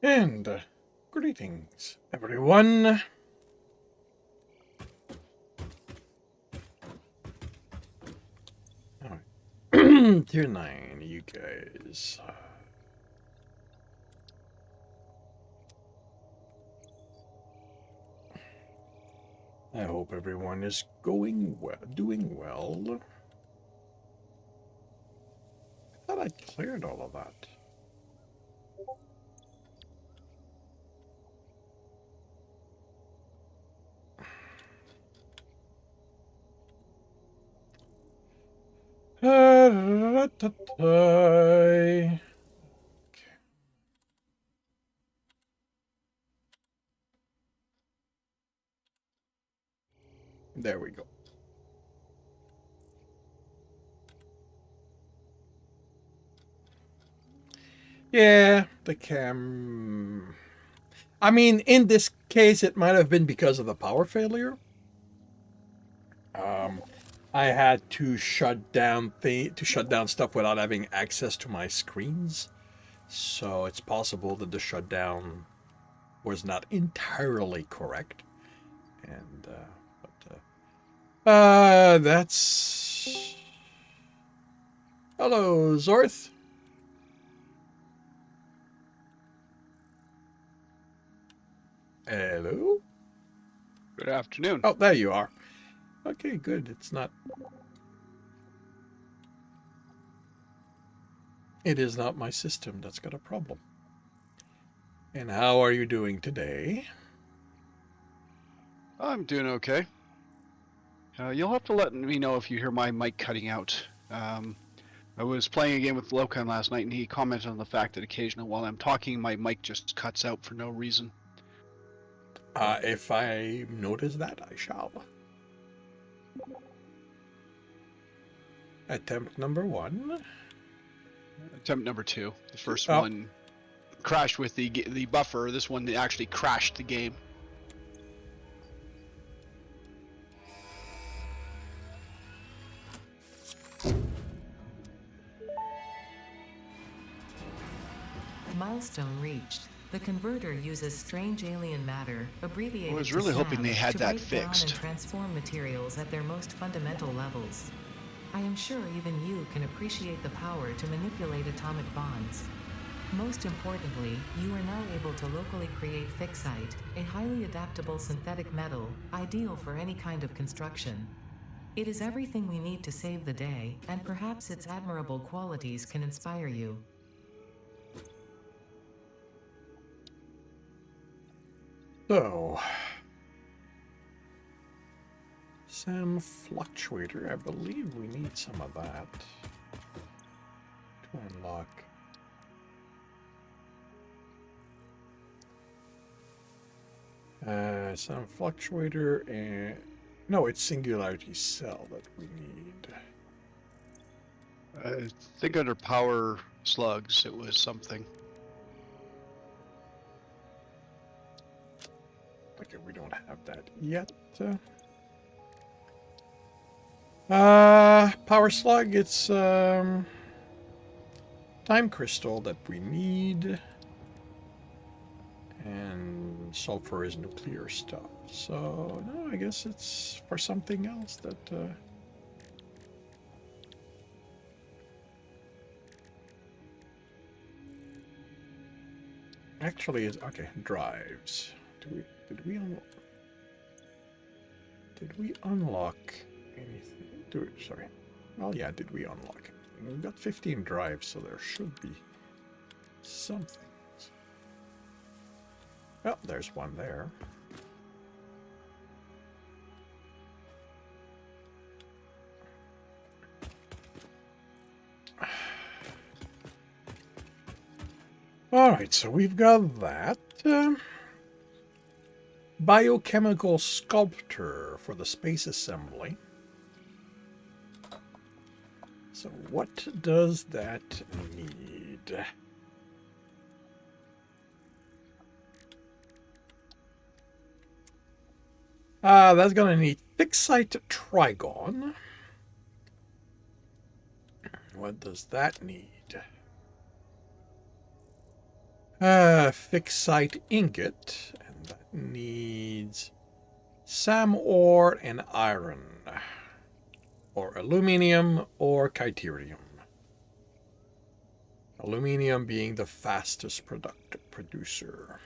And greetings, everyone. All right. Tier 9, you guys. I hope everyone is going well, doing well. I thought I cleared all of that. Okay. There we go. Yeah, the cam. I mean, in this case, it might have been because of the power failure. Um, I had to shut down stuff without having access to my screens. So it's possible that the shutdown was not entirely correct. And that's hello, Zorth. Hello. Good afternoon. Oh, there you are. Okay, good. It's not. It is not my system that's got a problem. And how are you doing today? I'm doing okay. You'll have to let me know if you hear my mic cutting out. I was playing a game with Lokan last night, and he commented on the fact that occasionally while I'm talking, my mic just cuts out for no reason. If I notice that, I shall. Attempt number 1. Attempt number 2. The first Oh. one crashed with the buffer. This one actually crashed the game. Milestone reached. The converter uses strange alien matter, abbreviated I was to really SAM, hoping they had to that break down fixed. and transform materials at their most fundamental levels. I am sure even you can appreciate the power to manipulate atomic bonds. Most importantly, you are now able to locally create fixite, a highly adaptable synthetic metal, ideal for any kind of construction. It is everything we need to save the day, and perhaps its admirable qualities can inspire you. So, SAM fluctuator. I believe we need some of that to unlock. SAM fluctuator and no, it's singularity cell that we need. I think under power slugs, it was something. Okay, we don't have that yet. Power slug, it's time crystal that we need. And sulfur is nuclear stuff. So, no, I guess it's for something else that... Actually, is okay. Drives. Did we unlock anything? Sorry. Well, yeah. Did we unlock it? We've got 15 drives, so there should be something. Well, there's one there. All right, so we've got that. Biochemical sculptor for the space assembly. So what does that need? That's going to need fixite trigon. What does that need? Fixed site ingot, and that needs SAM ore and iron, or aluminium or chyterium. Aluminium being the fastest producer.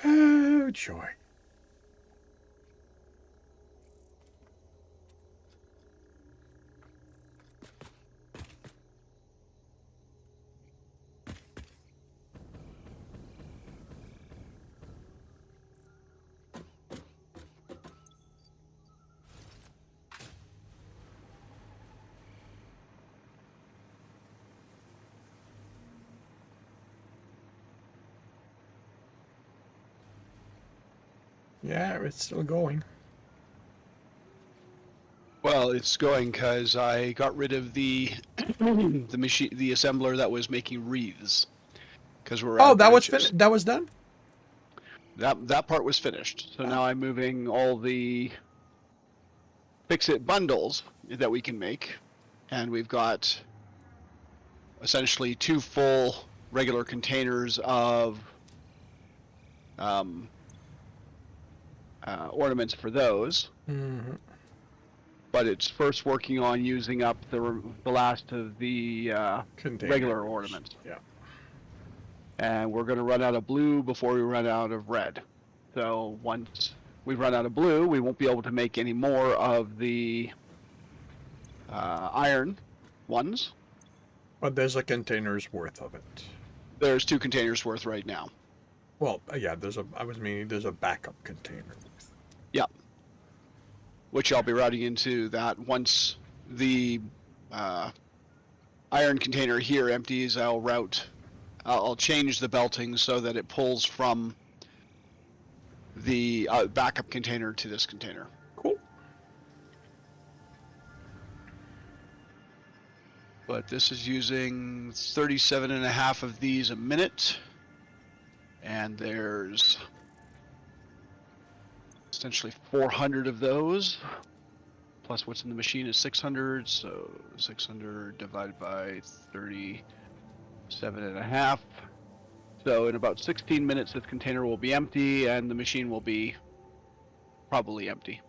Oh, joy. Yeah, it's still going. Well, it's going because I got rid of the the machine, the assembler that was making wreaths. Because we're out Oh, of that was branches. that was done? That part was finished. So now I'm moving all the fix-it bundles that we can make, and we've got essentially 2 full regular containers of ornaments for those. Mm-hmm. But it's first working on using up the last of the regular ornaments. Yeah. And we're going to run out of blue before we run out of red. So once we run out of blue, we won't be able to make any more of the iron ones. But there's a container's worth of it. There's 2 containers worth right now. Well, yeah, I was meaning there's a backup container. Yep. Which I'll be routing into that once the iron container here empties. I'll change the belting so that it pulls from the backup container to this container. Cool. But this is using 37.5 of these a minute. And there's essentially 400 of those. Plus what's in the machine is 600. So 600 divided by 37.5. So in about 16 minutes, this container will be empty and the machine will be probably empty.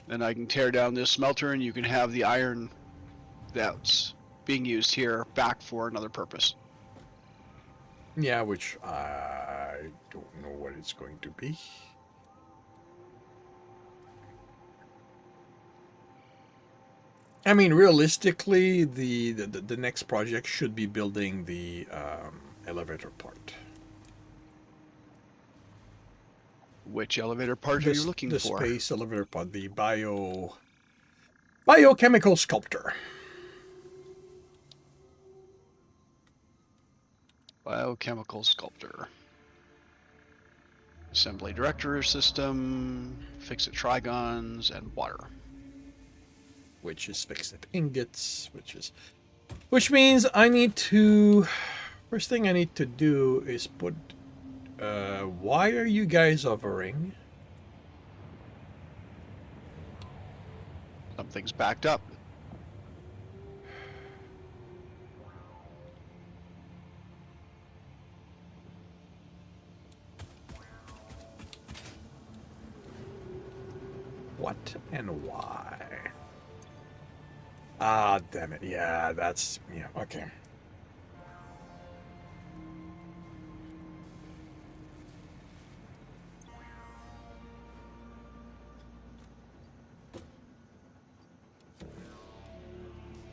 Then I can tear down this smelter and you can have the iron that's being used here back for another purpose. Yeah, which I don't know what it's going to be. I mean, realistically, the next project should be building the elevator part. Which elevator part are you looking for? The space elevator part, the biochemical sculptor. Biochemical sculptor. Assembly director system, fix-it trigons, and water. Which is fixed ingots, which means I need to, first thing I need to do is put, why are you guys hovering? Something's backed up. What and why? Ah, damn it. Yeah, yeah, okay.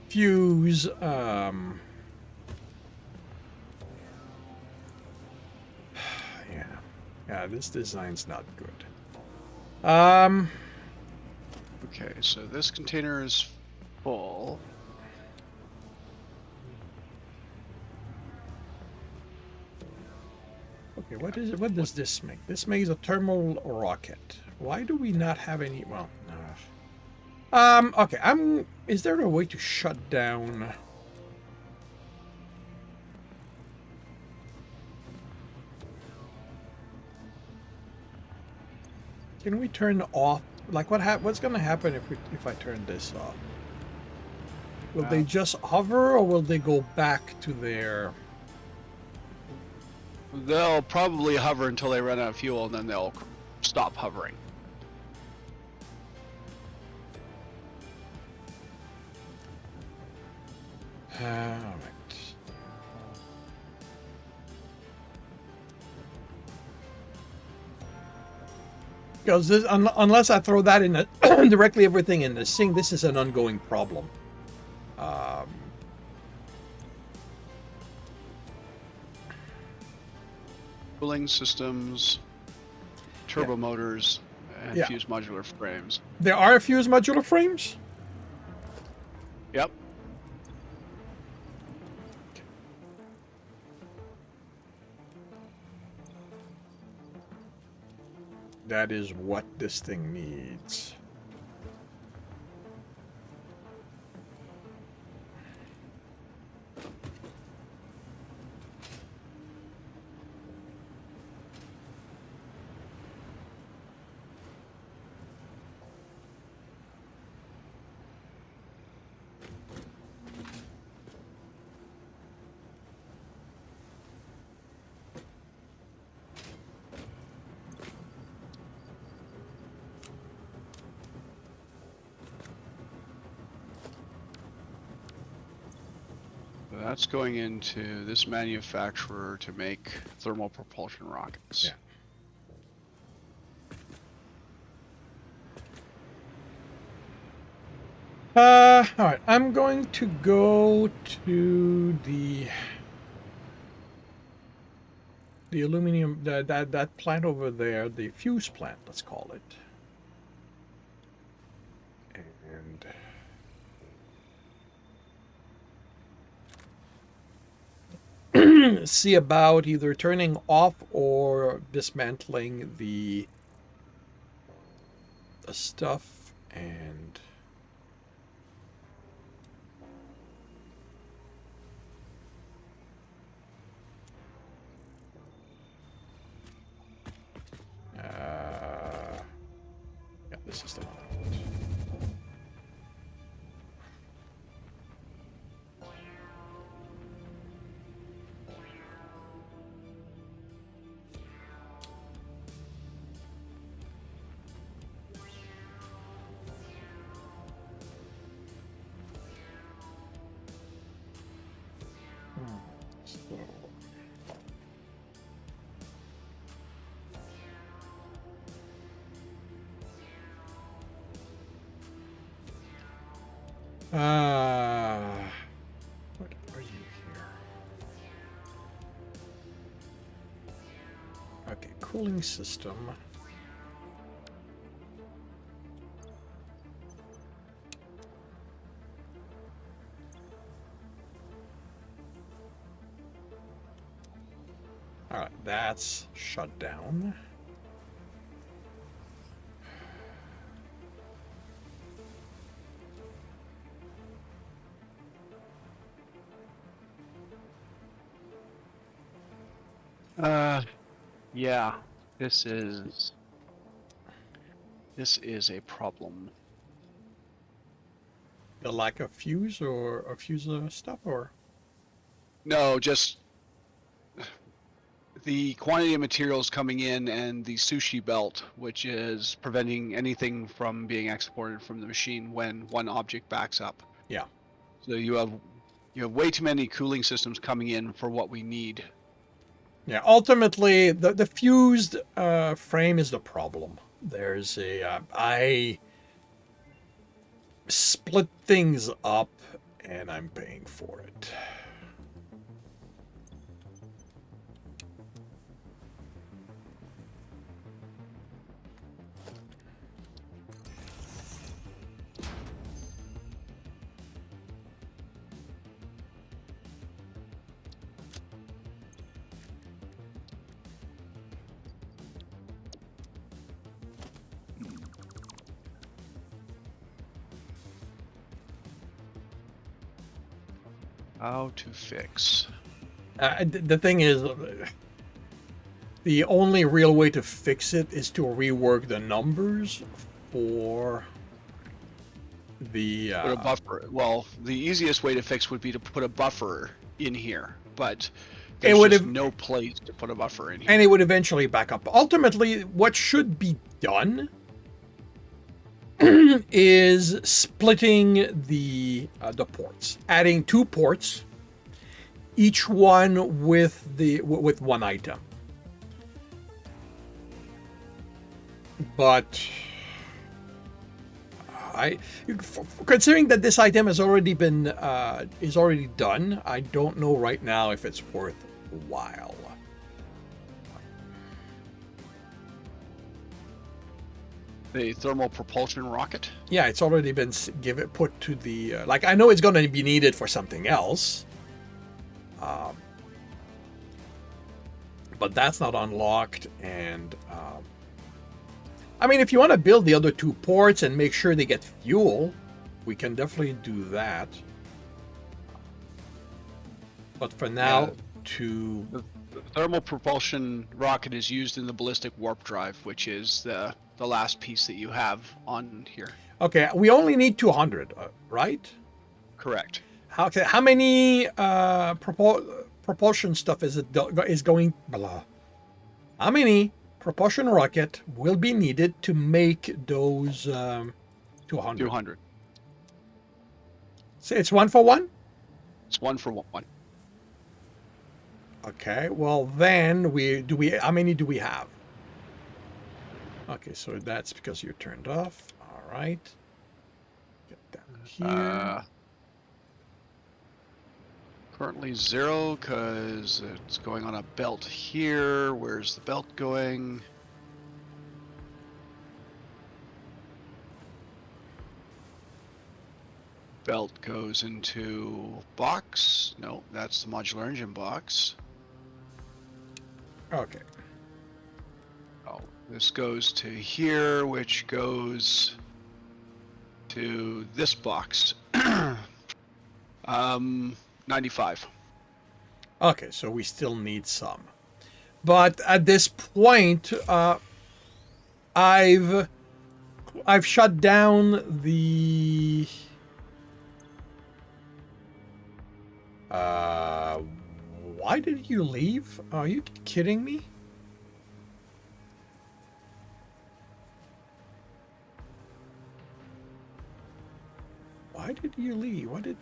Fuse, yeah, this design's not good. Okay, so this container is full. Okay, what is it? What does this make? This makes a thermal rocket. Why do we not have any? Well, okay. Is there a way to shut down? Can we turn off Like what's gonna happen if I turn this off? Will they just hover, or will they go back to their? They'll probably hover until they run out of fuel, and then they'll stop hovering. All right. Because unless I throw that in directly everything in the sink, this is an ongoing problem. Cooling systems, turbo motors, and Yeah. fused modular frames. There are fused modular frames. Yep. That is what this thing needs. That's going into this manufacturer to make thermal propulsion rockets. Yeah. All right. I'm going to go to the aluminum that plant over there, the fuse plant, let's call it. And see about either turning off or dismantling the stuff and yeah, this is the one I want. What are you here? Okay, cooling system. All right, that's shut down. Yeah, this is a problem. The lack of fuse or fuse stuff, or No, just the quantity of materials coming in and the sushi belt, which is preventing anything from being exported from the machine when one object backs up. yeah. So you have way too many cooling systems coming in for what we need. Yeah, ultimately, the fused frame is the problem. There's I split things up, and I'm paying for it. How to fix? The thing is, the only real way to fix it is to rework the numbers for the Put a buffer. Well, the easiest way to fix would be to put a buffer in here, but there's would just have- no place to put a buffer in here. and it would eventually back up. Ultimately, what should be done is splitting the ports, adding 2 ports, each one with one item. But considering that this item has already been is already done, I don't know right now if it's worthwhile. The thermal propulsion rocket. Yeah, it's already been put to the like. I know it's going to be needed for something else, but that's not unlocked. And I mean, if you want to build the other 2 ports and make sure they get fuel, we can definitely do that. But for now, The thermal propulsion rocket is used in the ballistic warp drive, which is the last piece that you have on here. Okay, we only need 200, right? Correct. How many propulsion stuff is going? Blah. How many propulsion rocket will be needed to make those 200? 200. So it's 1 for 1. It's 1 for 1. Okay. Well, then how many do we have? Okay, so that's because you're turned off. All right. Get down here. Currently 0 because it's going on a belt here. Where's the belt going? Belt goes into box. No, that's the modular engine box. Okay. Oh, this goes to here, which goes to this box. 95. Okay, so we still need some. But at this point, I've shut down the why did you leave? Are you kidding me? Why did you leave? What did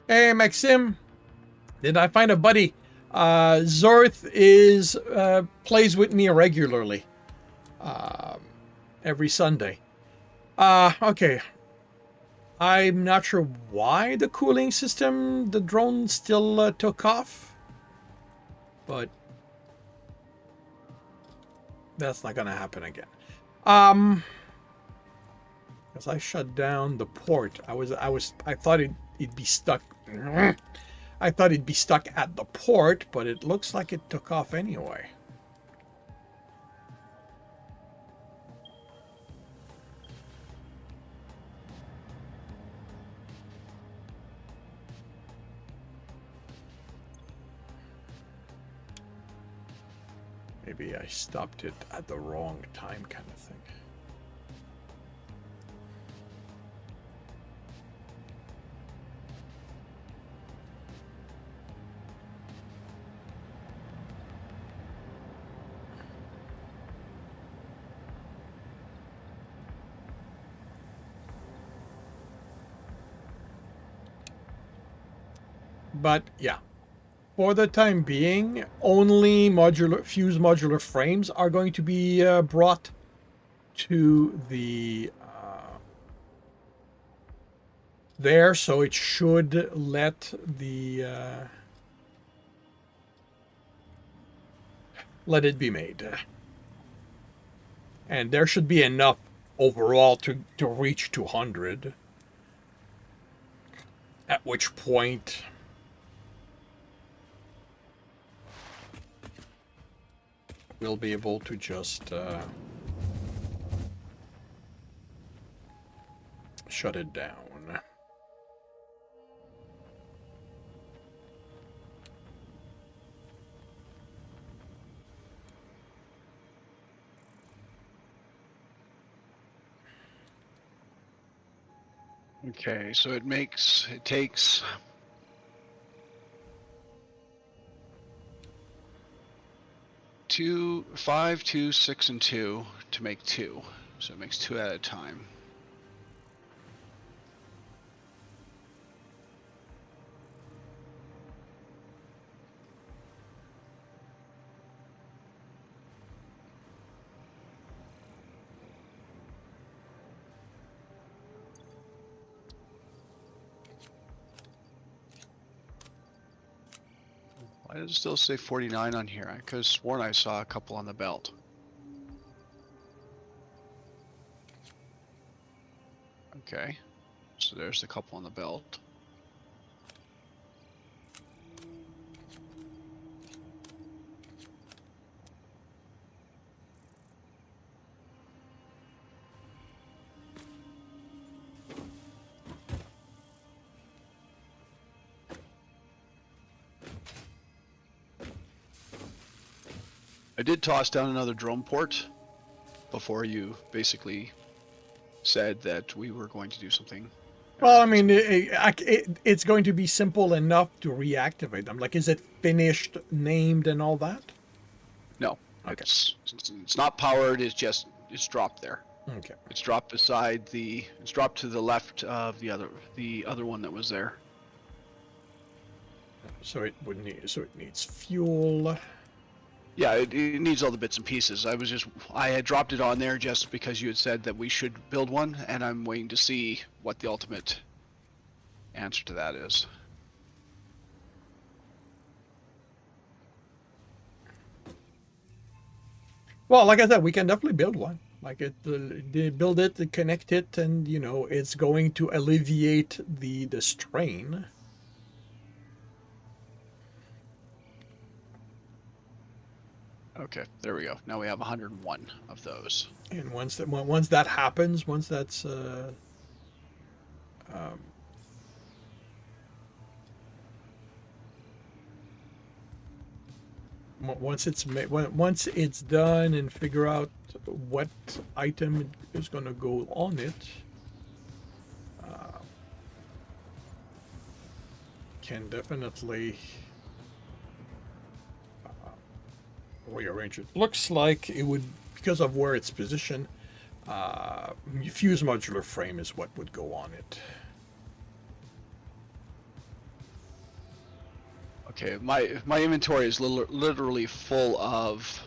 Hey, Maxim. Did I find a buddy? Zorth plays with me regularly. Every Sunday. Okay. I'm not sure why the cooling system, the drone still took off. But that's not gonna happen again. Because I shut down the port. I thought it'd be stuck. I thought it'd be stuck at the port, but it looks like it took off anyway. Maybe I stopped it at the wrong time, kind of thing. But yeah, for the time being, only fused modular frames are going to be brought to the there, so it should let it be made, and there should be enough overall to reach 200. At which point, we'll be able to just shut it down. Okay, so it takes 2, 5, 2, 6, and 2 to make 2. So it makes 2 at a time. Why does it still say 49 on here? I could have sworn I saw a couple on the belt. Okay, so there's the couple on the belt. I did toss down another drone port before you basically said that we were going to do something. Well, I mean, it's going to be simple enough to reactivate them. Like, is it finished, named, and all that? No, Okay. it's not powered. It's dropped there. Okay. It's dropped beside the. It's dropped to the left of the other one that was there. So it would need. So it needs fuel. Yeah, it needs all the bits and pieces. I had dropped it on there just because you had said that we should build one, and I'm waiting to see what the ultimate answer to that is. Well, like I said, we can definitely build one. Like they build it, they connect it, and it's going to alleviate the strain. Okay, there we go. Now we have 101 of those. And once that happens, once that's once it's done and figure out what item is going to go on it, can definitely rearrange it. Looks like it would, because of where it's positioned, fuse modular frame is what would go on it. Okay, my inventory is literally full of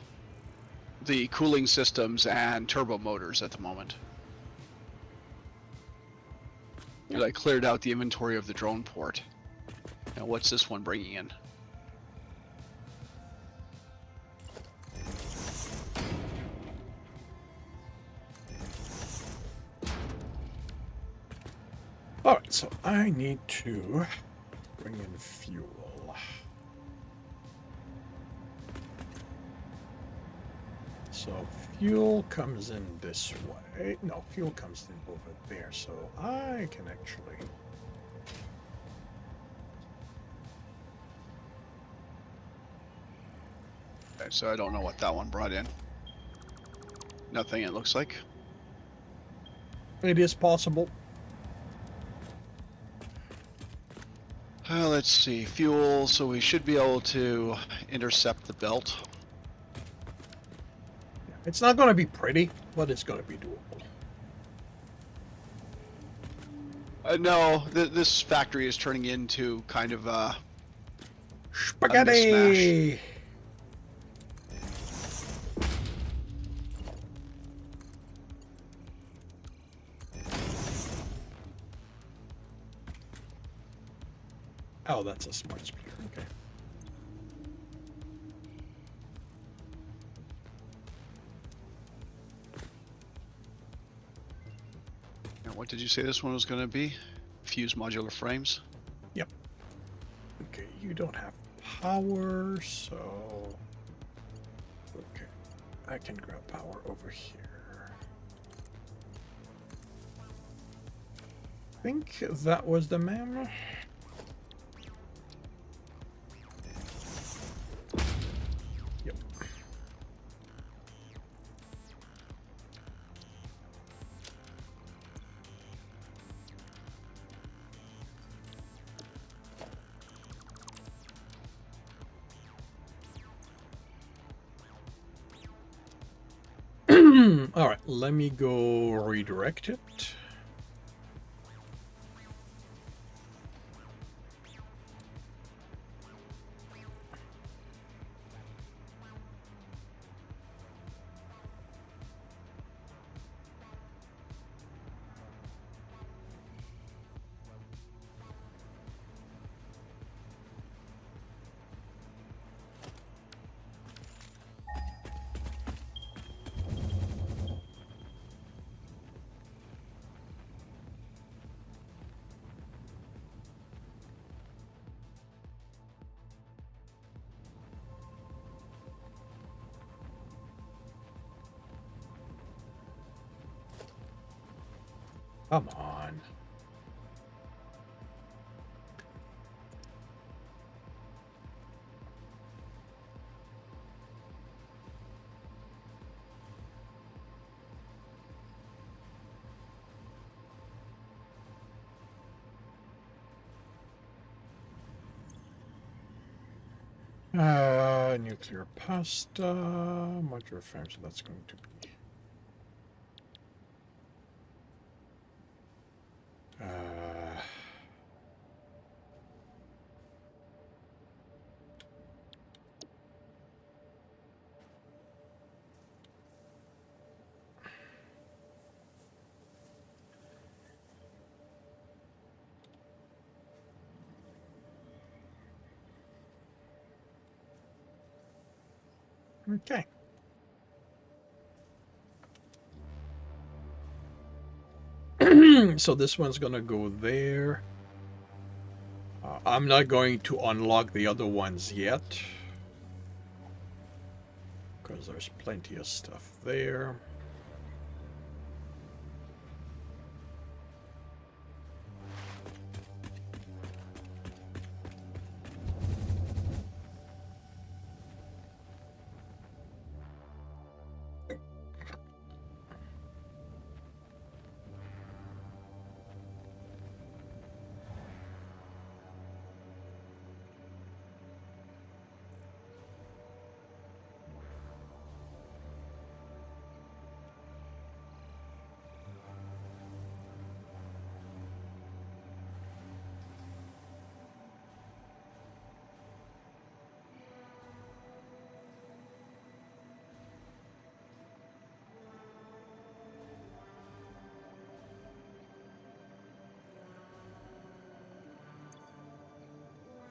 the cooling systems and turbo motors at the moment. I cleared out the inventory of the drone port. Now what's this one bringing in? Alright, so I need to bring in fuel. So fuel comes in this way. No, fuel comes in over there, so I can actually... Okay, so I don't know what that one brought in. Nothing, it looks like. It is possible. Let's see, fuel, so we should be able to intercept the belt. It's not going to be pretty, but it's going to be doable. No, this factory is turning into kind of a Spaghetti! Oh, that's a smart speaker. Okay. Now, what did you say this one was going to be? Fuse modular frames? Yep. Okay, you don't have power, so... Okay, I can grab power over here. I think that was the man. Yep. All right, let me go redirect it. Come on. Nuclear pasta, modular frame, so that's going to be. Okay. So this one's gonna go there. I'm not going to unlock the other ones yet, because there's plenty of stuff there.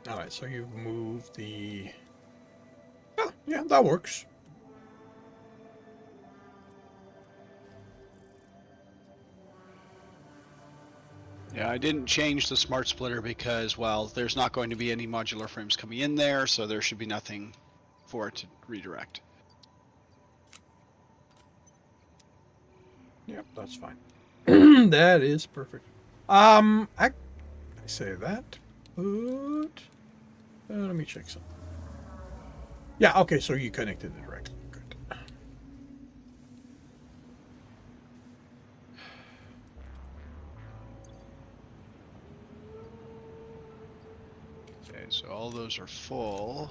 All right, so you've moved the. Oh, yeah, that works. Yeah, I didn't change the smart splitter because, well, there's not going to be any modular frames coming in there, so there should be nothing for it to redirect. Yep, that's fine. That is perfect. I say that, but let me check something. Yeah, okay, so you connected it directly. Good. Okay, so all those are full.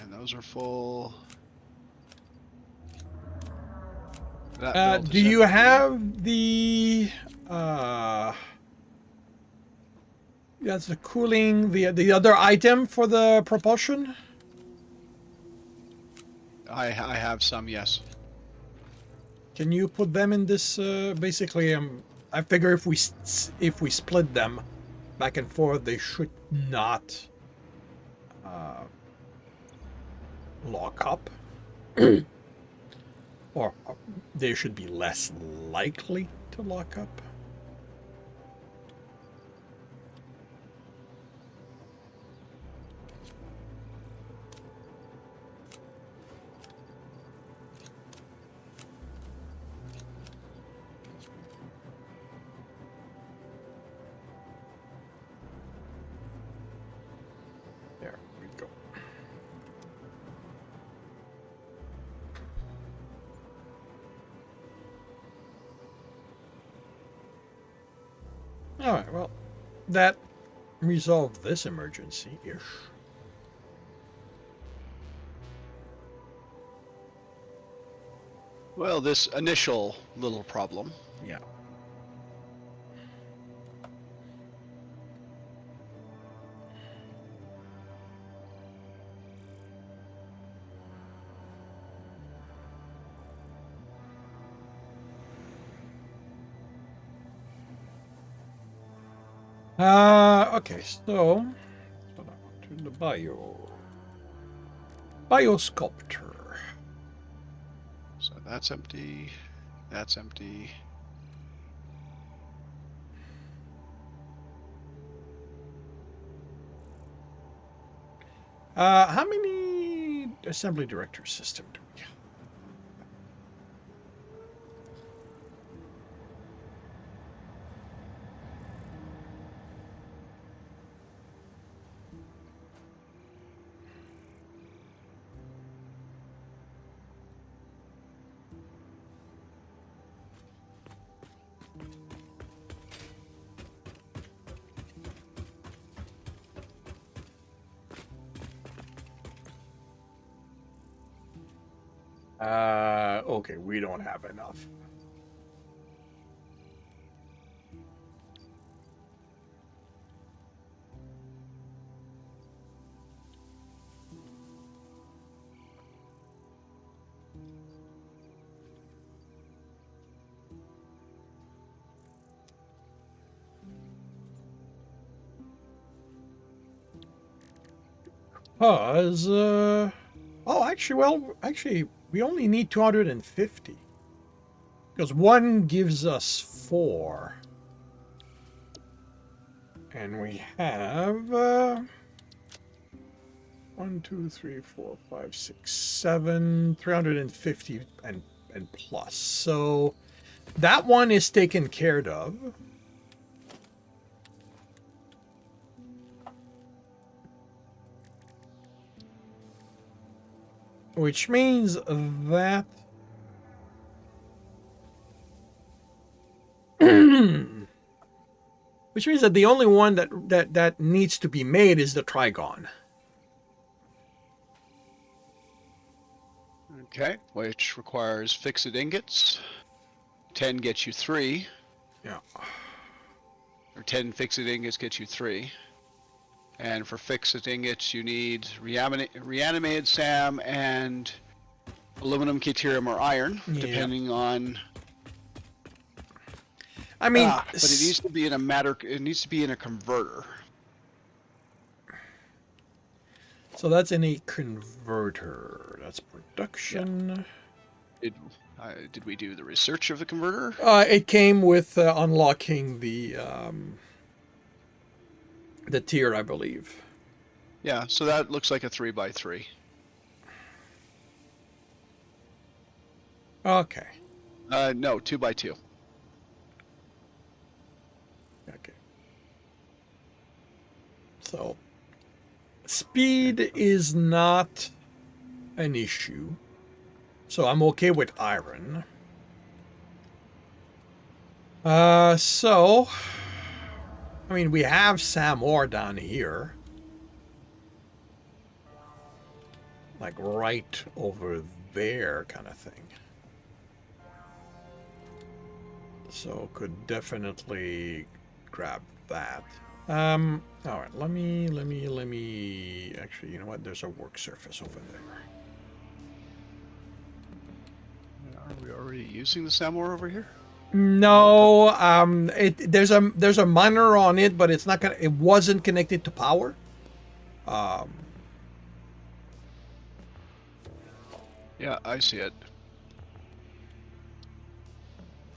And those are full. Do you have the that's the cooling, the other item for the propulsion? I have some, yes. Can you put them in this? Basically, I figure if we split them back and forth, they should not lock up, or they should be less likely to lock up. There we go. All right, well, that resolved this emergency-ish. Well, this initial little problem. Yeah. Okay, so to the biosculptor. So that's empty. That's empty. How many assembly director system do we have? Okay, we don't have enough. Because, actually, we only need 250. Because one gives us 4. And we have, 1, 2, 3, 4, 5, 6, 7, 350 and plus. So that one is taken care of. Which means that which means that the only one that needs to be made is the Trigon. Okay, which requires fixed ingots. 10 gets you 3. Yeah. Or 10 fixed ingots gets you 3. And for fixed ingots, you need reanimated SAM and aluminum, caterium, or iron, Yeah. depending on. I mean, But it needs to be in a matter. It needs to be in a converter. so that's in a converter. That's production. Did we do the research of the converter? It came with unlocking the tier, I believe. Yeah, so that looks like a 3x3. Okay. No, 2x2. Okay. So, speed is not an issue. So I'm okay with iron. So, I mean, we have Sam ore down here. Like right over there kind of thing. So could definitely grab that. All right, let me, actually, you know what? There's a work surface over there. Are we already using the Samor over here? No, there's a miner on it, but it's not gonna, it wasn't connected to power. Yeah, I see it.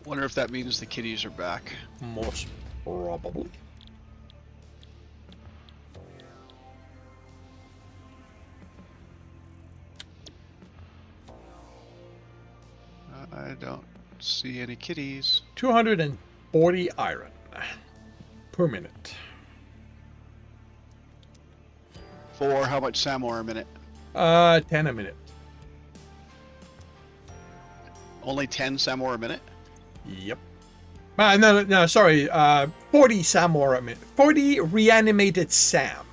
Wonder if that means the kitties are back. Most probably. I don't see any kitties. 240 iron per minute. For how much Samor a minute? 10 a minute. Only 10 Samor a minute? Yep. No, sorry. 40 Samor a minute. 40 reanimated Sam.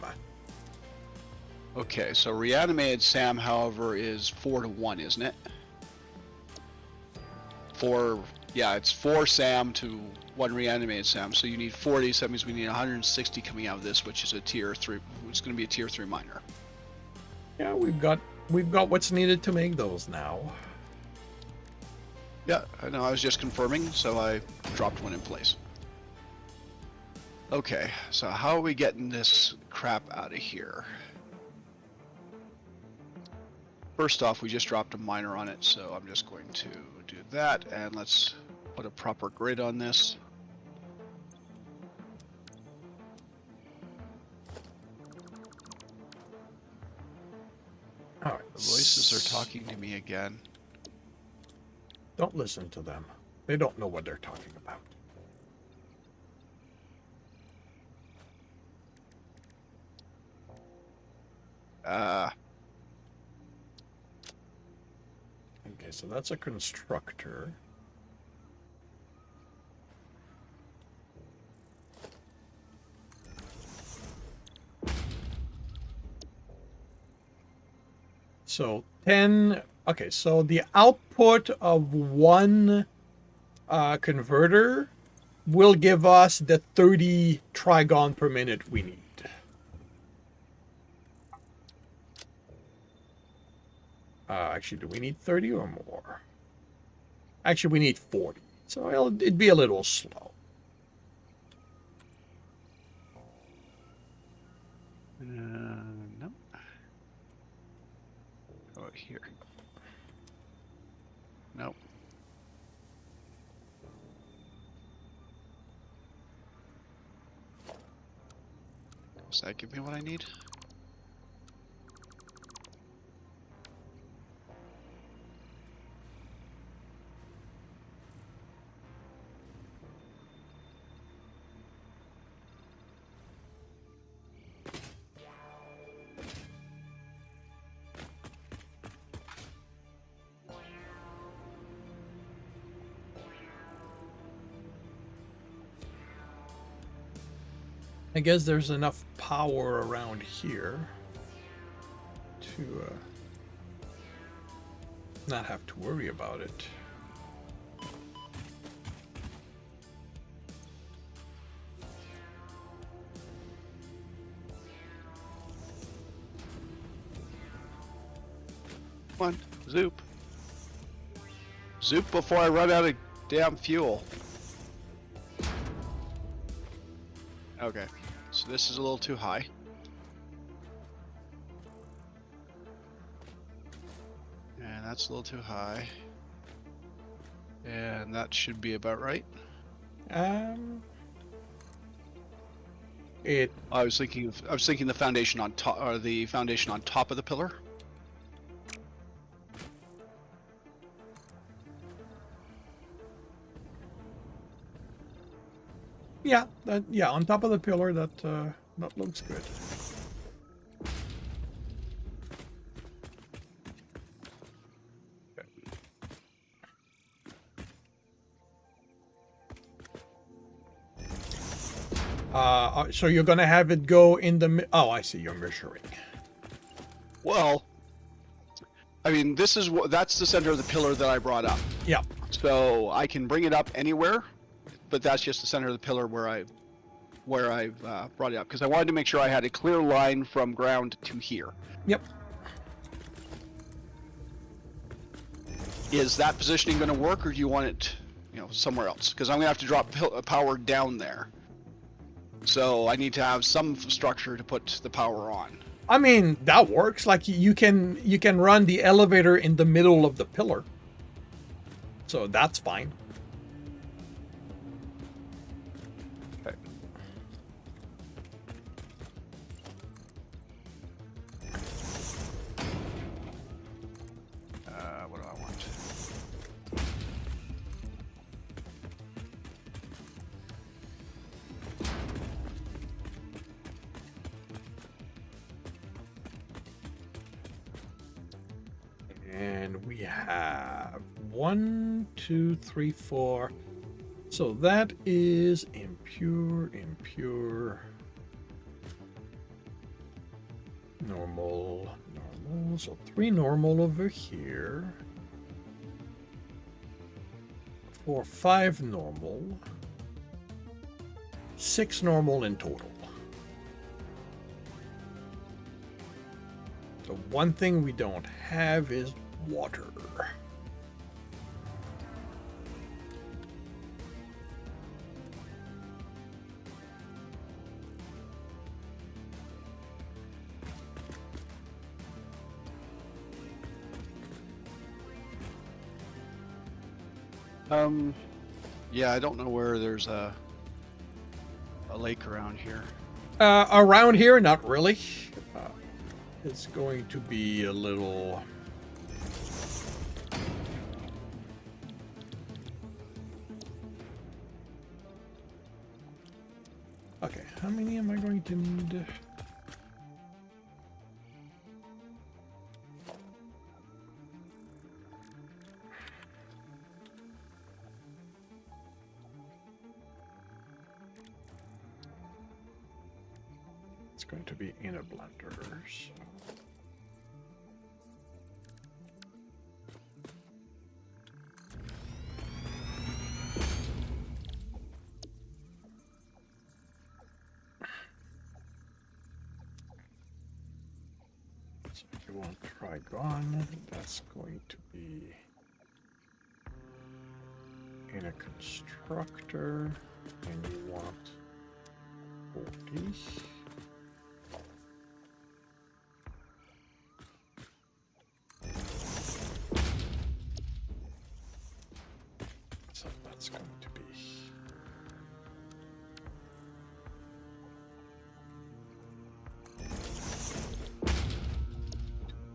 Okay, so reanimated Sam, however, is 4 to 1, isn't it? 4. Yeah, it's 4 SAM to 1 reanimated SAM. So you need 40. So that means we need 160 coming out of this, which is a tier 3. It's going to be a tier 3 miner. Yeah, we've got what's needed to make those now. Yeah, I know. I was just confirming, so I dropped one in place. Okay, so how are we getting this crap out of here? First off, we just dropped a miner on it, so I'm just going to do that, and let's put a proper grid on this. All right. The voices are talking to me again. Don't listen to them. They don't know what they're talking about. Okay, so that's a constructor. So 10. Okay, so the output of one converter will give us the 30 trigon per minute we need. Actually, do we need 30 or more? Actually, we need 40. So it'd be a little slow. No. Oh, here. Nope. Does that give me what I need? I guess there's enough power around here to not have to worry about it. Come on, Zoop. Zoop before I run out of damn fuel. Okay, so this is a little too high. And that's a little too high. And that should be about right. It. I was thinking the foundation on top, or the foundation on top of the pillar. Yeah, yeah, on top of the pillar, that looks good. So you're gonna have it go in the. Oh, I see. You're measuring. Well, I mean, that's the center of the pillar that I brought up. Yeah. So I can bring it up anywhere, but that's just the center of the pillar where I've brought it up, because I wanted to make sure I had a clear line from ground to here. Yep. Is that positioning going to work, or do you want it, somewhere else? Because I'm going to have to drop power down there. So I need to have some structure to put the power on. I mean, that works. Like you can run the elevator in the middle of the pillar. So that's fine. Okay. What do I want? And we have 1, 2, 3, 4. So that is impure, normal. So 3 normal over here. For 5 normal. 6 normal in total. The one thing we don't have is water. Yeah, I don't know where there's a lake around here. Around here, not really. It's going to be a little... Okay, how many am I going to need? It's going to be in a blender. So. So if you want trigon, that's going to be in a constructor, and you want 40. So that's going to be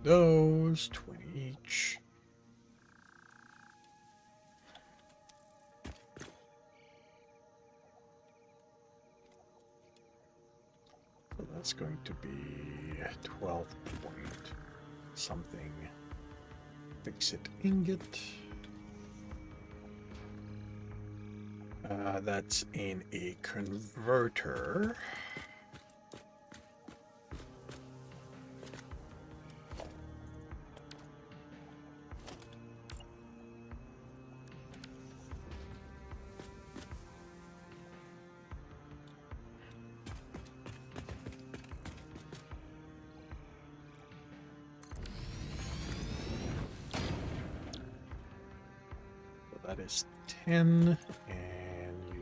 those 20 each. So that's going to be 12 point something. Fix it ingot. That's in a converter. So that is 10, and you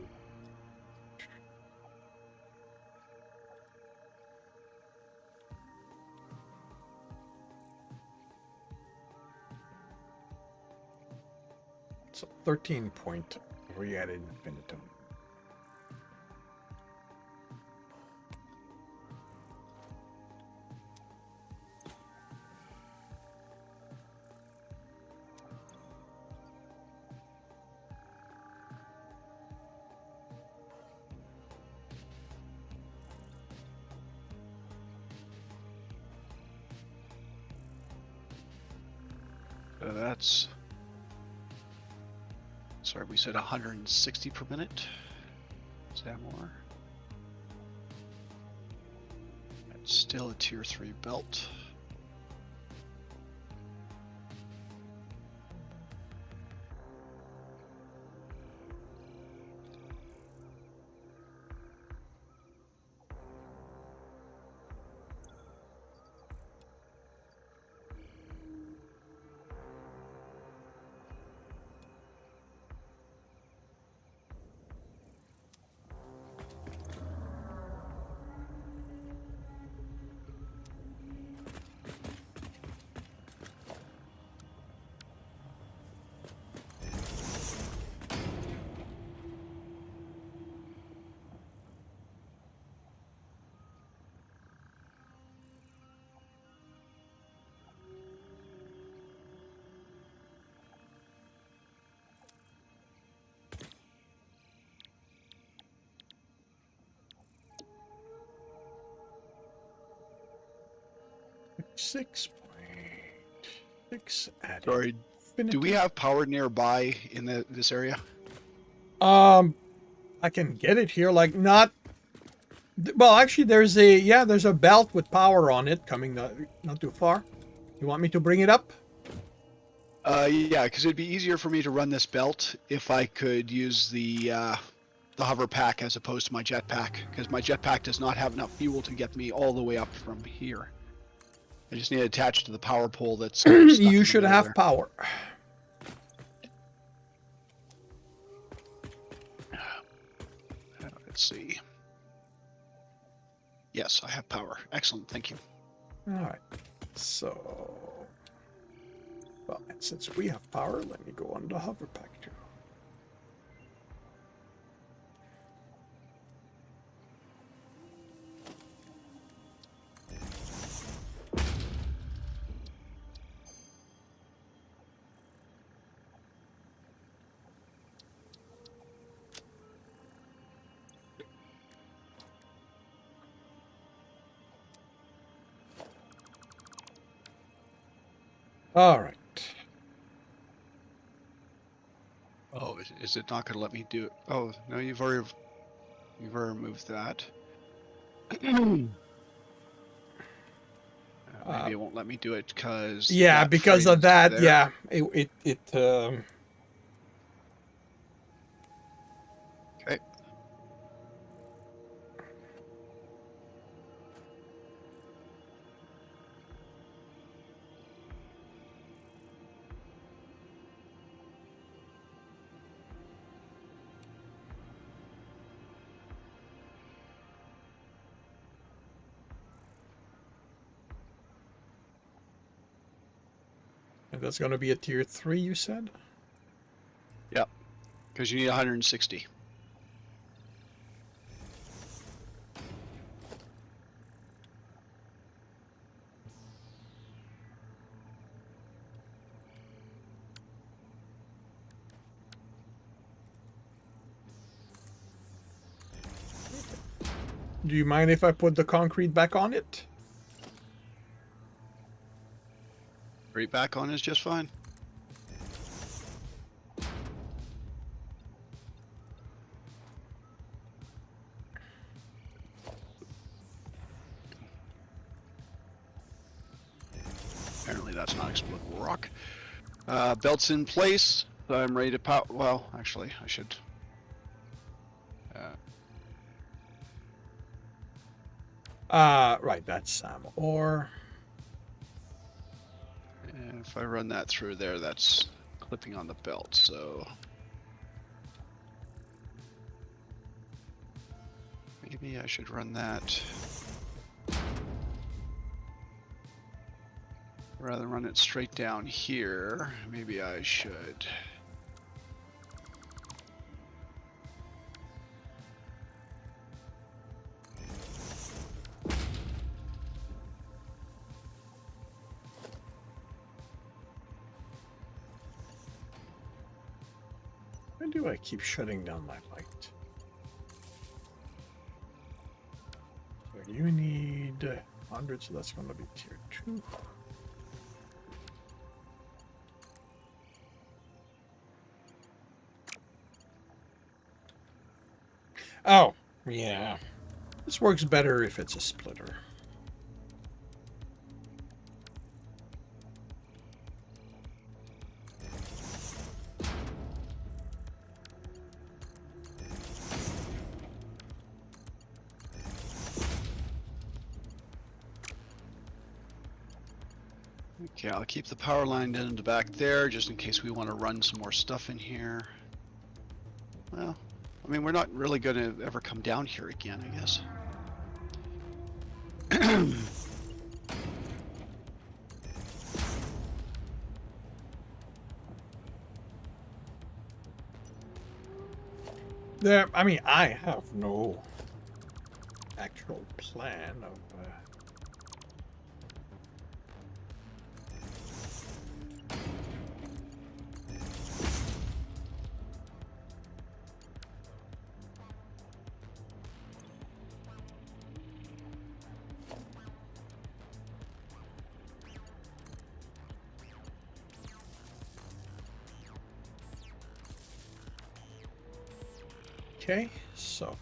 so 13 point re-added infinitum. That's... Sorry, we said 160 per minute. Is that more? That's still a tier 3 belt. Six added. Sorry, do we have power nearby in this area? I can get it here, like not. Well, actually, there's a belt with power on it coming not too far. You want me to bring it up? Yeah, because it'd be easier for me to run this belt if I could use the hover pack as opposed to my jetpack, because my jetpack does not have enough fuel to get me all the way up from here. I just need to attach to the power pole that's kind of stuck in You the should middle have there. power. Let's see. Yes, I have power. Excellent, thank you. All right. So, well, and since we have power, let me go on the hover pack too. All right. Oh, is it not going to let me do it? Oh, no, you've already removed that. Maybe it won't let me do it because Yeah, because of that, there. yeah, Okay. and that's going to be a tier 3, you said? Yep. Because you need 160. Do you mind if I put the concrete back on it? Right back on is just fine. Apparently that's not explodable rock. Belt's in place. So I'm ready to power. Well, actually, I should. Right, that's Sam. Or And if I run that through there, that's clipping on the belt. So maybe I should run that. Rather than run it straight down here, maybe I should. why do I keep shutting down my light? So you need 100, so that's going to be tier 2. Oh, yeah. This works better if it's a splitter. Okay, I'll keep the power line down in the back there, just in case we want to run some more stuff in here. Well, I mean, we're not really going to ever come down here again, I guess. There, I mean, I have no actual plan of. Okay, so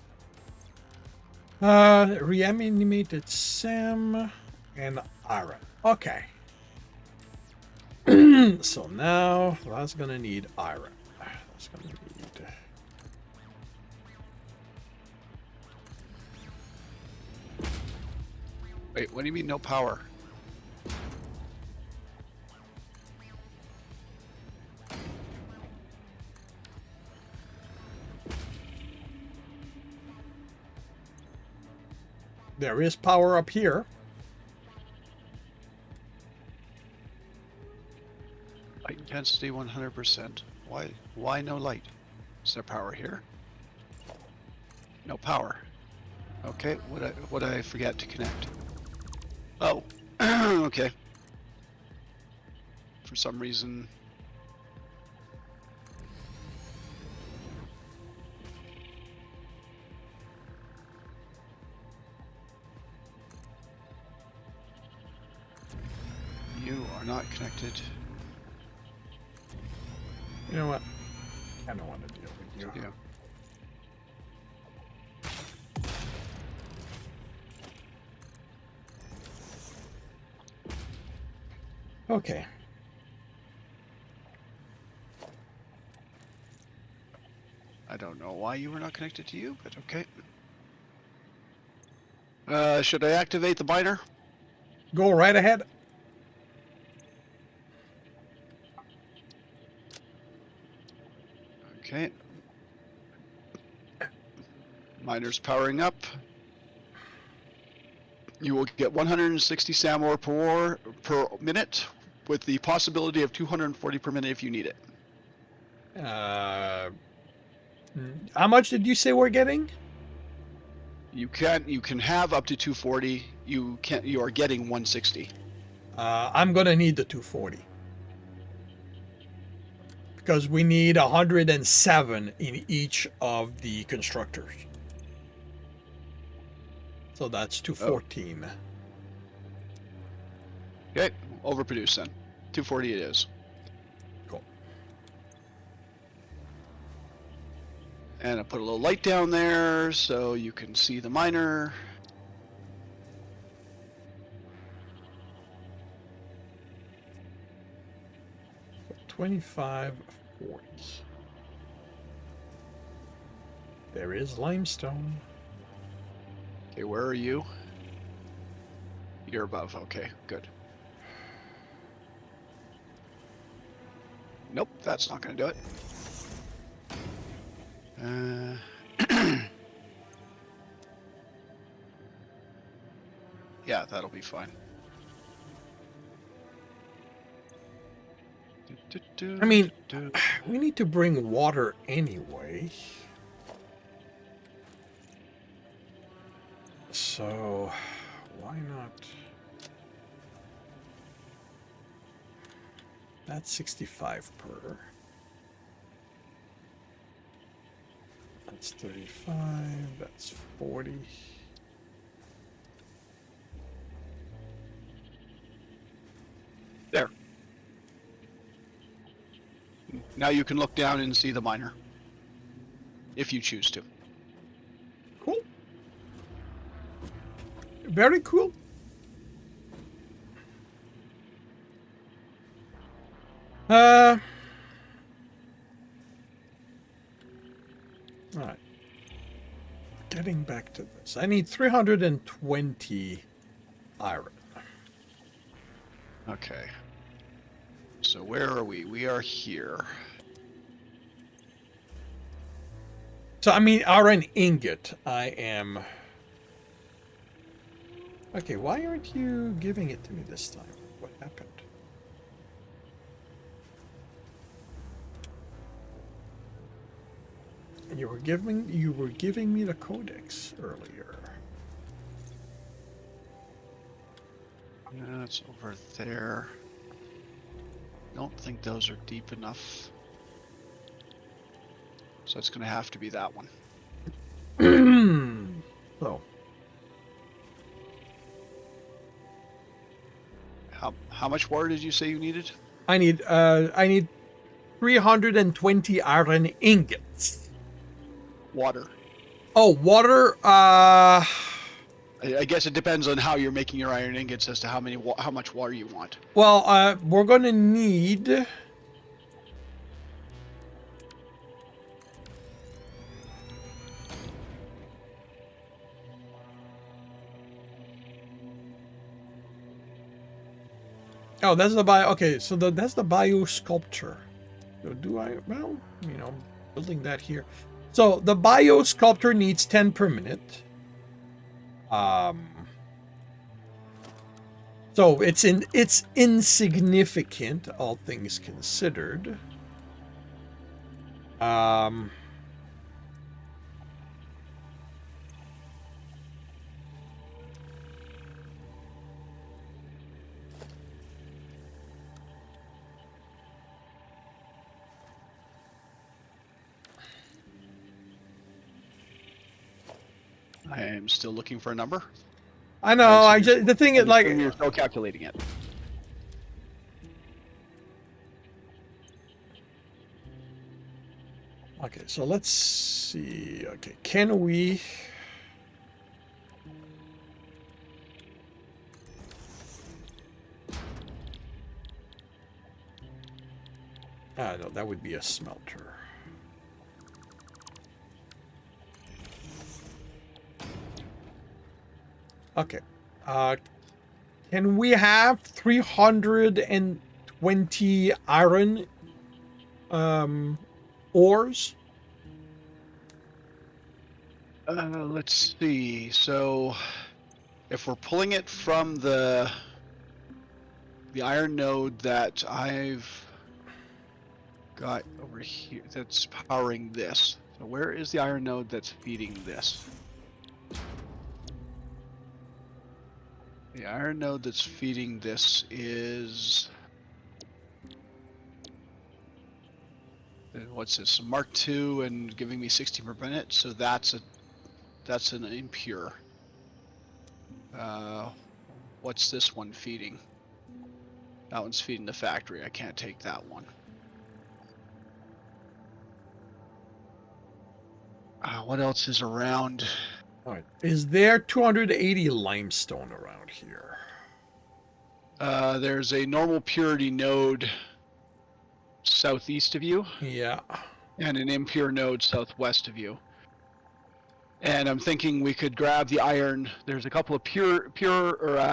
reanimated Sam and Aaron. Okay. So now that's gonna need iron. That's gonna need. Wait, what do you mean no power? There is power up here. Light intensity 100%. Why no light? Is there power here? No power. Okay, what I forget to connect? Oh, okay. For some reason. You are not connected. You know what? I don't want to deal with you. Yeah. Okay. I don't know why you were not connected to you, but okay. Should I activate the miner? Go right ahead. Okay. Miner's powering up. You will get 160 SAM ore per minute, with the possibility of 240 per minute if you need it. How much did you say we're getting? You can have up to 240. You are getting 160. I'm gonna need the 240 because we need 107 in each of the constructors. So that's 214. Okay, overproduce then. 240 it is. Cool. And I put a little light down there so you can see the miner. So 25, 40. There is limestone. Okay, where are you? You're above. Okay, good. Nope, that's not going to do it. Yeah, that'll be fine. I mean, we need to bring water anyway. So, why not? That's 65 per. That's 35. That's 40. There. Now you can look down and see the miner. If you choose to. Cool. Very cool. All right. Getting back to this. I need 320 iron. Okay. So where are we? We are here. So, I mean, iron ingot. I am... Okay, why aren't you giving it to me this time? What happened? You were giving me the codex earlier. That's over there. Don't think those are deep enough. So it's going to have to be that one. So, How much water did you say you needed? I need 320 iron ingots. Water. Oh, water. I I guess it depends on how you're making your iron ingots as to how much water you want. Well, we're gonna need. Oh, that's the bio. Okay, so that's the bio sculpture. So do I? Well, building that here. So the bio sculptor needs 10 per minute. So it's insignificant, all things considered. I am still looking for a number. I know. The thing is, like, you're still calculating it. Okay, so let's see. Okay, can we? No, that would be a smelter. Okay. Can we have 320 iron ores? Let's see. So, if we're pulling it from the iron node that I've got over here, that's powering this. So where is the iron node that's feeding this? The iron node that's feeding this is... what's this? Mark II and giving me 60 per minute, so that's an impure. What's this one feeding? That one's feeding the factory. I can't take that one. What else is around? All right. Is there 280 limestone around here? There's a normal purity node southeast of you. Yeah. And an impure node southwest of you. And I'm thinking we could grab the iron. There's a couple of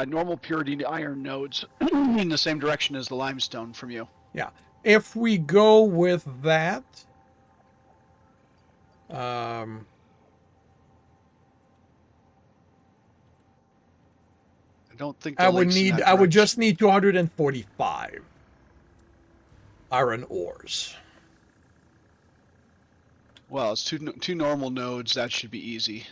normal purity iron nodes in the same direction as the limestone from you. Yeah. If we go with that, I don't think I would just need 245 iron ores. Well, it's two normal nodes. That should be easy.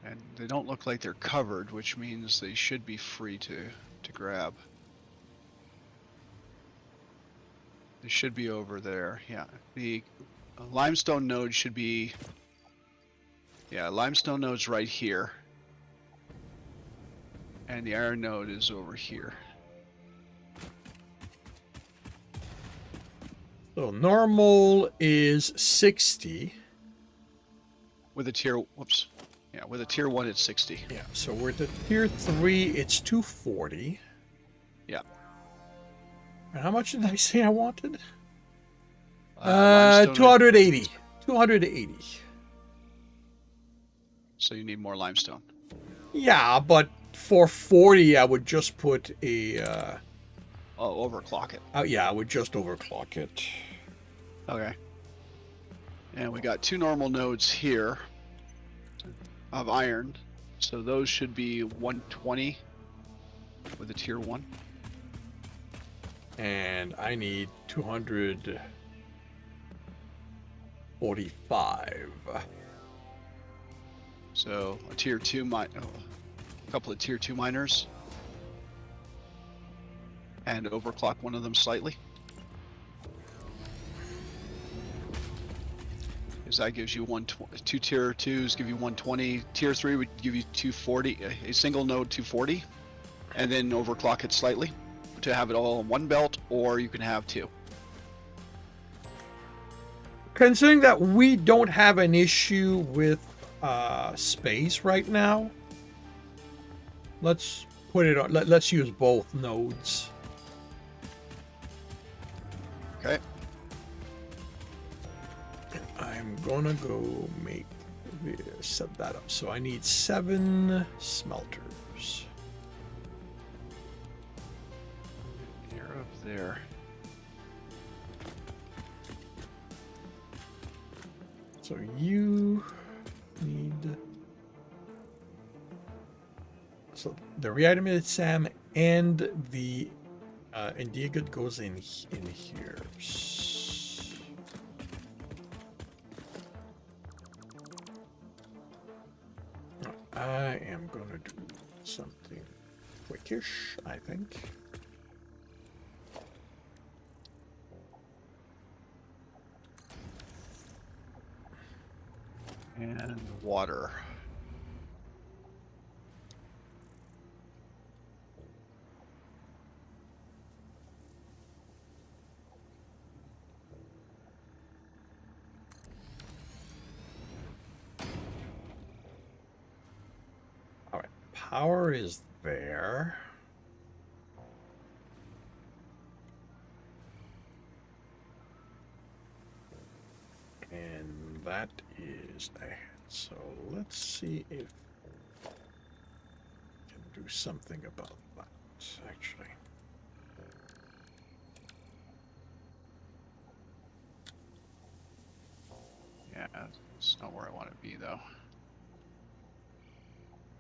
And they don't look like they're covered, which means they should be free to grab. They should be over there. Yeah, the limestone node should be... Yeah, limestone node's right here. And the iron node is over here. So normal is 60. With a tier... Whoops. Yeah, with a tier 1 it's 60. Yeah, so we're at the tier 3, it's 240. Yeah. And how much did I say I wanted? Limestone 280. 280. So you need more limestone. Yeah, but for 40, I would just put a... overclock it. yeah, I would just overclock it. Okay. And we got two normal nodes here of iron. So those should be 120 with a tier 1. And I need 245. So a tier 2 a couple of tier 2 miners. And overclock one of them slightly. Because that gives you 2 tier 2s give you 120. Tier 3 would give you 240. A single node 240. And then overclock it slightly to have it all in one belt, or you can have two. considering that we don't have an issue with space right now, let's put it on. Let's use both nodes. Okay. I'm gonna go set that up. So I need 7 smelters. You're up there. So you need. So the reanimated Sam and the Indigo goes in here. I am gonna do something quickish, I think. And water. All right, power is there. And that is ahead. So let's see if I can do something about that, actually. Yeah, it's not where I want to be, though.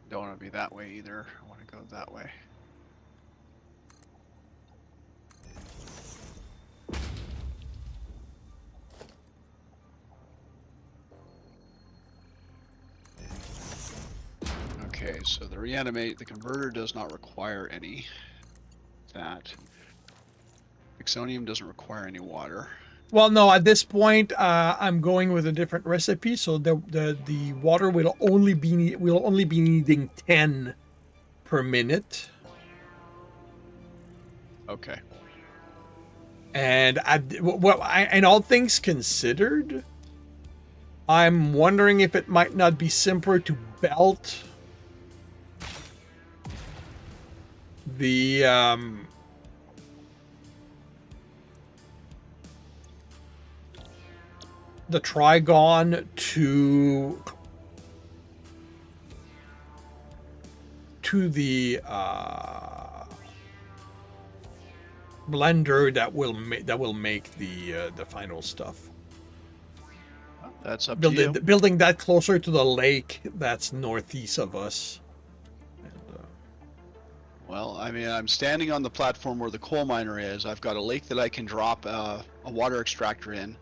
Don't want to be that way either. I want to go that way. Okay, so the converter does not require any that. Ixonium doesn't require any water. Well, no, at this point, I'm going with a different recipe, so the water will only be needing 10 per minute. Okay. And in all things considered, I'm wondering if it might not be simpler to belt the Trigon to the blender that will make the final stuff. That's up to you. Building that closer to the lake that's northeast of us. And, Well, I mean, I'm standing on the platform where the coal miner is. I've got a lake that I can drop a water extractor in,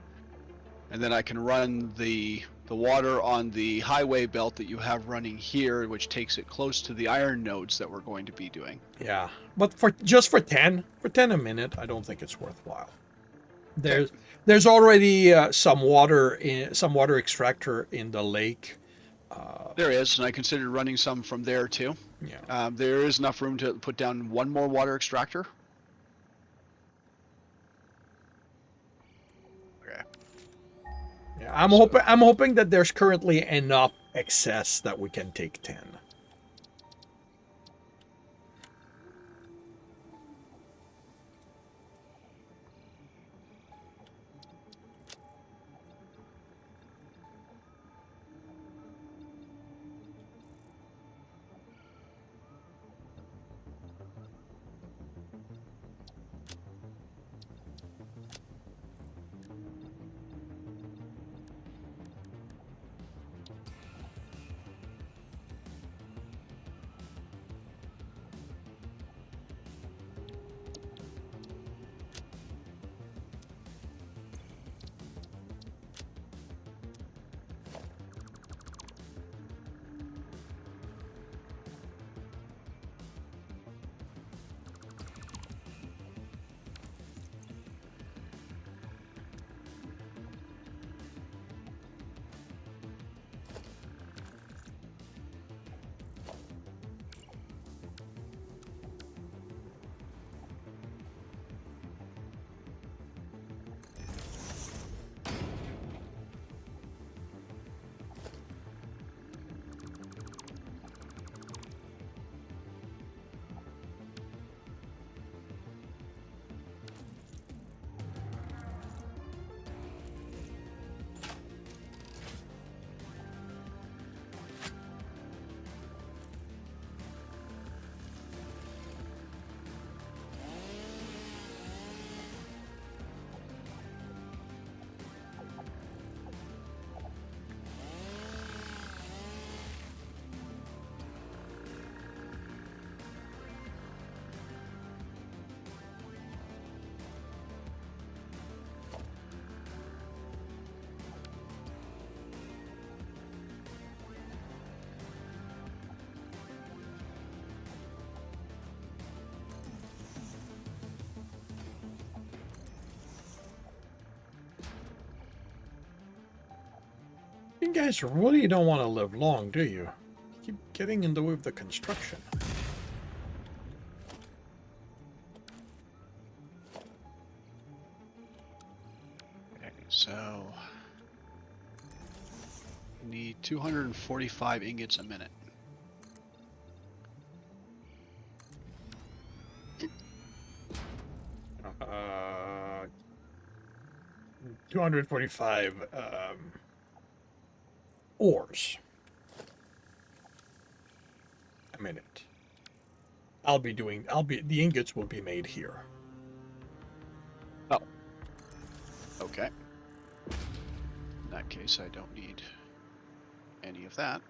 and then I can run the water on the highway belt that you have running here, which takes it close to the iron nodes that we're going to be doing. yeah, but for 10 a minute, I don't think it's worthwhile. There's already some water extractor in the lake. There is, and I considered running some from there too. Yeah. There is enough room to put down one more water extractor. Okay. Yeah, I'm hoping that there's currently enough excess that we can take 10. You guys really don't want to live long, do you? You keep getting in the way of the construction. Okay, so we need 245 ingots a minute. Uh, 245 ores a minute. The ingots will be made here. Oh. Okay. In that case, I don't need any of that.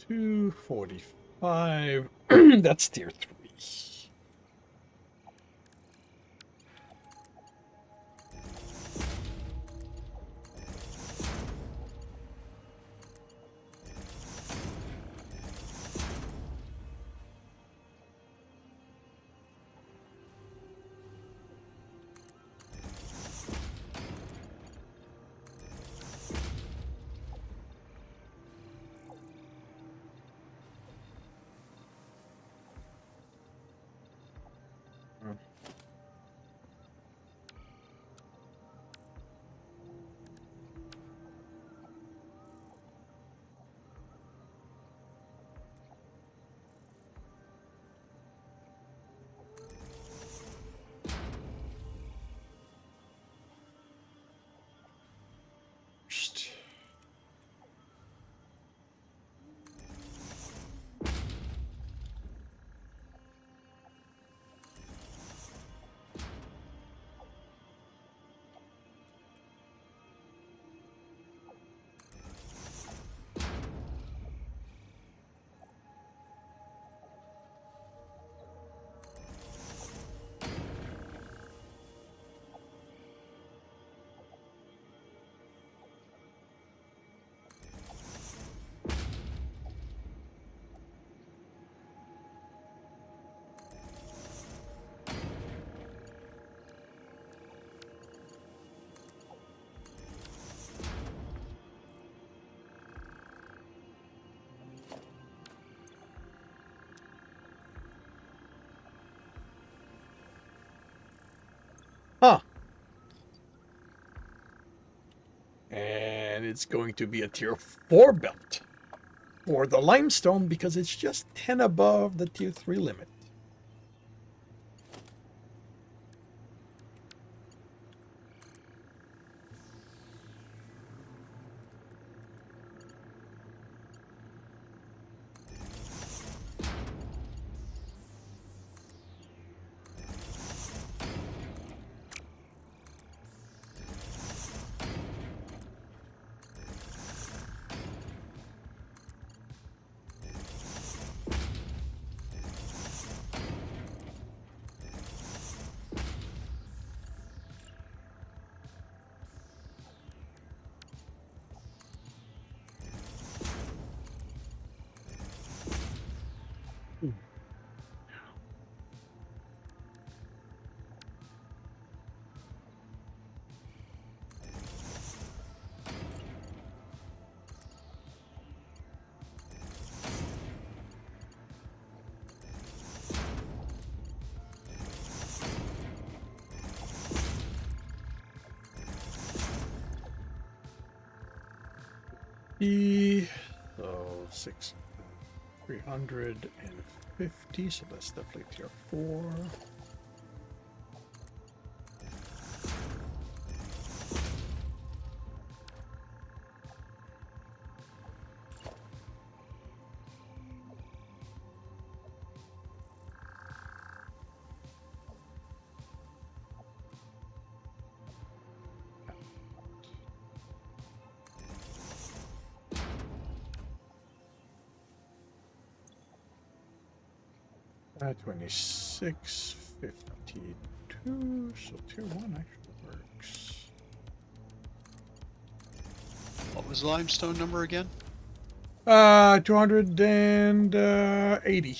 $245. That's tier 3. And it's going to be a tier 4 belt for the limestone because it's just 10 above the tier 3 limit. So 350, so that's definitely tier 4. At 2652, so tier 1 actually works. What was the limestone number again? 280.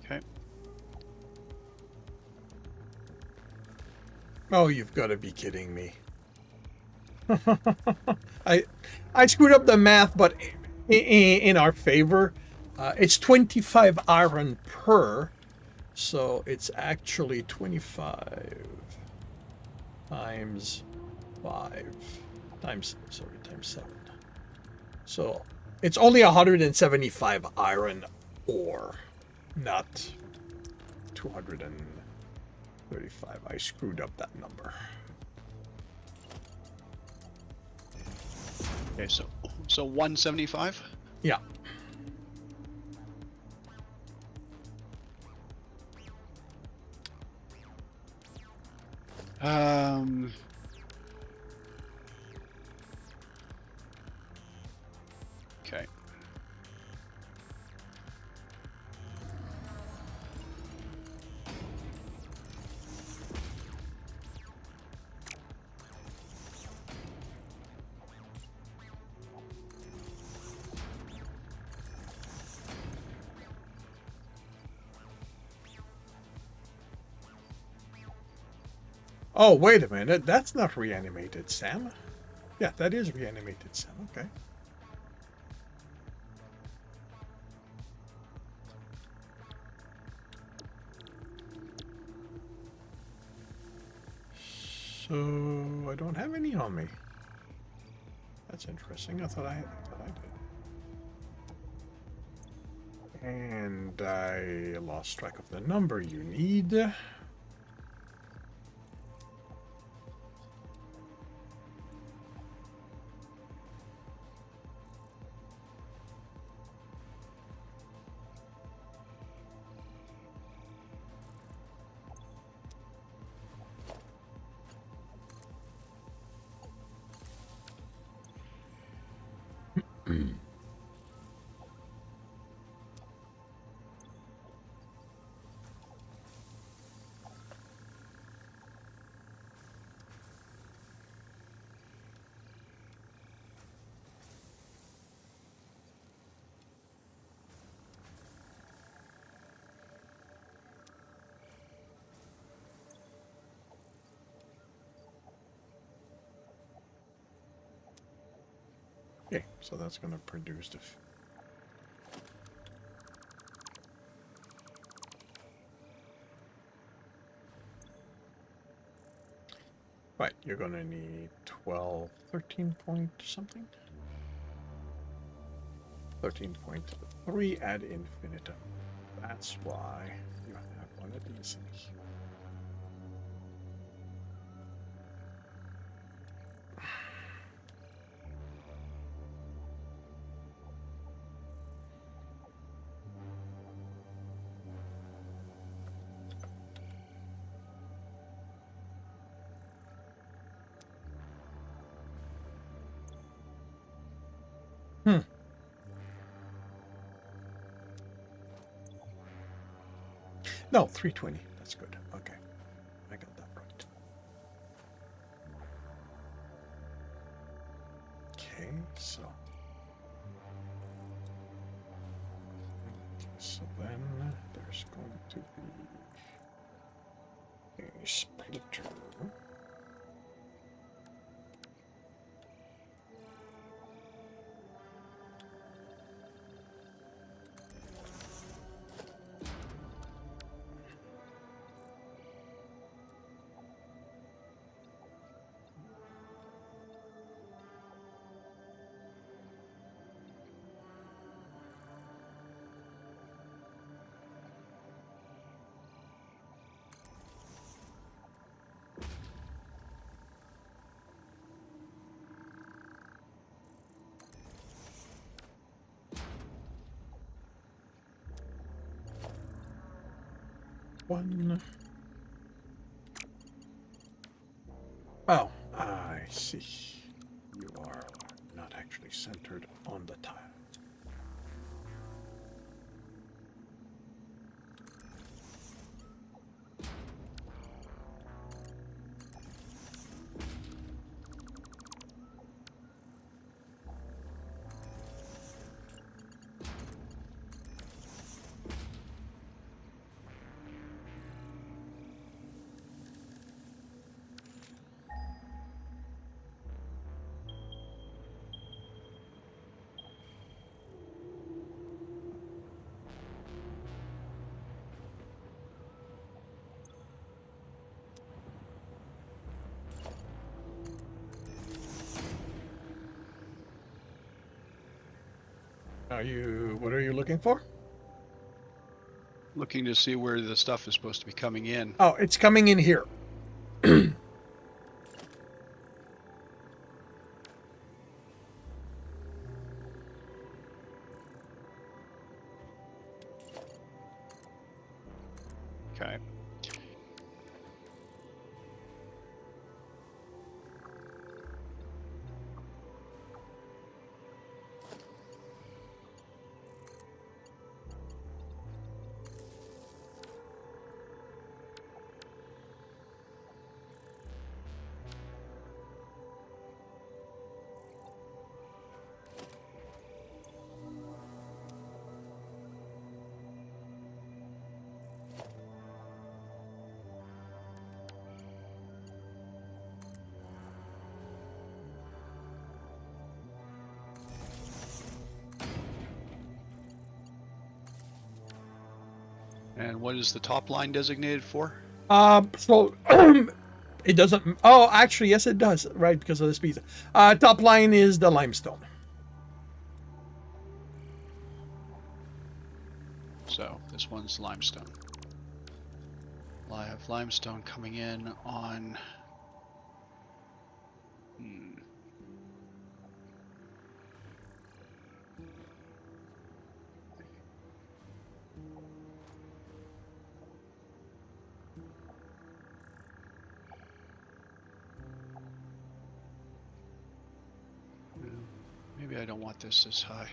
Okay. Oh, you've got to be kidding me. I screwed up the math, but in our favor, it's 25 iron per, so it's actually 25 times 5 times 7. So it's only 175 iron ore, not 235. I screwed up that number. Okay, so 175? Yeah. Okay. Oh, wait a minute. That's not reanimated Sam. Yeah, that is reanimated Sam. Okay. So I don't have any on me. That's interesting. I thought I did. And I lost track of the number you need. Okay, so that's going to produce the... Right, you're gonna need 12, 13 point something? 13.3 ad infinitum. That's why you have one of these in here. Hmm. No, 320. That's good. Okay. I got that right. Okay, so. So then there's going to be a splitter. One. Oh, I see. You are not actually centered on the tile. What are you looking for? Looking to see where the stuff is supposed to be coming in. Oh, it's coming in here. Okay. And what is the top line designated for? So it doesn't. Oh, actually, yes, it does. Right, because of this piece. Top line is the limestone. So this one's limestone. I have limestone coming in on. Maybe I don't want this high.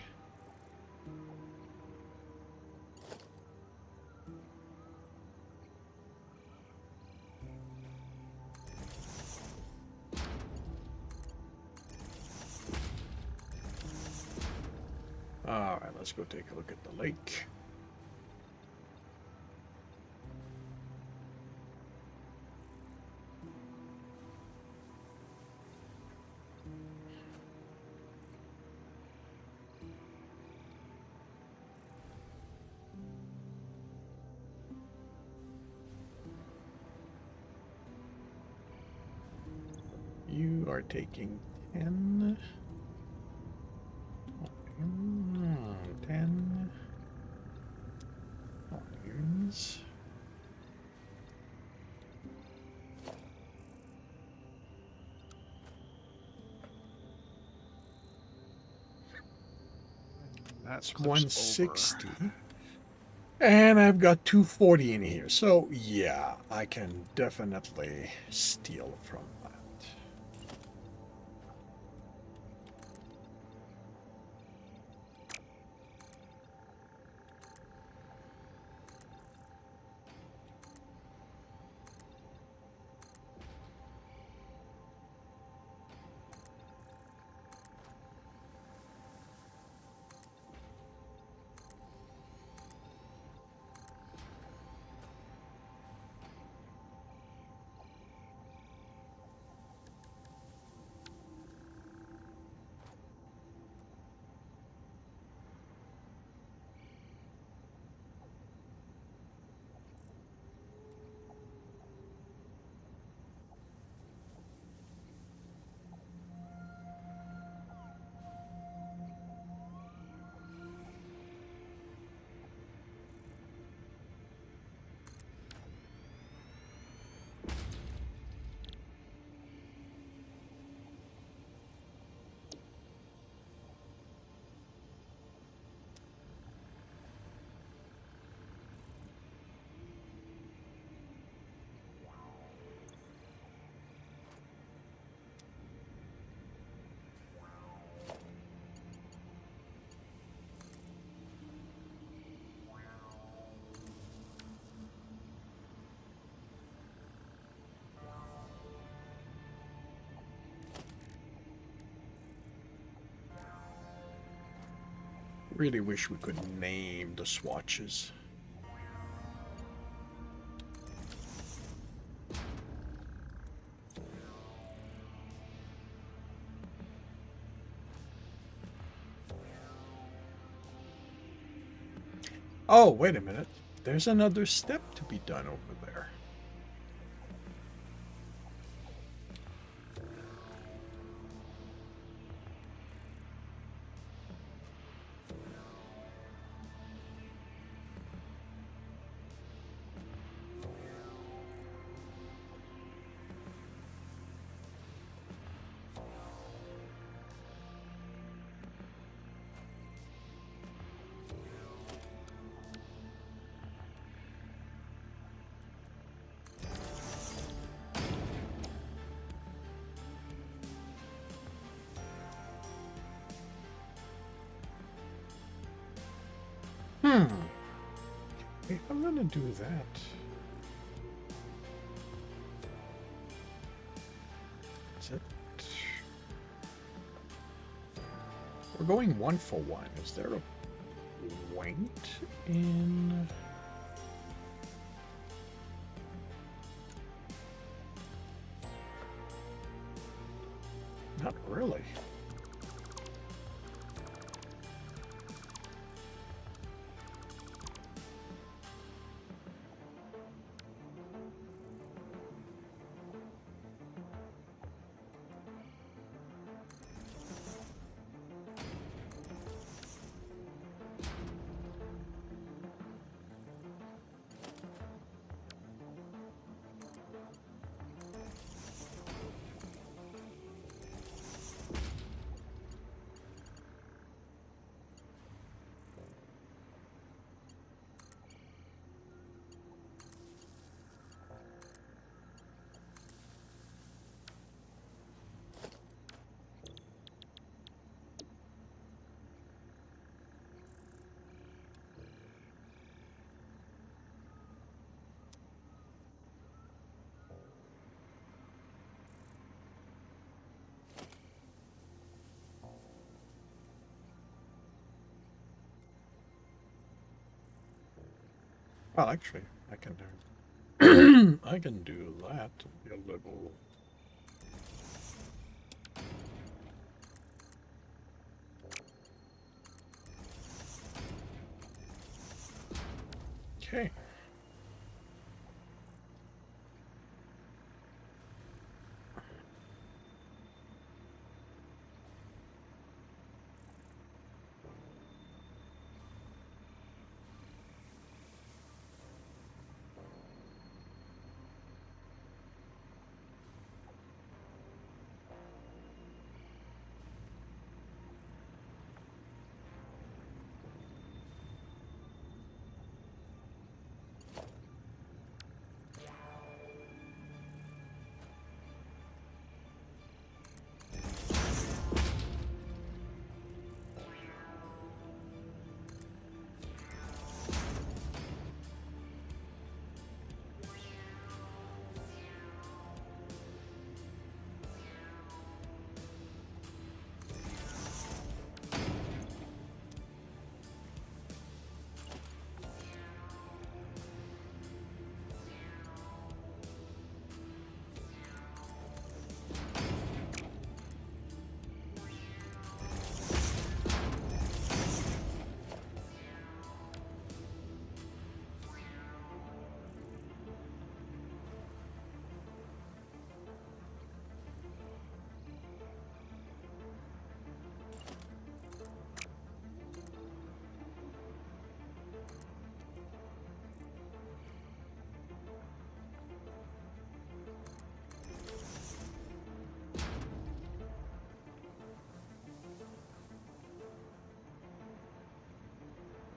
All right, let's go take a look at the lake. are taking 10. 10 volumes. That's 160. And I've got 240 in here. So, yeah, I can definitely steal from that. Really wish we could name the swatches. Oh, wait a minute. There's another step to be done over there. If I'm gonna do that, is it? We're going 1-for-1. Is there a point in? Not really. Well, actually, I can do. I can do that. Be a little. Okay.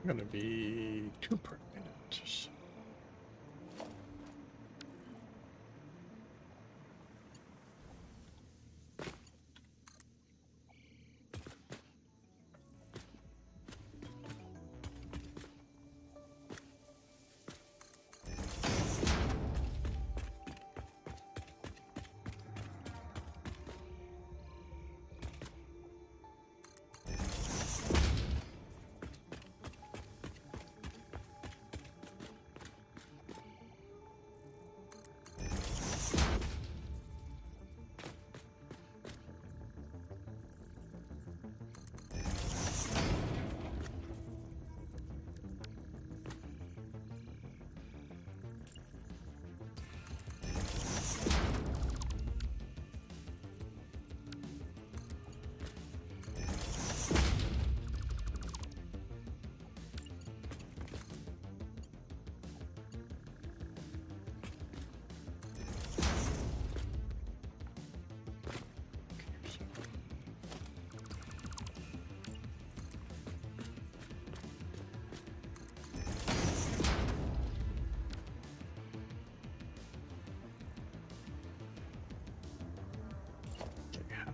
Gonna be 2 per minute. So.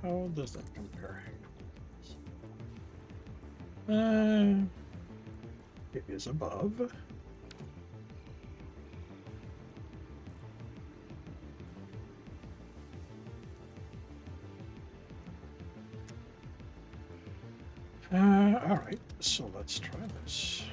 How does that compare? It is above. All right, so let's try this.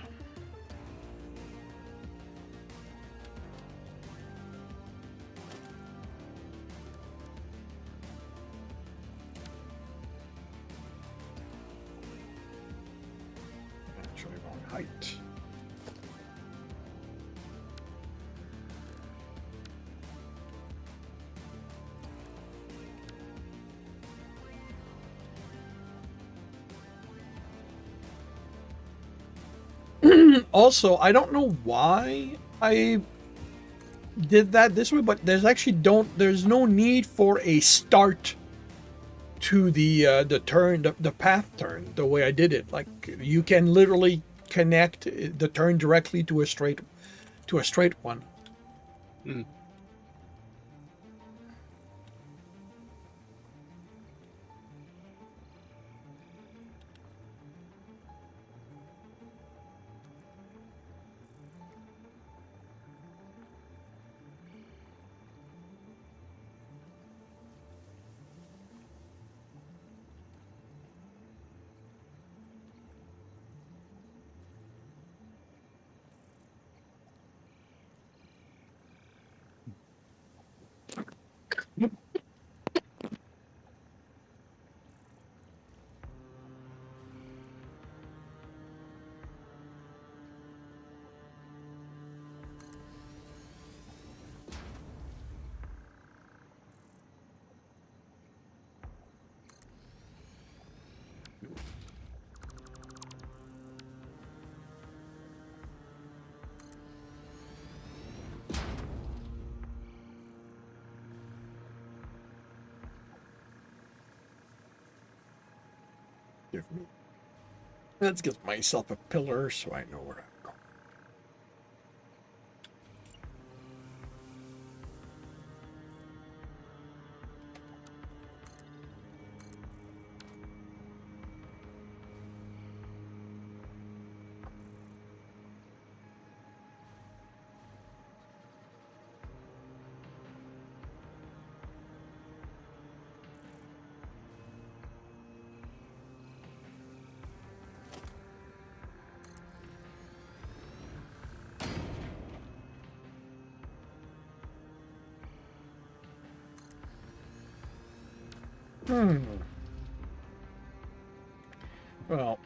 Actually, wrong height. Also, I don't know why I did that this way, but there's no need for a start to the turn, the path turn, the way I did it. Like, you can literally connect the turn directly to a straight one. Mm. Give me. Let's get myself a pillar so I know where I'm going. Well,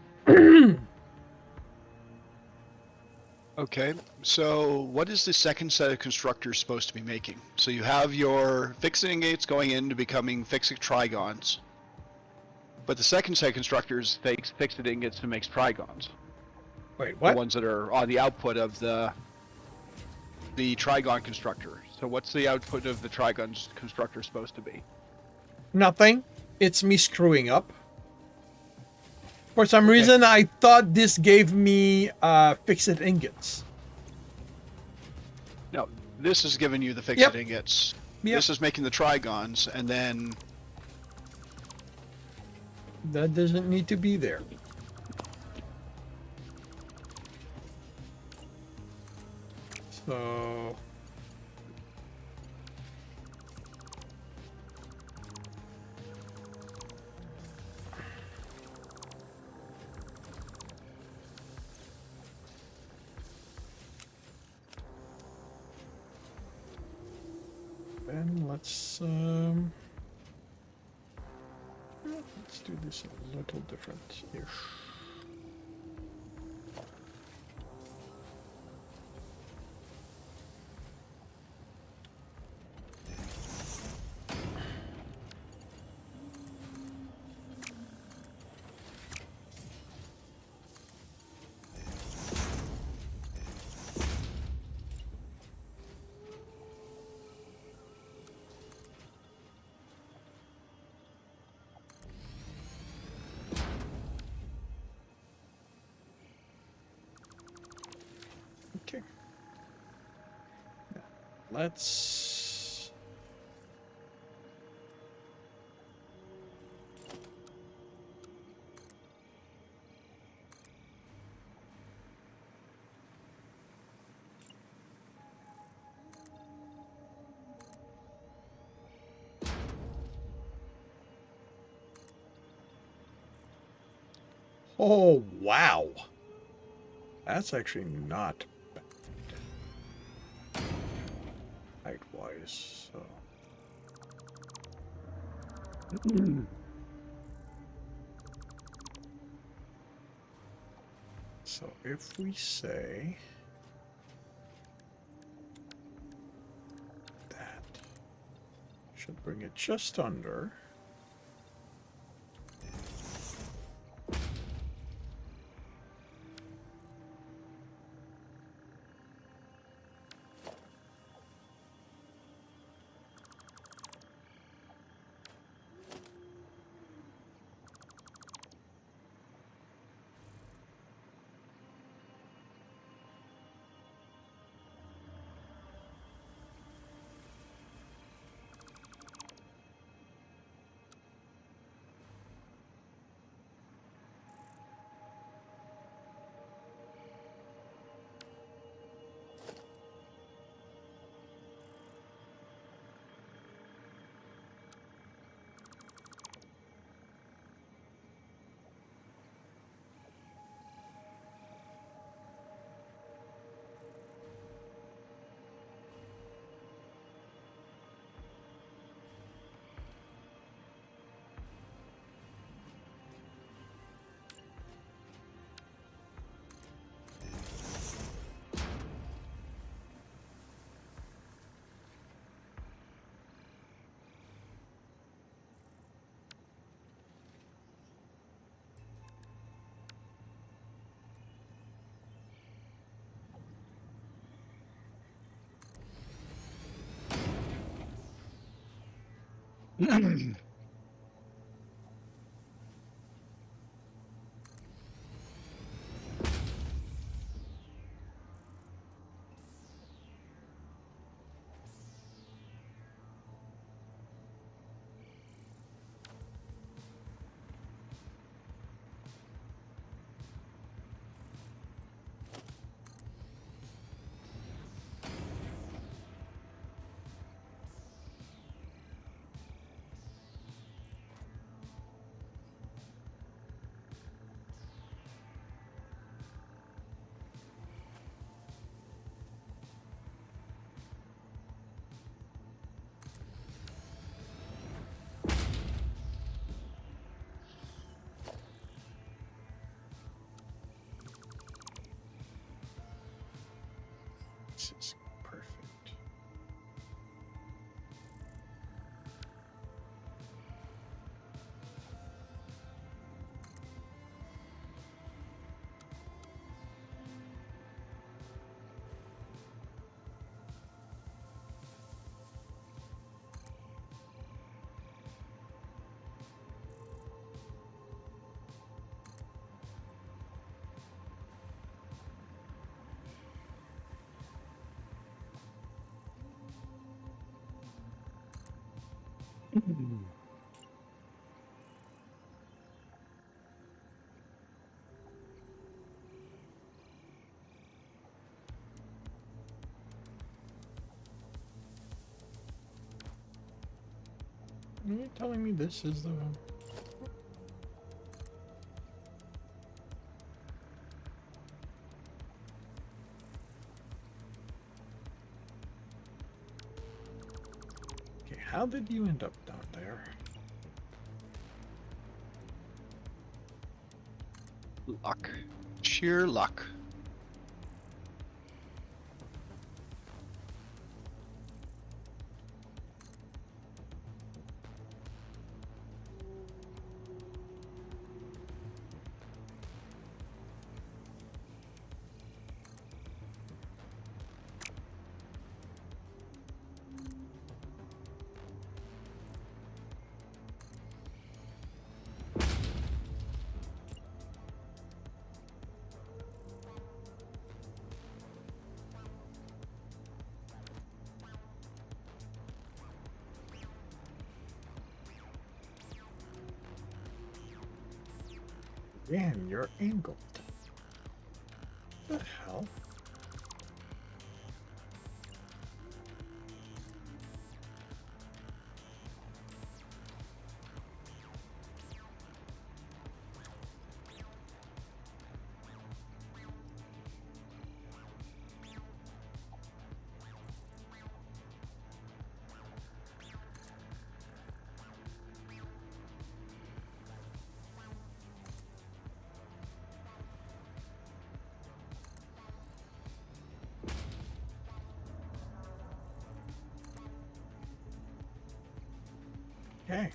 Okay, so what is the second set of constructors supposed to be making? So you have your fixed ingots going into becoming fixed trigons, but the second set of constructors takes fixed ingots and makes trigons. wait, The what? ones that are on the output of the trigon constructor. So what's the output of the trigon constructor supposed to be? Nothing. It's me screwing up. For some reason, I thought this gave me fix-it ingots. No, this is giving you the fixed Yep. ingots. Yep. This is making the trigons, and then That doesn't need to be there. So... Then let's do this a little different-ish. Okay. Now, let's... Oh, wow. That's actually not bad. Height-wise, so... So if we say that should bring it just under. This is perfect. Are you telling me this is the one? Okay, how did you end up down there? Luck. Sheer luck. Damn, you're angled. What the hell? Okay.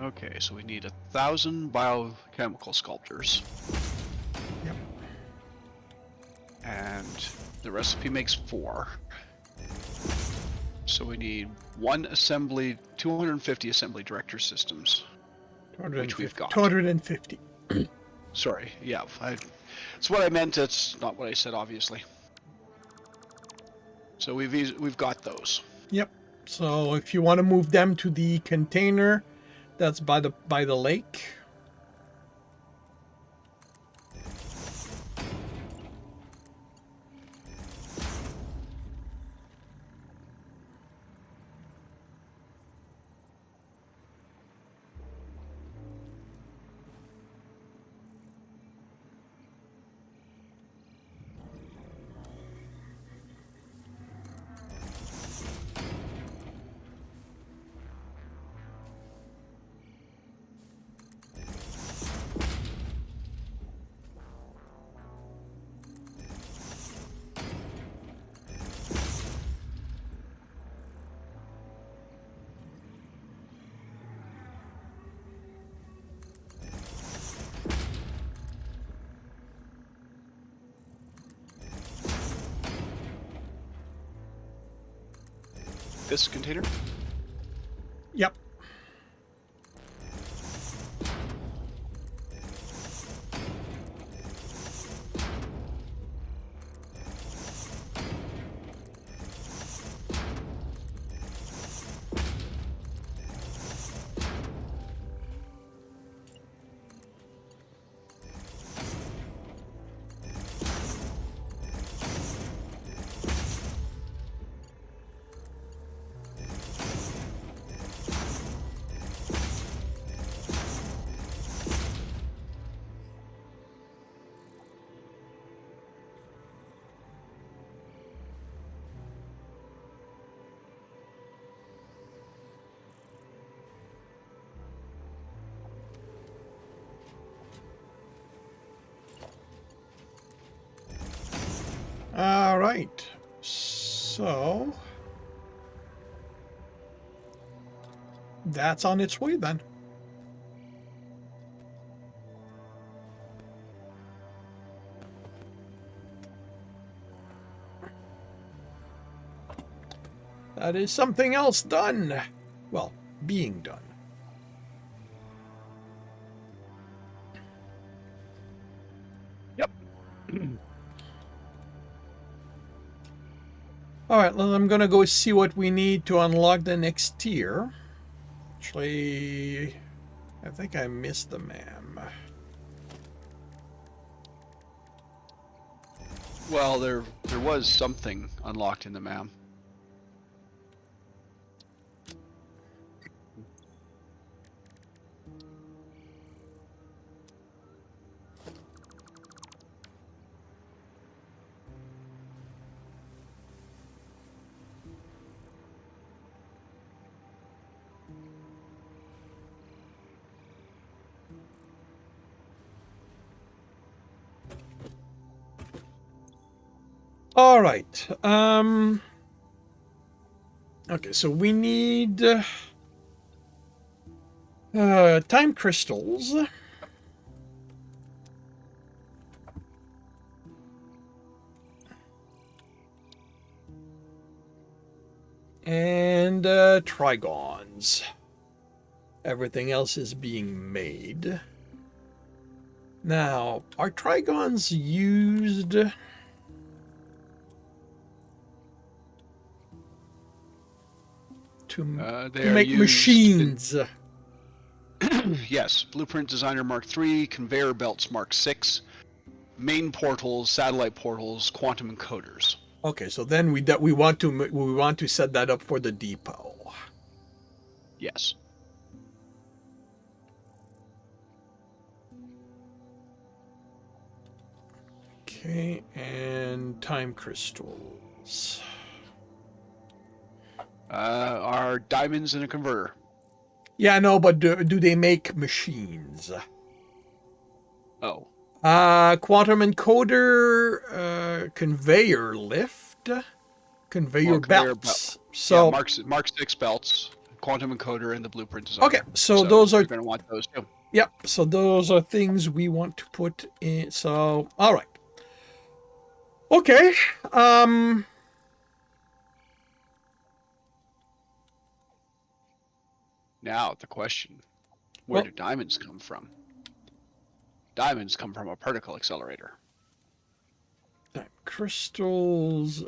Okay, so we need 1,000 biochemical sculptors. Yep. And the recipe makes 4. So we need 250 assembly director systems. Which we've got. 250. Sorry, yeah, it's what I meant, it's not what I said, obviously. So we've got those. Yep. So if you want to move them to the container that's by the lake. this container? Yep. All right. So that's on its way then. That is something else done. Well, being done. Yep. All right, well, I'm going to go see what we need to unlock the next tier. Actually, I think I missed the ma'am. Well, there was something unlocked in the MAM. All right. Okay, so we need time crystals. And trigons. Everything else is being made. Now, are trigons used to They are make used machines? Yes, Blueprint Designer Mark III, Conveyor Belts Mark VI, main portals, satellite portals, quantum encoders. Okay, so then we want to set that up for the depot. Yes. Okay, and time crystals. Are diamonds in a converter? Yeah, I know, but do they make machines? Oh. Quantum encoder, conveyor lift, conveyor Conveyor belts. belt. So Yeah, Mark 6 belts, quantum encoder, and the Blueprint Designer. okay, so those are you're going to want those too. yep. So those are things we want to put in. So all right. Okay. Now, the question, where Well, do diamonds come from? Diamonds come from a particle accelerator. crystals,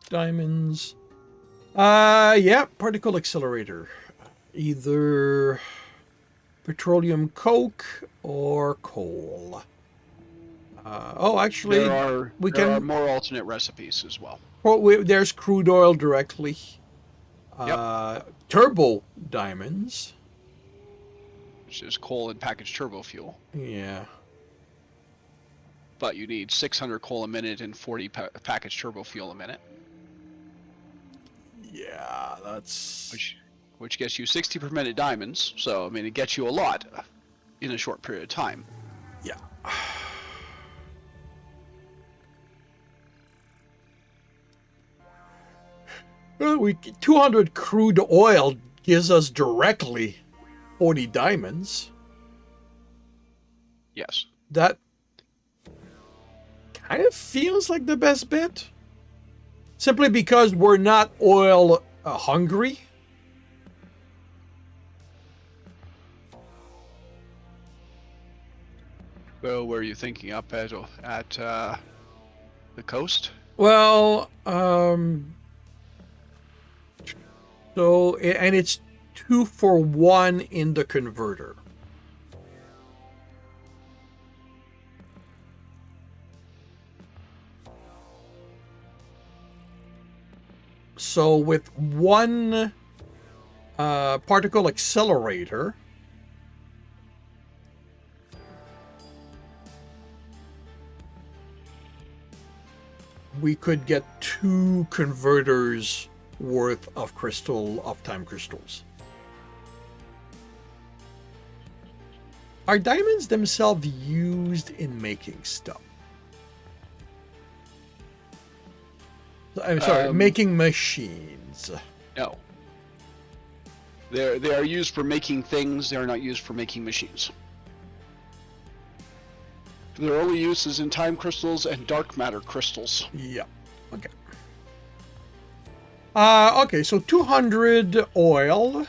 diamonds. Yeah, particle accelerator. Either petroleum coke or coal. Actually, There are more alternate recipes as well. there's crude oil directly. Yep. Turbo diamonds. Which is coal and packaged turbo fuel. Yeah. But you need 600 coal a minute and 40 packaged turbo fuel a minute. Yeah, that's... Which gets you 60 per minute diamonds. So, I mean, it gets you a lot in a short period of time. Yeah. Well, 200 crude oil gives us directly 40 diamonds. Yes. That kind of feels like the best bet. Simply because we're not oil hungry. So where are you thinking? Up at the coast? Well, so, and it's 2 for 1 in the converter. So with one particle accelerator, we could get 2 converters worth of time crystals. Are diamonds themselves used in making stuff? I'm sorry, making machines. No. They are used for making things. They are not used for making machines. Their only use is in time crystals and dark matter crystals. Yeah. Okay. Okay, so 200 oil.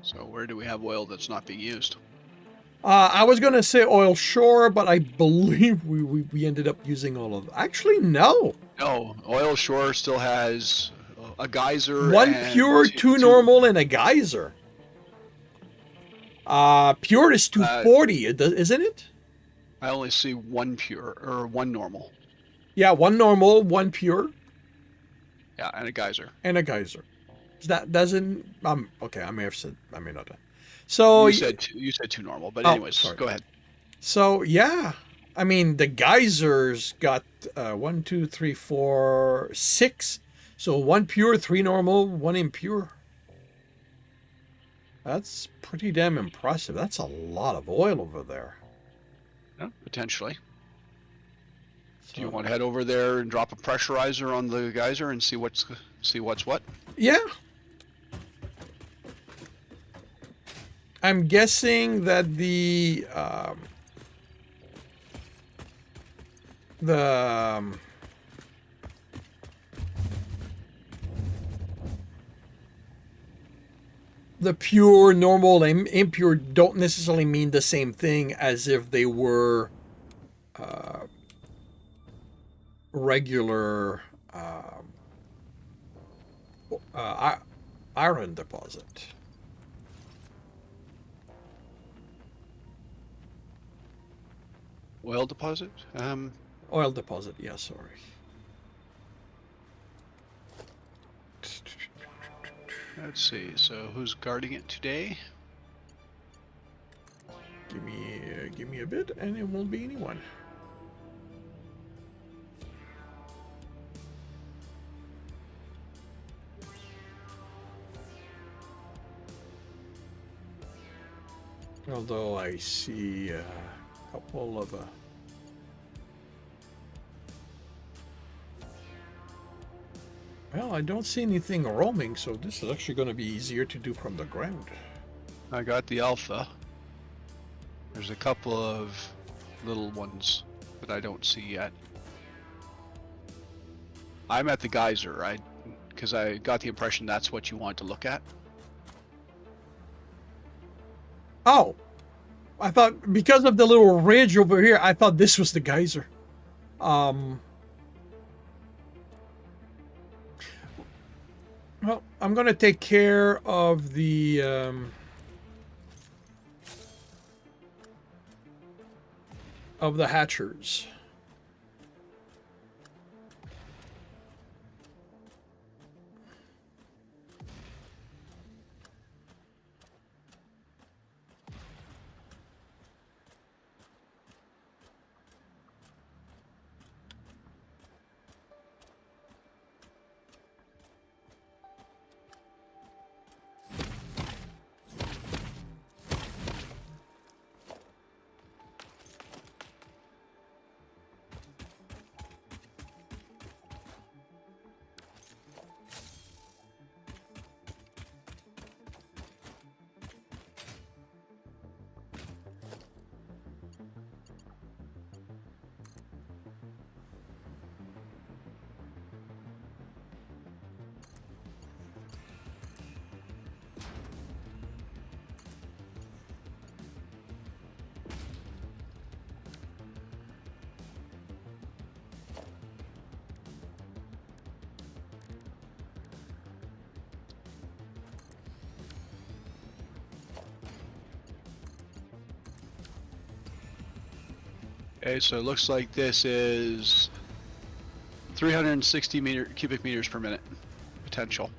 So where do we have oil that's not being used? I was gonna say oil shore, but I believe we ended up using all of. Actually, no. No, oil shore still has a geyser. 1 and pure, 2 normal, and a geyser. Pure is 240, isn't it? I only see 1 pure or 1 normal. Yeah, 1 normal, 1 pure, Yeah, and a geyser. and a geyser. That doesn't. Okay, I may not have. So You said 2 normal, but anyways, sorry. Go ahead. So yeah, I mean the geysers got 1, 2, 3, 4, 6. So 1 pure, 3 normal, 1 impure. That's pretty damn impressive. That's a lot of oil over there. Yeah, potentially. So, Do you want to head over there and drop a pressurizer on the geyser and see what's what? Yeah. I'm guessing that the pure, normal, and impure don't necessarily mean the same thing as if they were regular iron deposit. Oil deposit? Oil deposit, yeah, sorry. Let's see. So who's guarding it today? Give me a bit, and it won't be anyone. Although I see a couple of well, I don't see anything roaming, so this is actually going to be easier to do from the ground. I got the alpha. There's a couple of little ones that I don't see yet. I'm at the geyser, because I got the impression that's what you want to look at. Oh, I thought because of the little ridge over here, I thought this was the geyser. Well, I'm gonna take care of the hatchers. Okay, so it looks like this is 360 cubic meters per minute potential.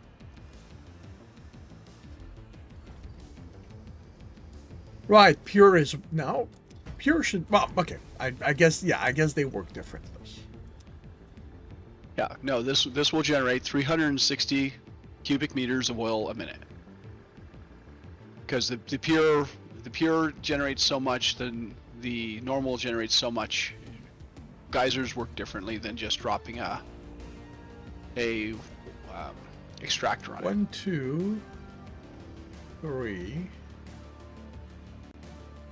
Right, pure is now. Pure should, well, okay. I guess, yeah, I guess they work differently. Yeah, no, this will generate 360 cubic meters of oil a minute. Because the pure generates so much, then the normal generates so much. Geysers work differently than just dropping a extractor on it. 1, 2, 3,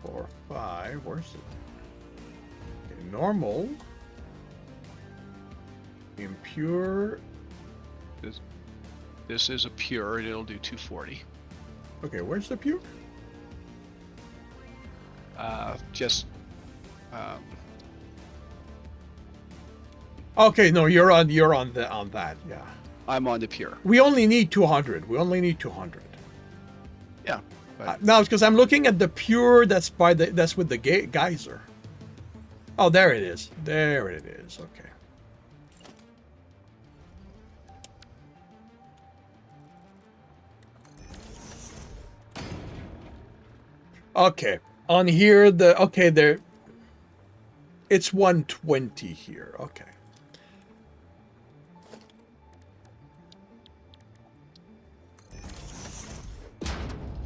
4, 5. Where's it? Okay, normal. Impure. This is a pure, and it'll do 240. Okay, where's the pure? Just. Okay, no, you're on that. Yeah. I'm on the pure. We only need 200. We only need 200. Yeah. But Now it's because I'm looking at the pure that's with the geyser. Oh, there it is. There it is. Okay. Okay. On here, there. It's 120 here. Okay.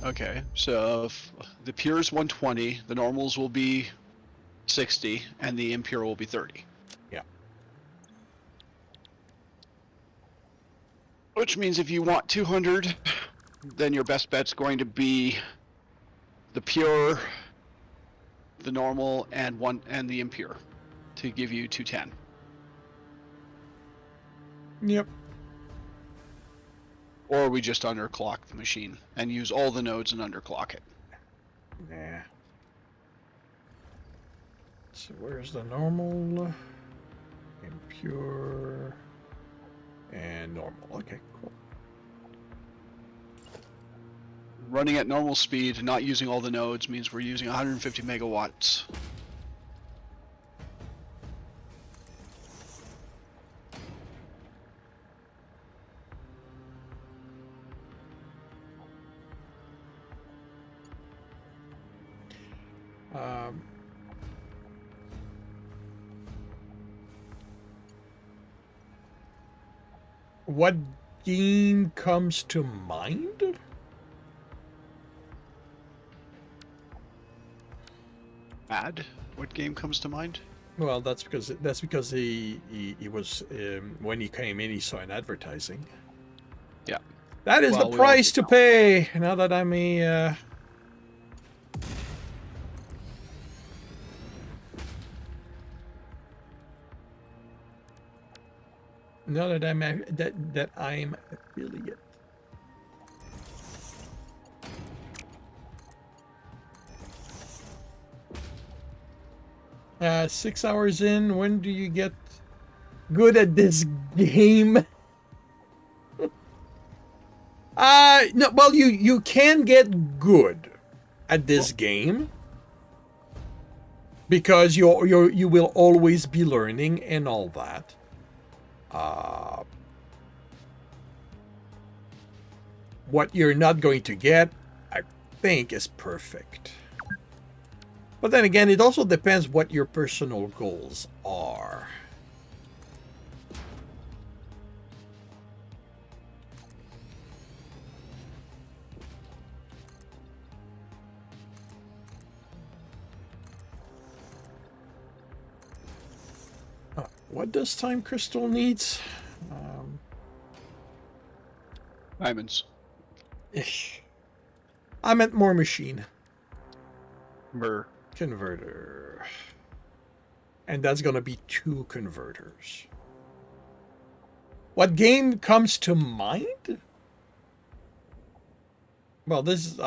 Okay, so if the pure is 120, the normals will be 60, and the impure will be 30. Yeah. Which means if you want 200, then your best bet's going to be the pure, the normal, and the impure to give you 210. Yep. Or we just underclock the machine and use all the nodes and underclock it. Nah. So where's the normal, impure, and normal? Okay, cool. Running at normal speed, not using all the nodes, means we're using 150 megawatts. What game comes to mind? Mad? What game comes to mind? Well, that's because he was when he came in, he saw an advertising. Yeah. That is Well, the price to pay. Now that I'm a. Now that I'm affiliate. 6 hours in. When do you get good at this game? No. Well, you can get good at this game because you will always be learning and all that. What you're not going to get, I think, is perfect. But then again, it also depends what your personal goals are. What does Time Crystal needs? Diamonds. I meant more machine. Converter. And that's going to be 2 converters. What game comes to mind? Well, this is...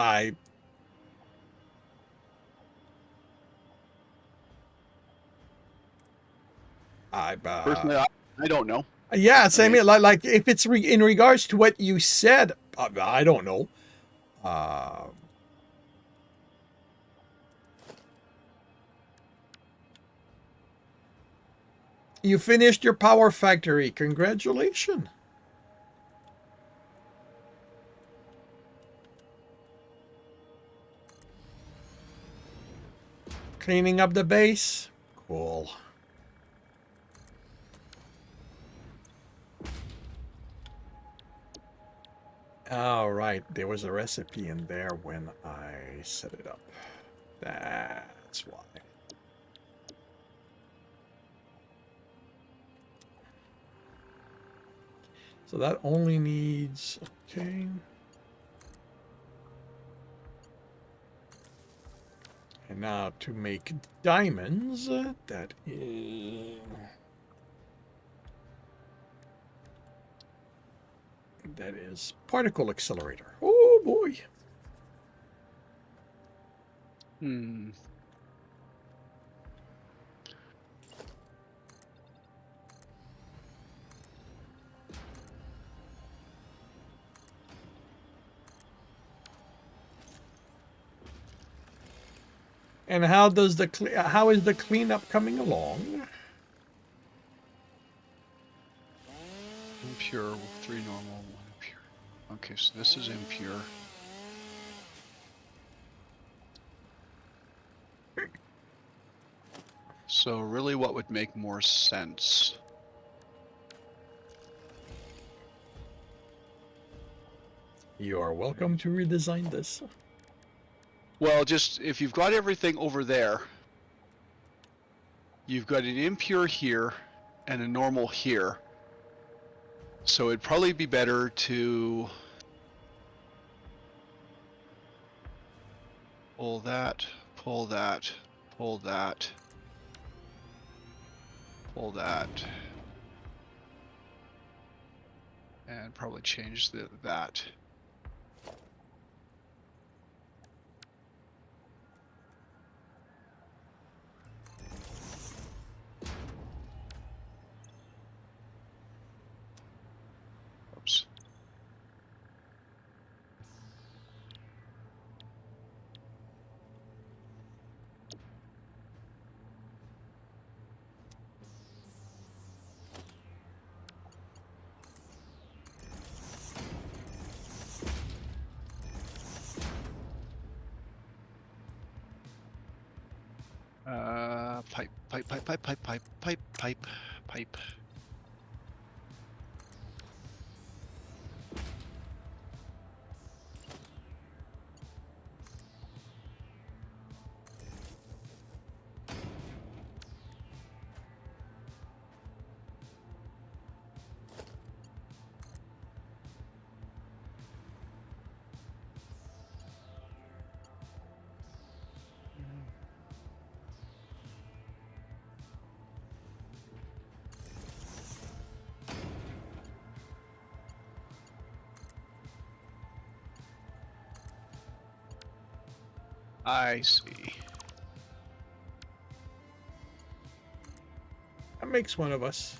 Personally, I don't know. Yeah, same here. Like if it's in regards to what you said, I don't know. You finished your power factory. Congratulations. Cleaning up the base. Cool. All right, there was a recipe in there when I set it up. That's why. So that only needs, okay. And now to make diamonds, that is particle accelerator. Oh boy. Hmm. And how is the cleanup coming along? Impure, 3 normal, 1 impure. Okay, so this is impure. So really what would make more sense? You are welcome to redesign this. Well, just if you've got everything over there, you've got an impure here and a normal here. So it'd probably be better to pull that, pull that, pull that, pull that, and probably change that. Oops. Pipe. I see. That makes one of us.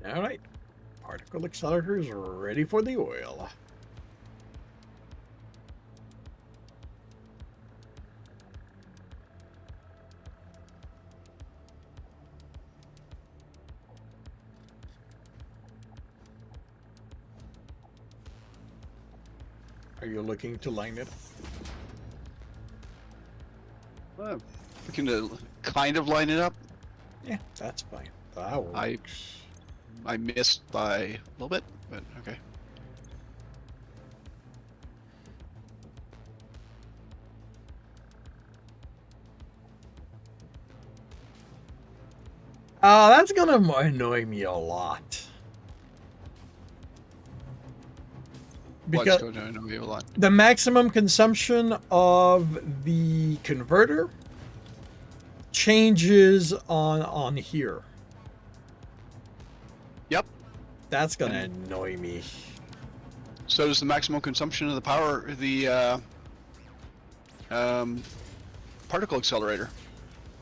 All right, particle accelerator is ready for the oil. Are you looking to line it? We can kind of line it up. Yeah, that's fine. That works. I missed by a little bit, but okay. That's gonna annoy me a lot. What's going to annoy you a lot? The maximum consumption of the converter changes on here. That's gonna annoy me. So does the maximum consumption of the power, the particle accelerator.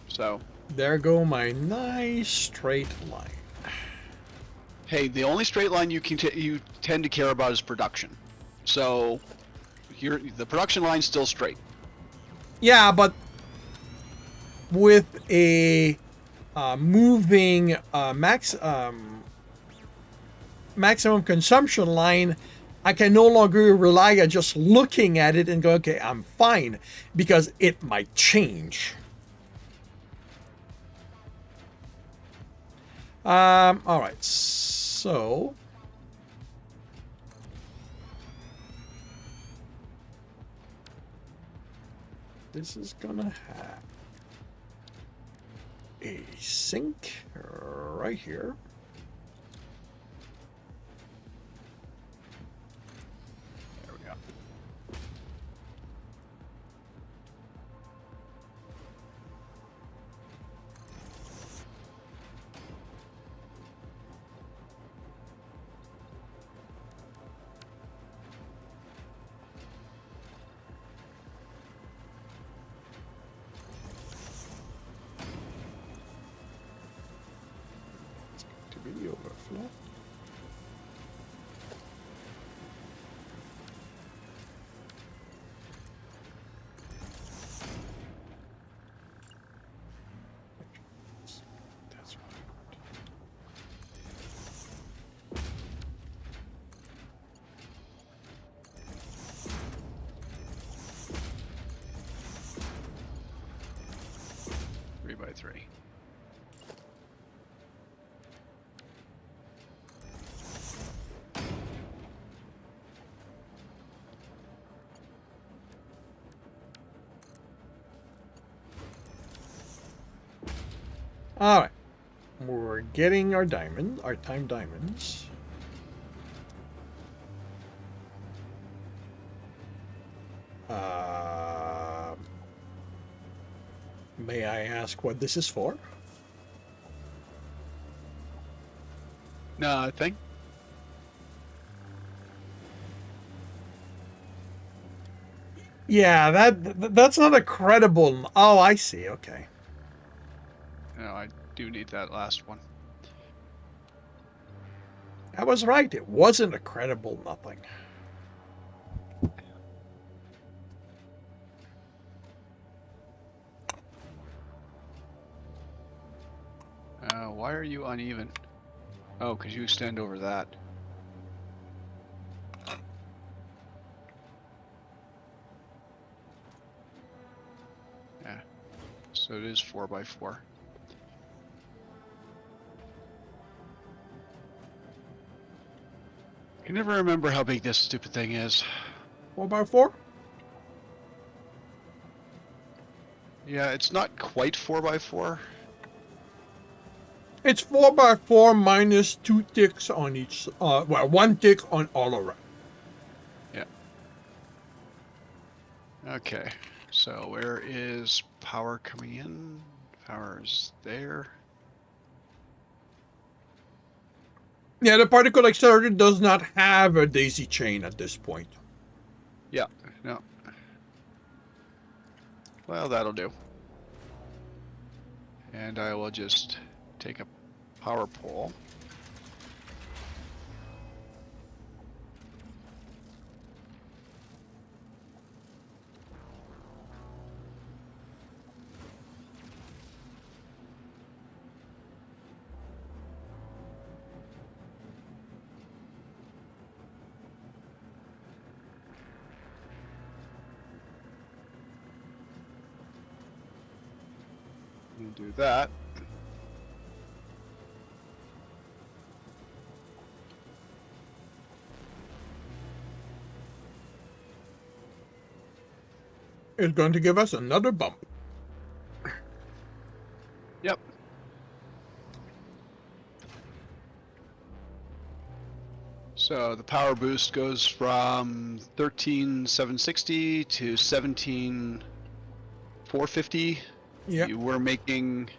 So, There go my nice straight line. hey, the only straight line you you tend to care about is production. So, the production line's still straight. Yeah, but with a moving maximum consumption line, I can no longer rely on just looking at it and go, okay, I'm fine, because it might change. All right, so this is gonna have a sink right here. There we go. To be the overflow. That's what I want. 3x3. All right, we're getting our diamond, our time diamonds. May I ask what this is for? Nothing. Yeah, that's not a credible. Oh, I see. Okay. No, I do need that last one. I was right. It wasn't a credible nothing. Why are you uneven? Oh, because you extend over that. Yeah. So it is 4x4. I can never remember how big this stupid thing is. 4x4? Yeah, it's not quite 4x4. It's 4x4 minus 2 ticks on each. Well, 1 tick on all around. Yeah. Okay. So where is power coming in? Power is there. Yeah, the particle accelerator does not have a daisy chain at this point. Yeah. No. Well, that'll do. And I will just take a power pole. And do that. It's going to give us another bump. Yep. So the power boost goes from 13,760 to 17,450. Yeah. You were making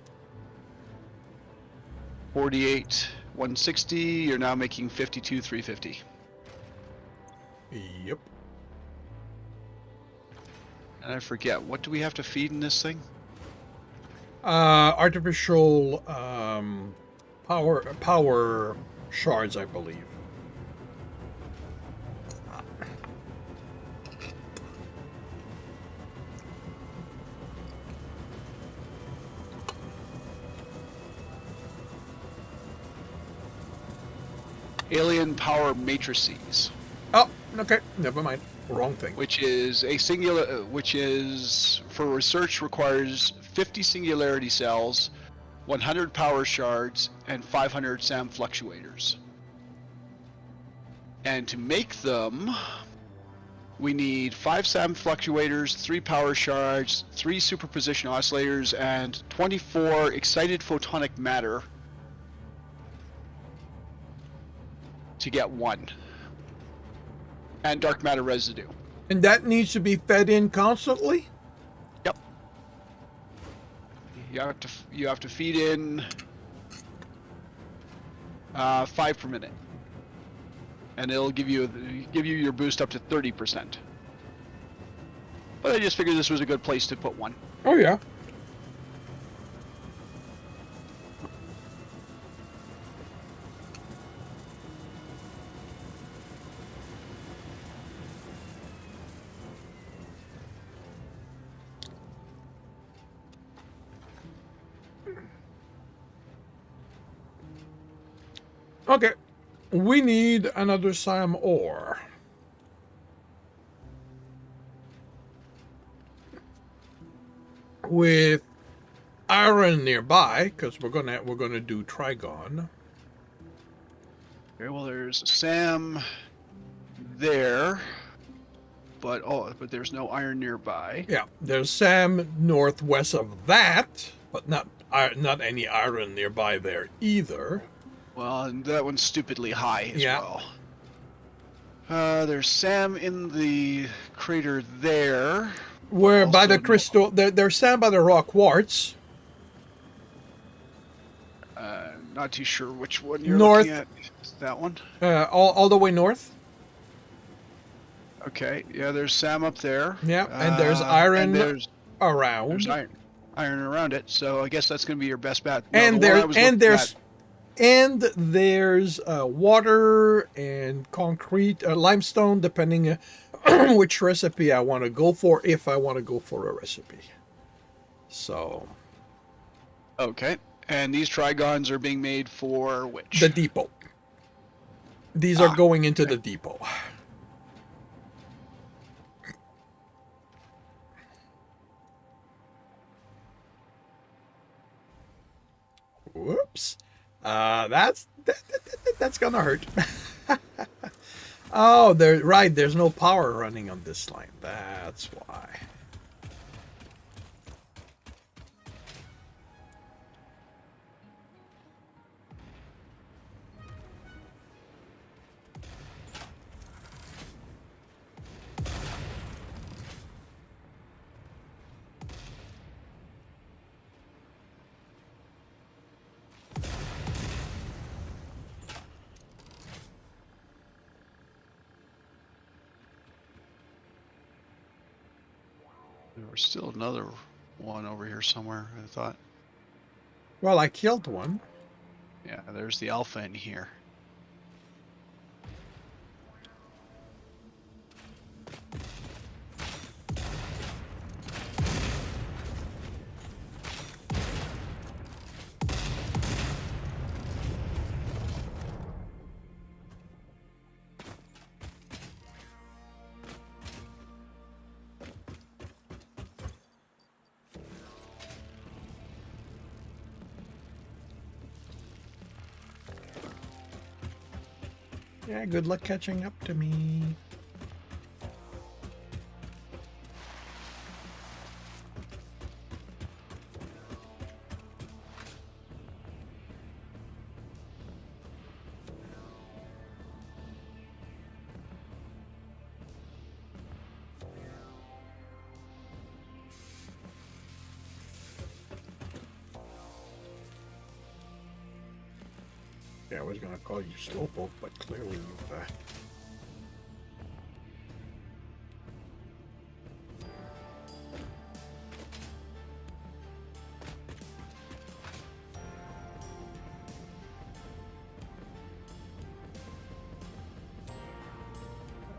48,150 160. You're now making 52,350. Yep. And I forget, what do we have to feed in this thing? Artificial power shards, I believe. Alien power matrices, Oh, okay. Never mind. Wrong thing. which is a singular, which is for research requires 50 singularity cells, 100 power shards, and 500 SAM fluctuators. And to make them, we need 5 SAM fluctuators, 3 power shards, 3 superposition oscillators, and 24 excited photonic matter to get 1. And dark matter residue. And that needs to be fed in constantly? Yep. You have to feed in 5 per minute, and it'll give you your boost up to 30%. But I just figured this was a good place to put one. Oh, yeah. Okay. We need another SAM ore. With iron nearby, because we're gonna do Trigon. Okay, well there's Sam there, but there's no iron nearby. Yeah, there's SAM northwest of that, but not any iron nearby there either. Well, and that one's stupidly high as Yeah. well. There's Sam in the crater there. Where by the Also crystal, there's SAM by the rock quartz. Not too sure which one you're North. looking at. That one? All the way north. Okay, yeah, there's Sam up there. Yeah, and there's iron and there's around. iron around it, so I guess that's going to be your best bet. No, And the one I there's was and looking there's at- and there's water and concrete, limestone, depending which recipe I want to go for. If I want to go for a recipe, so Okay, and these trigons are being made for which? the depot. These are going into the depot. Whoops. That's gonna hurt. Oh, there's no power running on this line. That's why. There was still another one over here somewhere, I thought. Well, I killed one. Yeah, there's the alpha in here. Yeah, good luck catching up to me. Yeah, I was gonna call you Slowpoke, but clearly you've.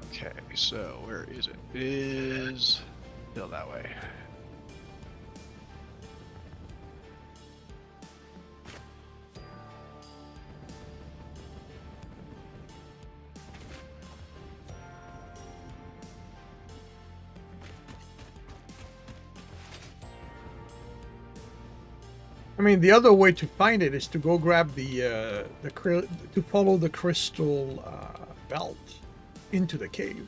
Okay, so where is it? It is still that way. I mean, the other way to find it is to go grab to follow the crystal belt into the cave.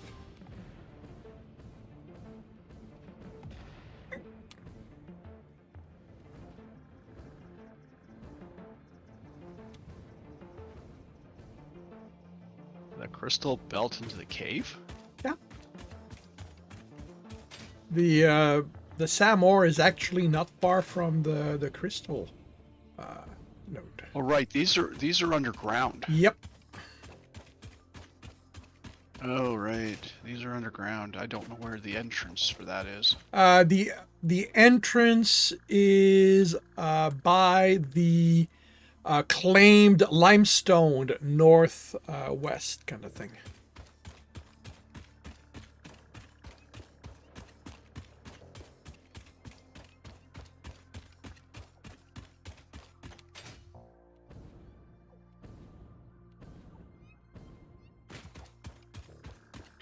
The crystal belt into the cave? Yeah. The Sam ore is actually not far from the crystal node. Oh right, these are underground. Yep. Oh right, these are underground. I don't know where the entrance for that is. The entrance is by the claimed limestone north west kind of thing.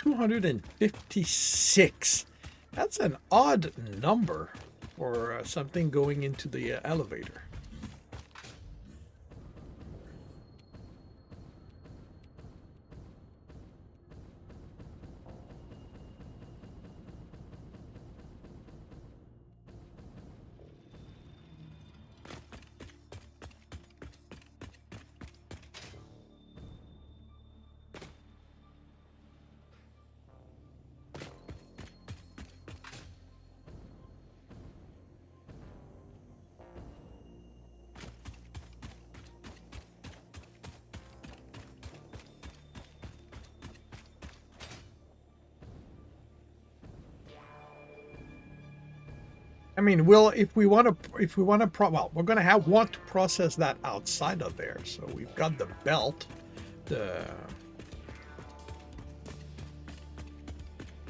$256. That's an odd number for something going into the elevator. I mean, if we want to, we're going to want to process that outside of there. So we've got the belt,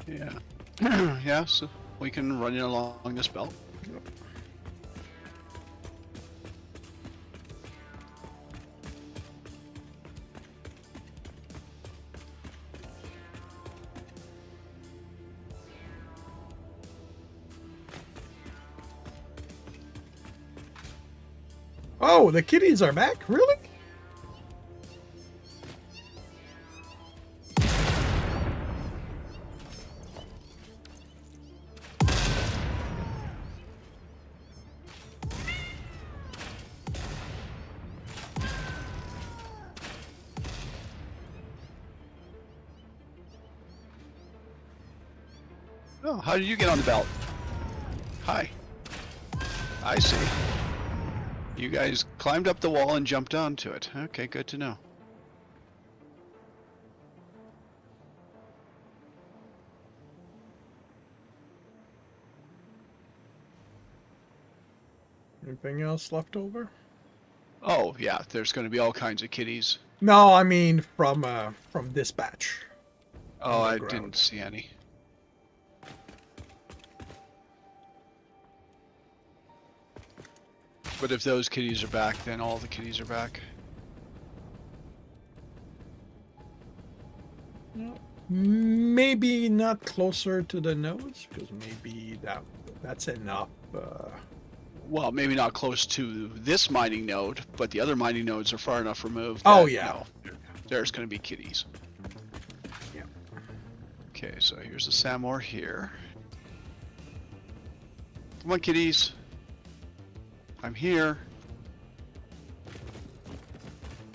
Yeah. Yeah, so we can run it along this belt. Oh, the kitties are back? Really? Oh, how did you get on the belt? Hi. I see. You guys climbed up the wall and jumped onto it. Okay, good to know. Anything else left over? Oh, yeah, there's going to be all kinds of kitties. No, I mean from dispatch. Oh, I Underground. didn't see any. But if those kitties are back, then all the kitties are back. Maybe not closer to the nose, because maybe that's enough. Well, maybe not close to this mining node, but the other mining nodes are far enough removed. Oh, that, yeah. There's going to be kitties. Yeah. Okay, so here's the Samor here. Come on, kitties. I'm here.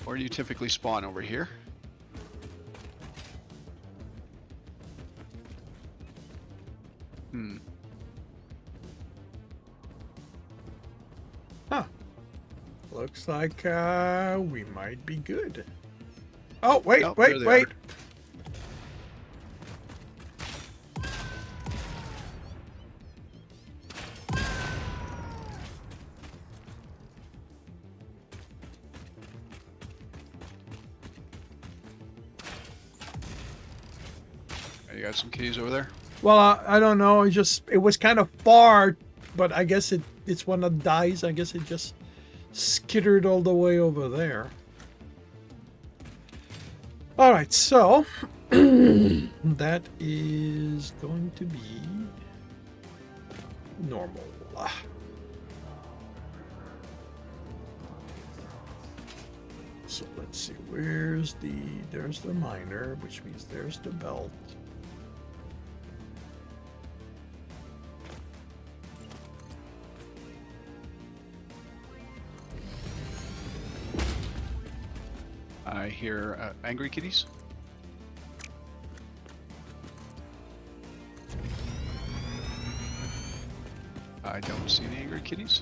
Where do you typically spawn? Over here? Hmm. Huh. Looks looks like we might be good. Oh, wait, Nope, wait, there they wait. You got some keys over there? Well, I don't know. It was kind of far, but I guess it's one of the dies. I guess it just skittered all the way over there. All right, so that is going to be normal. So let's see, there's the miner, which means there's the belt. I hear angry kitties. I don't see the angry kitties.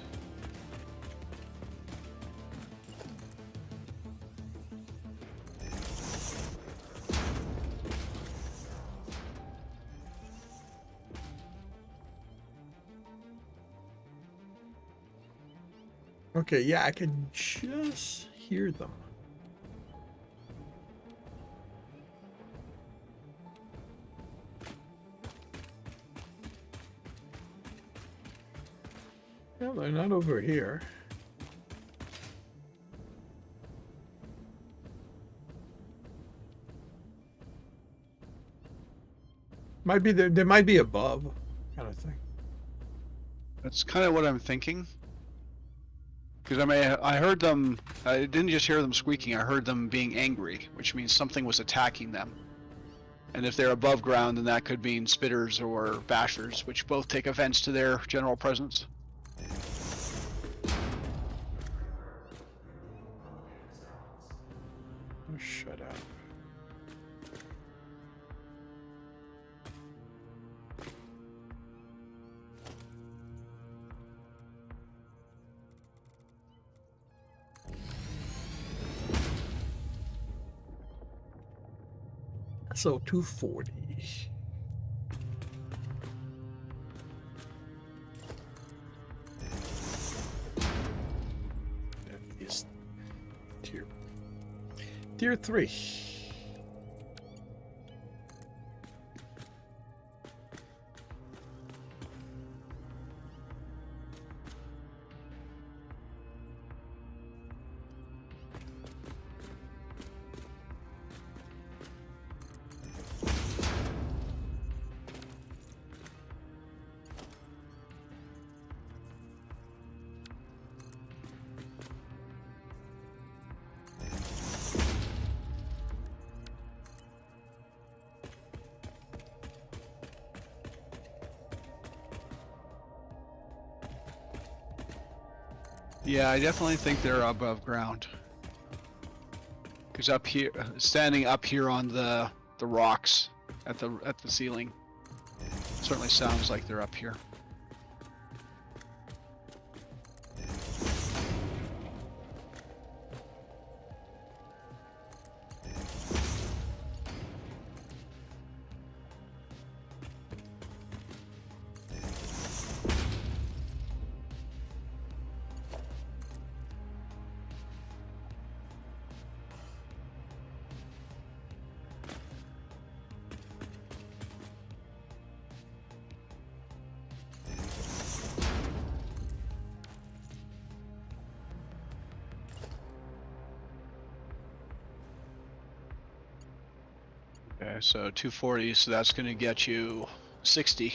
Okay, yeah, I can just hear them. Well, they're not over here. Might be there. They might be above, kind of thing. That's kind of what I'm thinking. Because I heard them. I didn't just hear them squeaking. I heard them being angry, which means something was attacking them. And if they're above ground, then that could mean spitters or bashers, which both take offense to their general presence. Oh, shut up. So 240. That is tier 3. Yeah, I definitely think they're above ground. Because up here, standing up here on the rocks at the ceiling, certainly sounds like they're up here. Okay, so 240, so that's going to get you 60.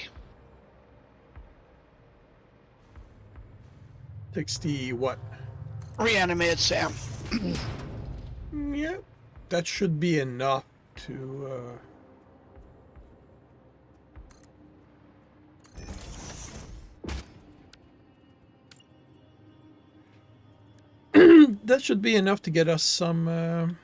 60 what? Reanimated Sam. Yeah, that should be enough to that should be enough to get us some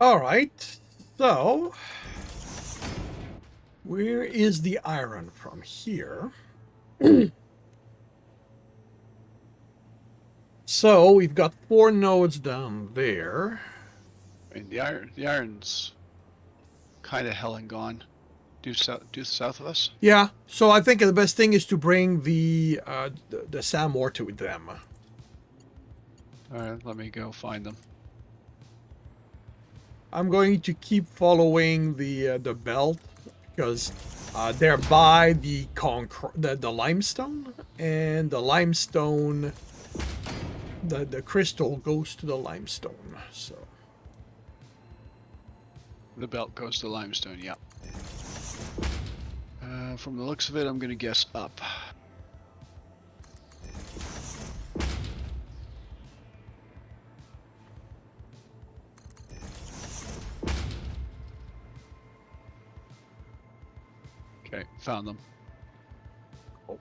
All right. So, where is the iron from here? So we've got 4 nodes down there. I mean, the iron's kind of hell and gone. Due south of us. Yeah. So I think the best thing is to bring the Sam ore to them. All right, let me go find them. I'm going to keep following the belt because they're by the limestone, and the limestone, the crystal goes to the limestone. So The belt goes to limestone. Yep. From the looks of it, I'm gonna guess up. Okay, found them. oh,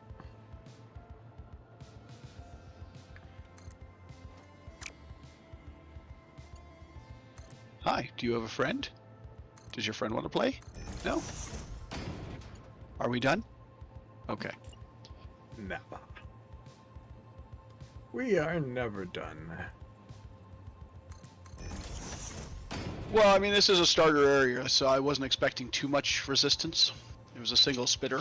Hi, do you have a friend? Does your friend want to play? No? Are we done? Okay. never. We are never done. Well, I mean, this is a starter area, so I wasn't expecting too much resistance. It was a single spitter.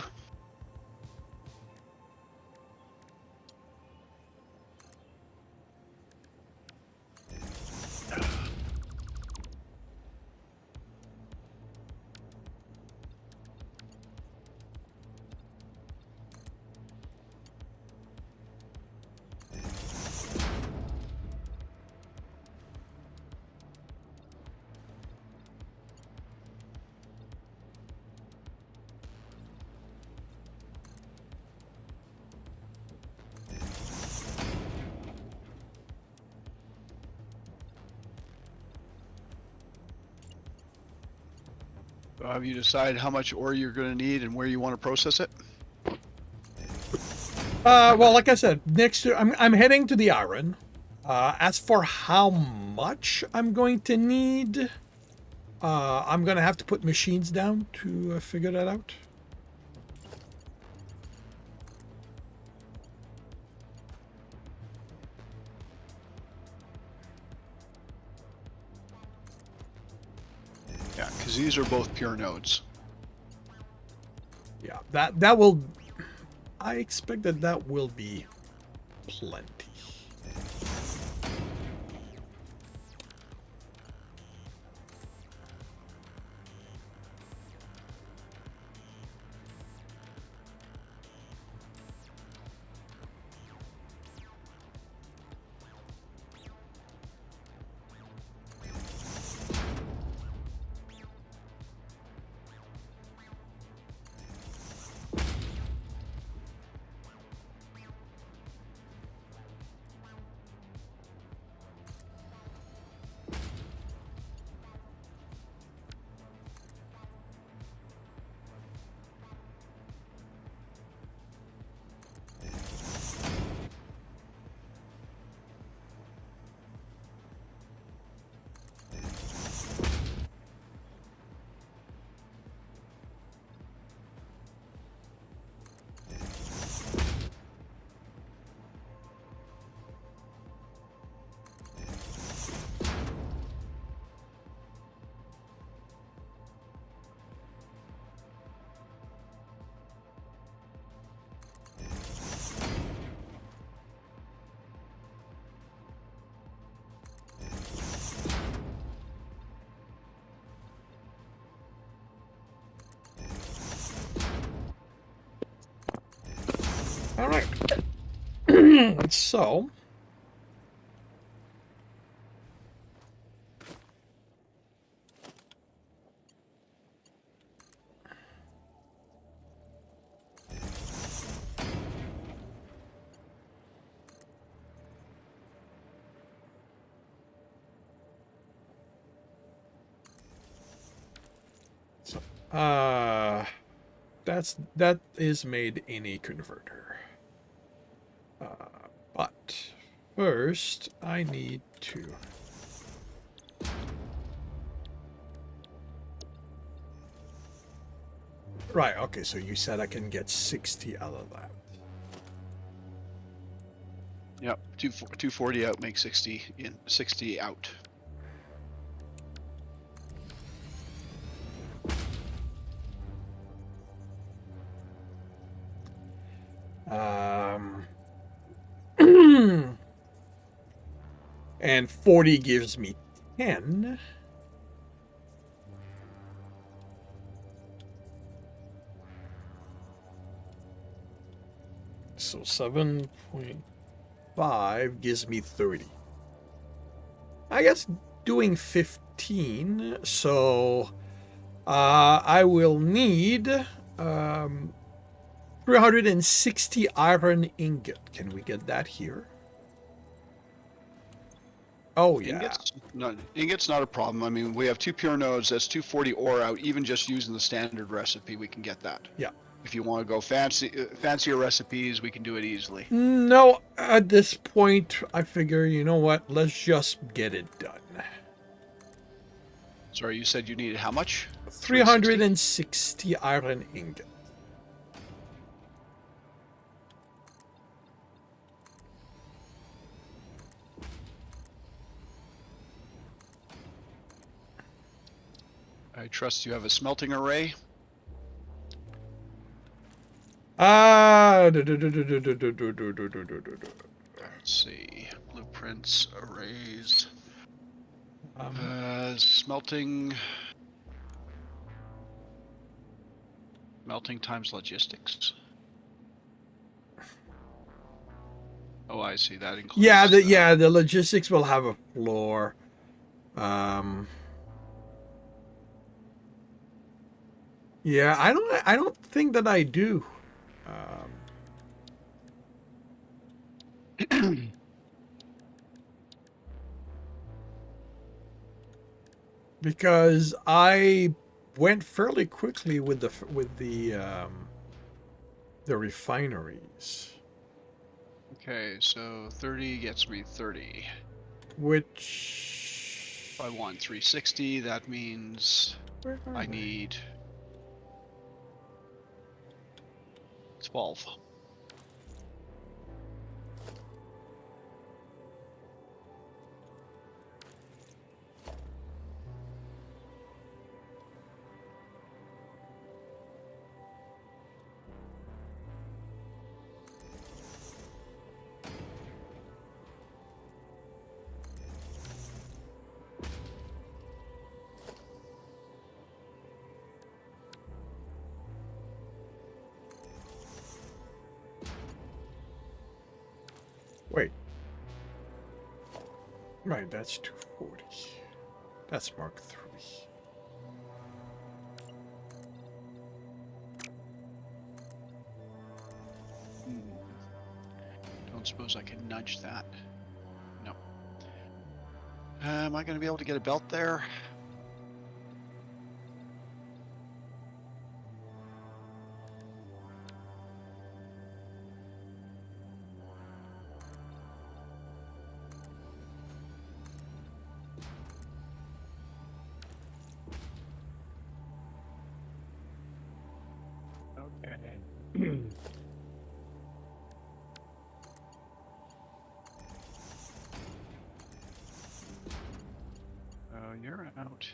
Have you decided how much ore you're going to need and where you want to process it? Well, like I said, I'm heading to the iron. As for how much I'm going to need, I'm gonna have to put machines down to figure that out. Yeah, because these are both pure nodes. Yeah, that will. I expect that will be plenty. All right. So. Uh, that is made in a converter. But first, I need to Right, okay, so you said I can get 60 out of that. Yep, 240 out makes 60 in, 60 out. Um, and 40 gives me 10. So 7.5 gives me 30. I guess doing 15, so I will need 360 iron ingot. Can we get that here? Oh, yeah. Ingot's not a problem. I mean, we have 2 pure nodes. That's 240 ore out. Even just using the standard recipe, we can get that. Yeah. If you want to go fancier recipes, we can do it easily. No, at this point, I figure, you know what? Let's just get it done. Sorry, you said you needed how much? 360 iron ingot. I trust you have a smelting array. Let's Let's see. Blueprints, arrays. Smelting. Melting times logistics. Oh, I see. That includes. yeah, the logistics will have a floor. Yeah, I don't think that I do. Because I went fairly quickly with the refineries, Okay, so 30 gets me 30. which If I want 360, that means where are I they? need 12. Wait. Right, that's 240. That's Mark 3. Don't suppose I can nudge that. No. Am I going to be able to get a belt there? Okay. You're out.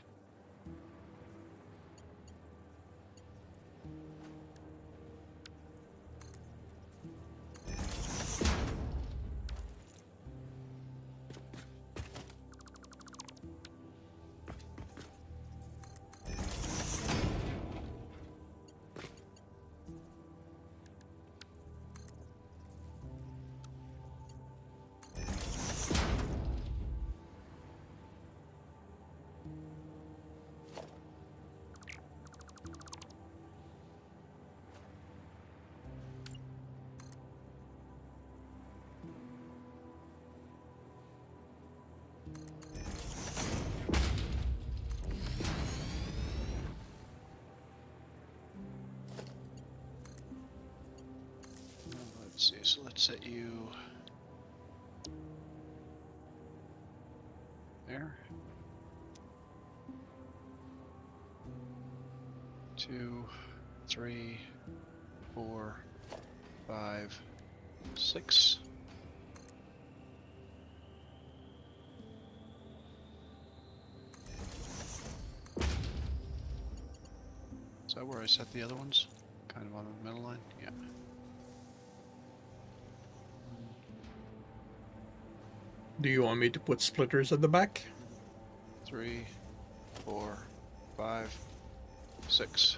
Let's see, so let's set you there. 2, 3, 4, 5, 6. Is that where I set the other ones? Kind of on the middle line? Yeah. Do you want me to put splitters at the back? 3, 4, 5, 6.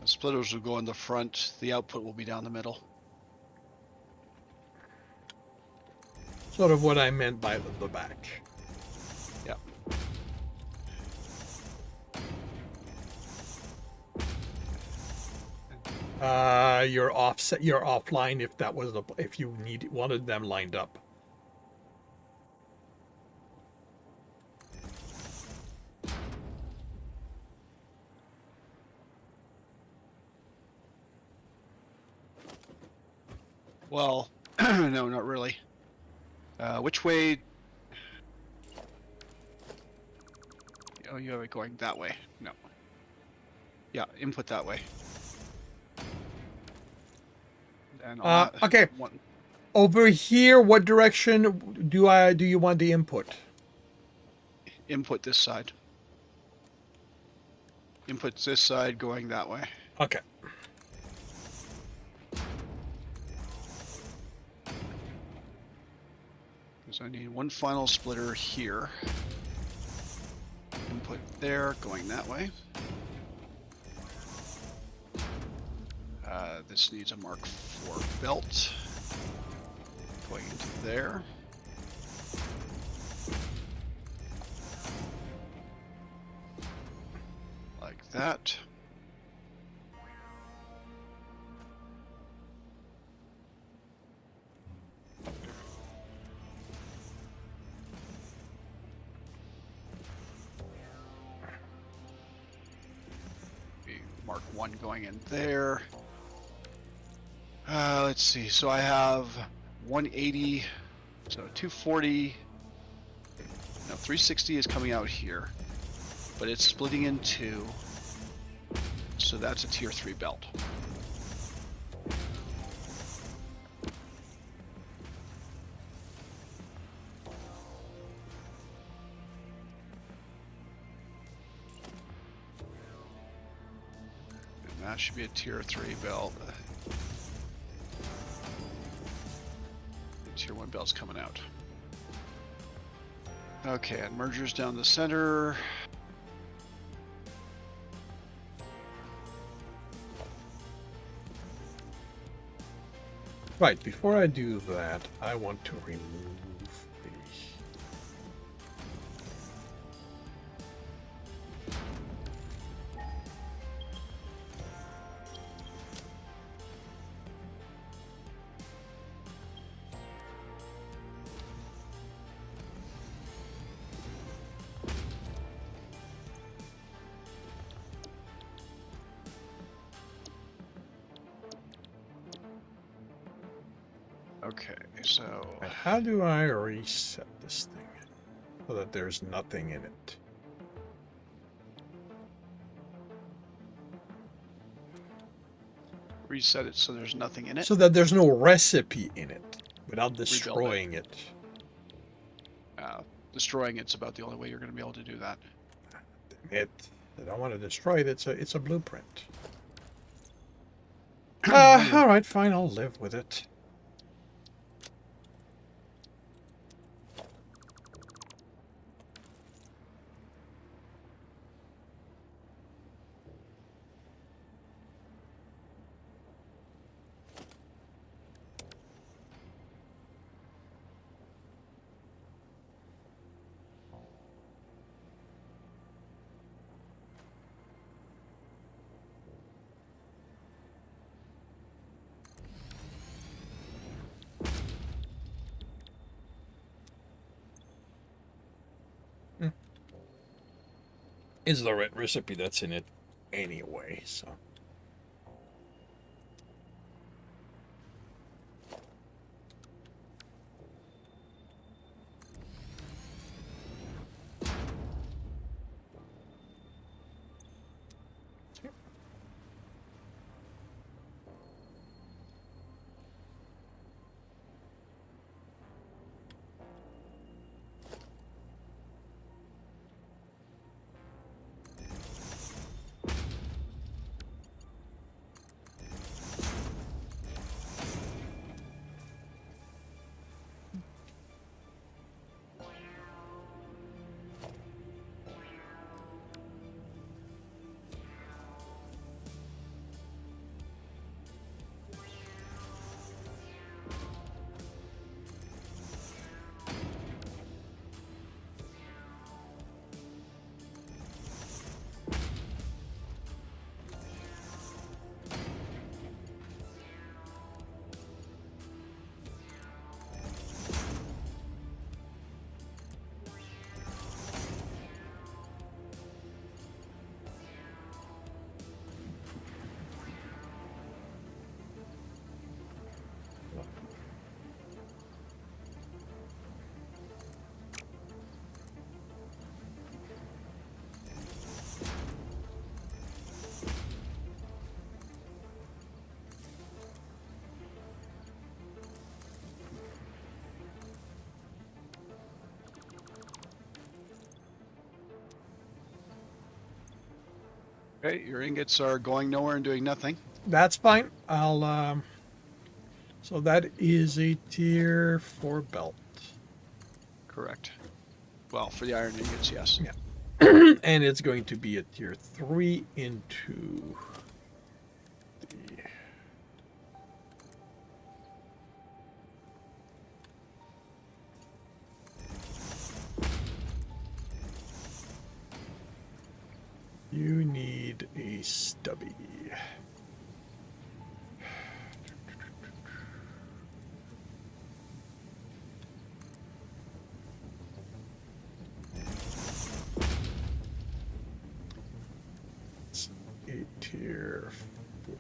Splitters will go in the front. The output will be down the middle. Sort of what I meant by the back. Yep. You're offset. You're offline if that was if you wanted them lined up. Well, no, not really. Which way? Oh, you have it going that way. No. Yeah, input that way. And on that Okay. one, Over here, what direction do you want the input? input this side. Input this side going that way. Okay. So I need one final splitter here. Input there, going that way. This needs a Mark IV belt. Going into there. Like that. Mark 1 going in there. Let's see. So I have 180. So 240. No, 360 is coming out here, but it's splitting in two. So that's a tier 3 belt. And that should be a tier 3 belt. Tier 1 belt's coming out. Okay, and mergers down the center. Right, before I do that, I want to remove the... Okay, so And how do I reset this thing so that there's nothing in it? reset it so there's nothing in it. So that there's no recipe in it without destroying it. Destroying it's about the only way you're going to be able to do that. Damn it. I don't want to destroy it. It's a blueprint. All right, fine. I'll live with it. Is the right recipe that's in it anyway, so. Okay, your ingots are going nowhere and doing nothing. That's fine. I'll so that is a tier 4 belt. Correct. Well, for the iron ingots, yes. Yeah. And it's going to be a tier 3 into the you need a stubby. It's a tier 4.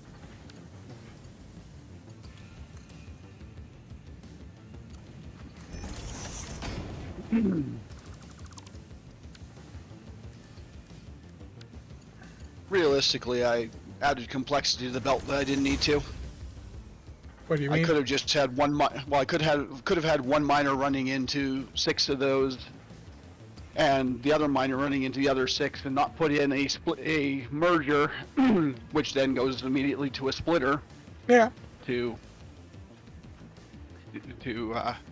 Realistically, I added complexity to the belt that I didn't need to. What do you I mean? could have just had one. Well, I could have had one miner running into 6 of those, and the other miner running into the other 6, and not put in a merger, which then goes immediately to a splitter Yeah. to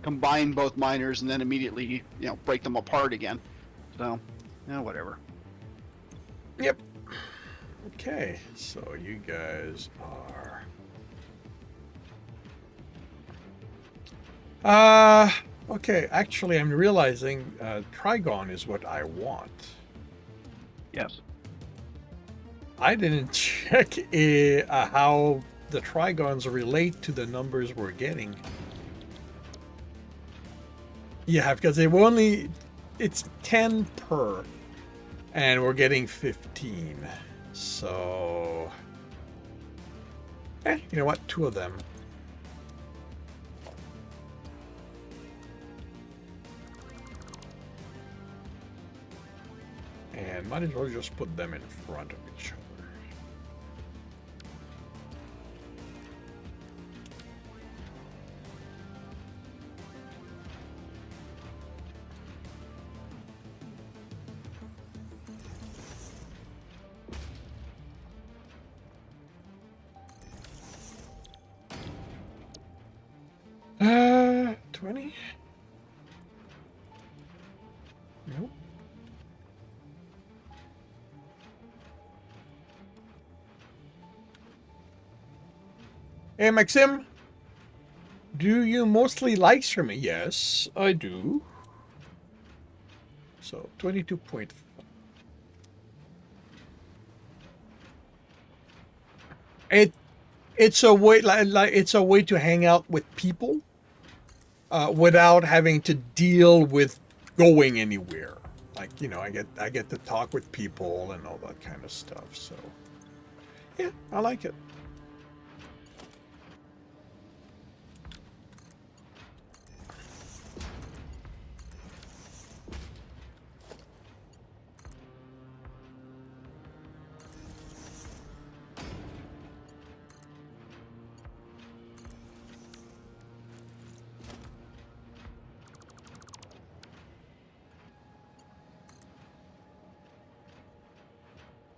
combine both miners and then immediately break them apart again. So, whatever. Yep. Okay, so you guys are okay, actually I'm realizing Trigon is what I want. Yes. I didn't check how the Trigons relate to the numbers we're getting. Yeah, because it's 10 per, and we're getting 15. So, you know what? 2 of them. And might as well just put them in front of each other. Uh, 20? Nope. Hey, Maxim, do you mostly live stream? Yes, I do. So 22.5. It's a way like it's a way to hang out with people without having to deal with going anywhere. Like I get to talk with people and all that kind of stuff. So yeah, I like it.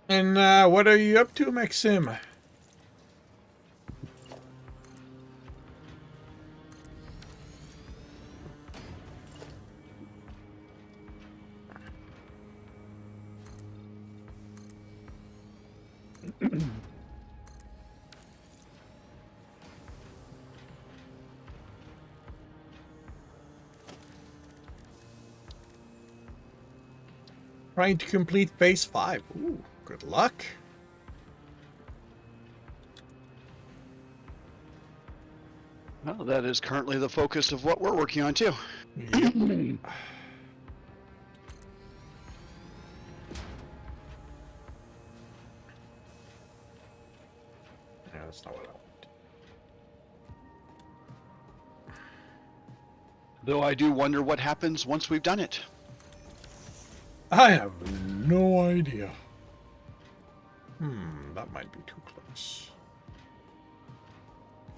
And what are you up to, Maxim? Trying to complete phase 5. Ooh, good luck. Well, that is currently the focus of what we're working on too. Yep. Yeah, that's not what I want. Though I do wonder what happens once we've done it. I have no idea. That might be too close.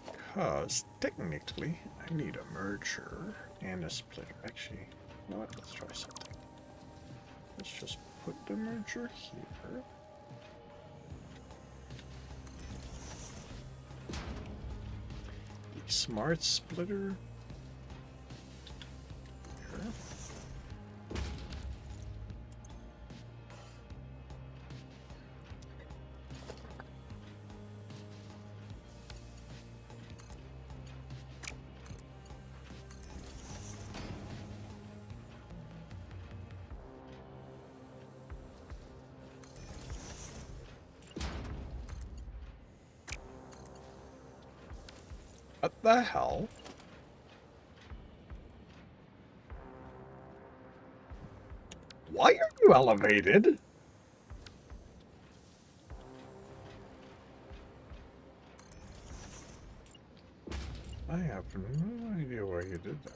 Because technically, I need a merger and a splitter. Actually, you know what? Let's try something. Let's just put the merger here. Smart splitter. Here. What the hell? Why are you elevated? I have no idea why you did that.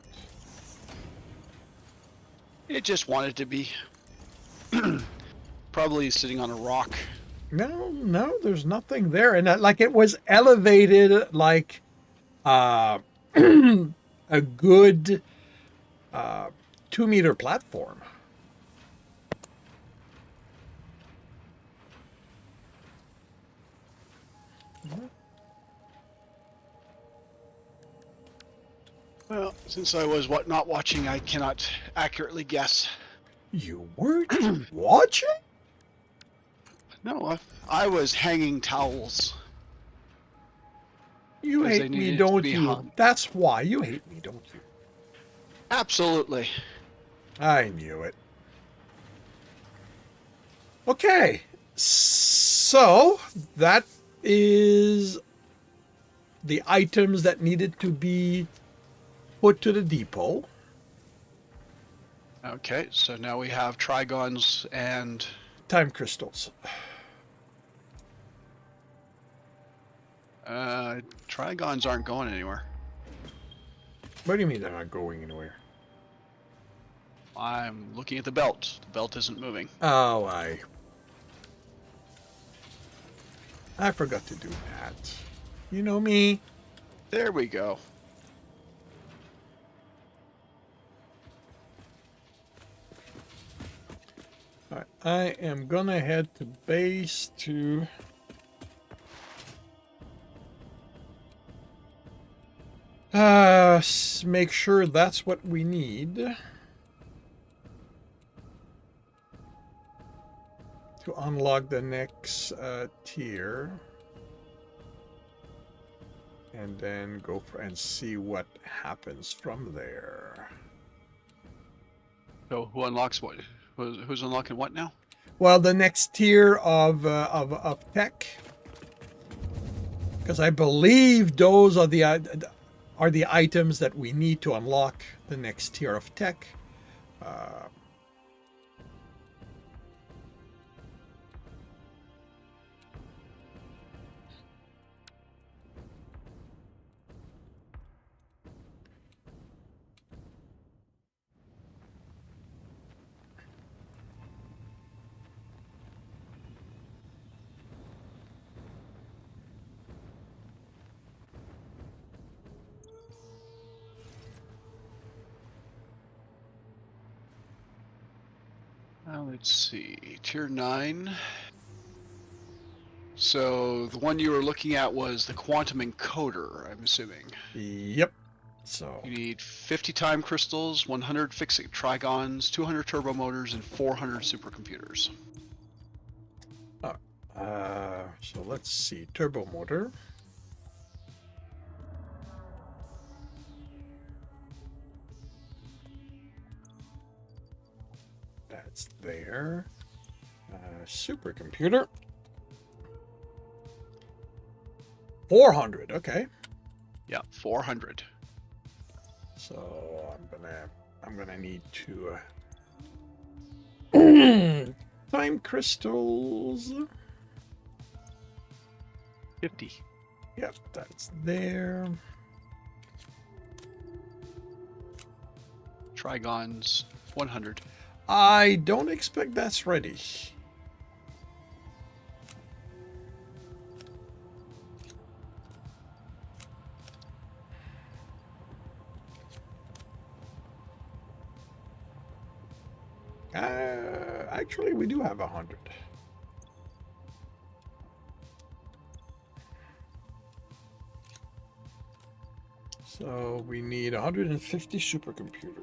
It just wanted to be. Probably sitting on a rock. No, there's nothing there. And like it was elevated like a good 2-meter platform. Well, since I was not watching, I cannot accurately guess. You weren't watching? No, I was hanging towels. You Because they hate me, needed to don't be you? hung. That's why you hate me, don't you? Absolutely. I knew it. Okay, so that is the items that needed to be put to the depot. Okay, so now we have trigons and Time crystals. trigons aren't going anywhere. What do you mean they're not going anywhere? I'm looking at the belt. The belt isn't moving. Oh, I forgot to do that. You know me. There we go. All right, I am gonna head to base to make sure that's what we need to unlock the next tier, and then go for and see what happens from there. So who unlocks what? Who's unlocking what now? Well, the next tier of tech, because I believe those are the items that we need to unlock the next tier of tech. Let's see. Tier 9. So the one you were looking at was the quantum encoder, I'm assuming. Yep. So You need 50 time crystals, 100 fixed trigons, 200 turbo motors, and 400 supercomputers. so let's see. Turbo motor. That's there. Supercomputer. 400. Okay. Yeah, 400. So I'm gonna need to time crystals. 50. Yep, that's there. Trigons, 100. I don't expect that's ready. Actually, we do have 100. So we need 150 supercomputers.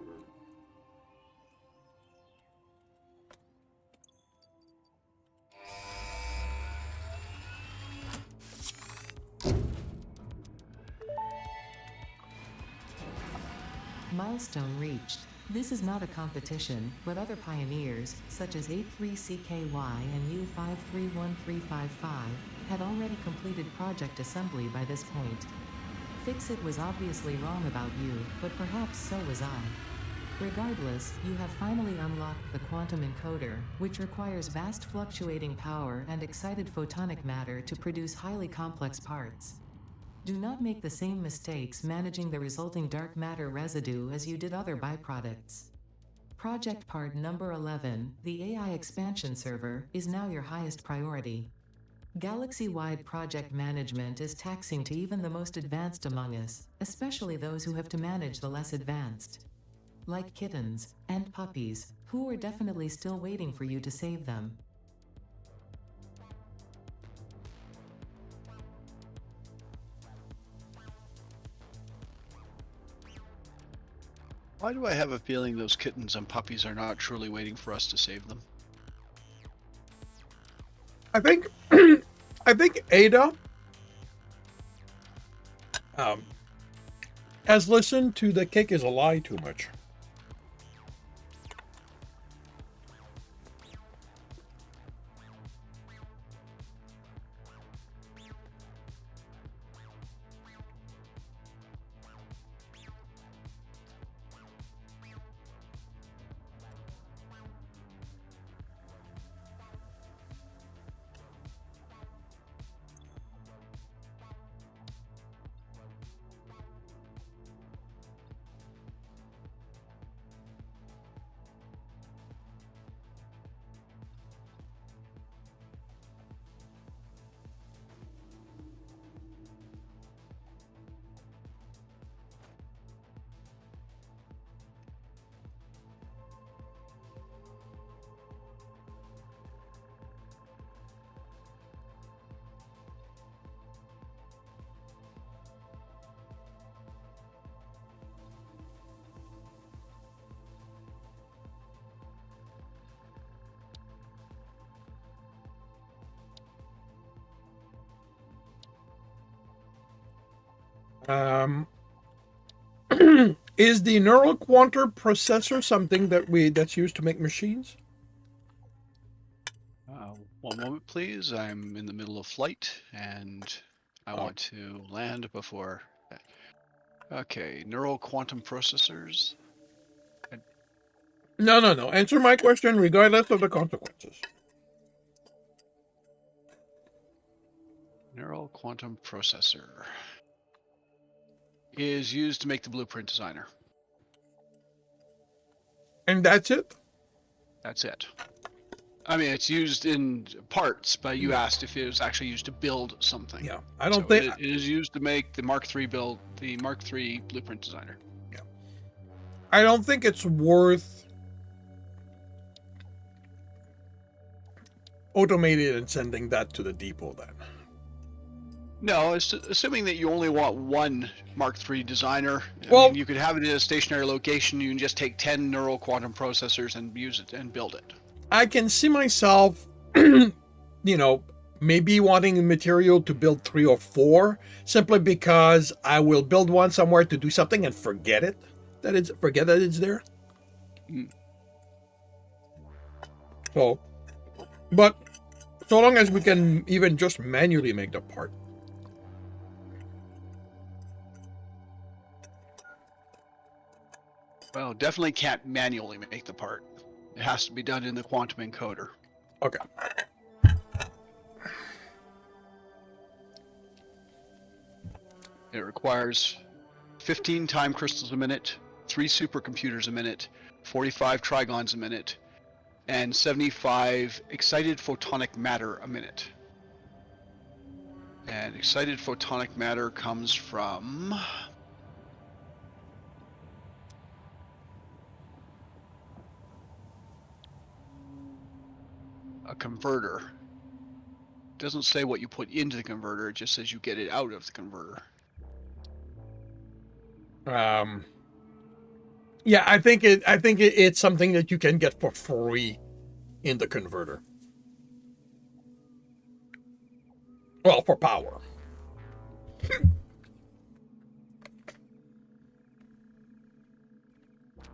Milestone reached. This is not a competition, but other pioneers, such as 83CKY and U531355, had already completed project assembly by this point. Fixit was obviously wrong about you, but perhaps so was I. Regardless, you have finally unlocked the quantum encoder, which requires vast fluctuating power and excited photonic matter to produce highly complex parts. Do not make the same mistakes managing the resulting dark matter residue as you did other byproducts. Project part number 11, the AI expansion server, is now your highest priority. Galaxy-wide project management is taxing to even the most advanced among us, especially those who have to manage the less advanced. Like kittens and puppies, who are definitely still waiting for you to save them. Why do I have a feeling those kittens and puppies are not truly waiting for us to save them? I think I think Ada has listened to the cake is a lie too much. Um, is the neural quantum processor something that's used to make machines? One moment, please. I'm in the middle of flight, and I want to land before... Okay, neural quantum processors. No. Answer my question regardless of the consequences. Neural quantum processor is used to make the blueprint designer. And that's it? That's it. I mean, it's used in parts, but you asked if it was actually used to build something. Yeah, I don't think it is used to make the Mark III build, the Mark III blueprint designer. Yeah, I don't think it's worth automating and sending that to the depot then. No, it's assuming that you only want one Mark III designer. Well, I mean, you could have it in a stationary location. You can just take 10 neural quantum processors and use it and build it. I can see myself, maybe wanting material to build 3 or 4, simply because I will build one somewhere to do something and forget that it's there. So, but so long as we can even just manually make the part. Well, definitely can't manually make the part. It has to be done in the quantum encoder. Okay. It requires 15 time crystals a minute, 3 supercomputers a minute, 45 trigons a minute, and 75 excited photonic matter a minute. And excited photonic matter comes from a converter. It doesn't say what you put into the converter, it just says you get it out of the converter. Um, yeah, it's something that you can get for free in the converter. Well, for power.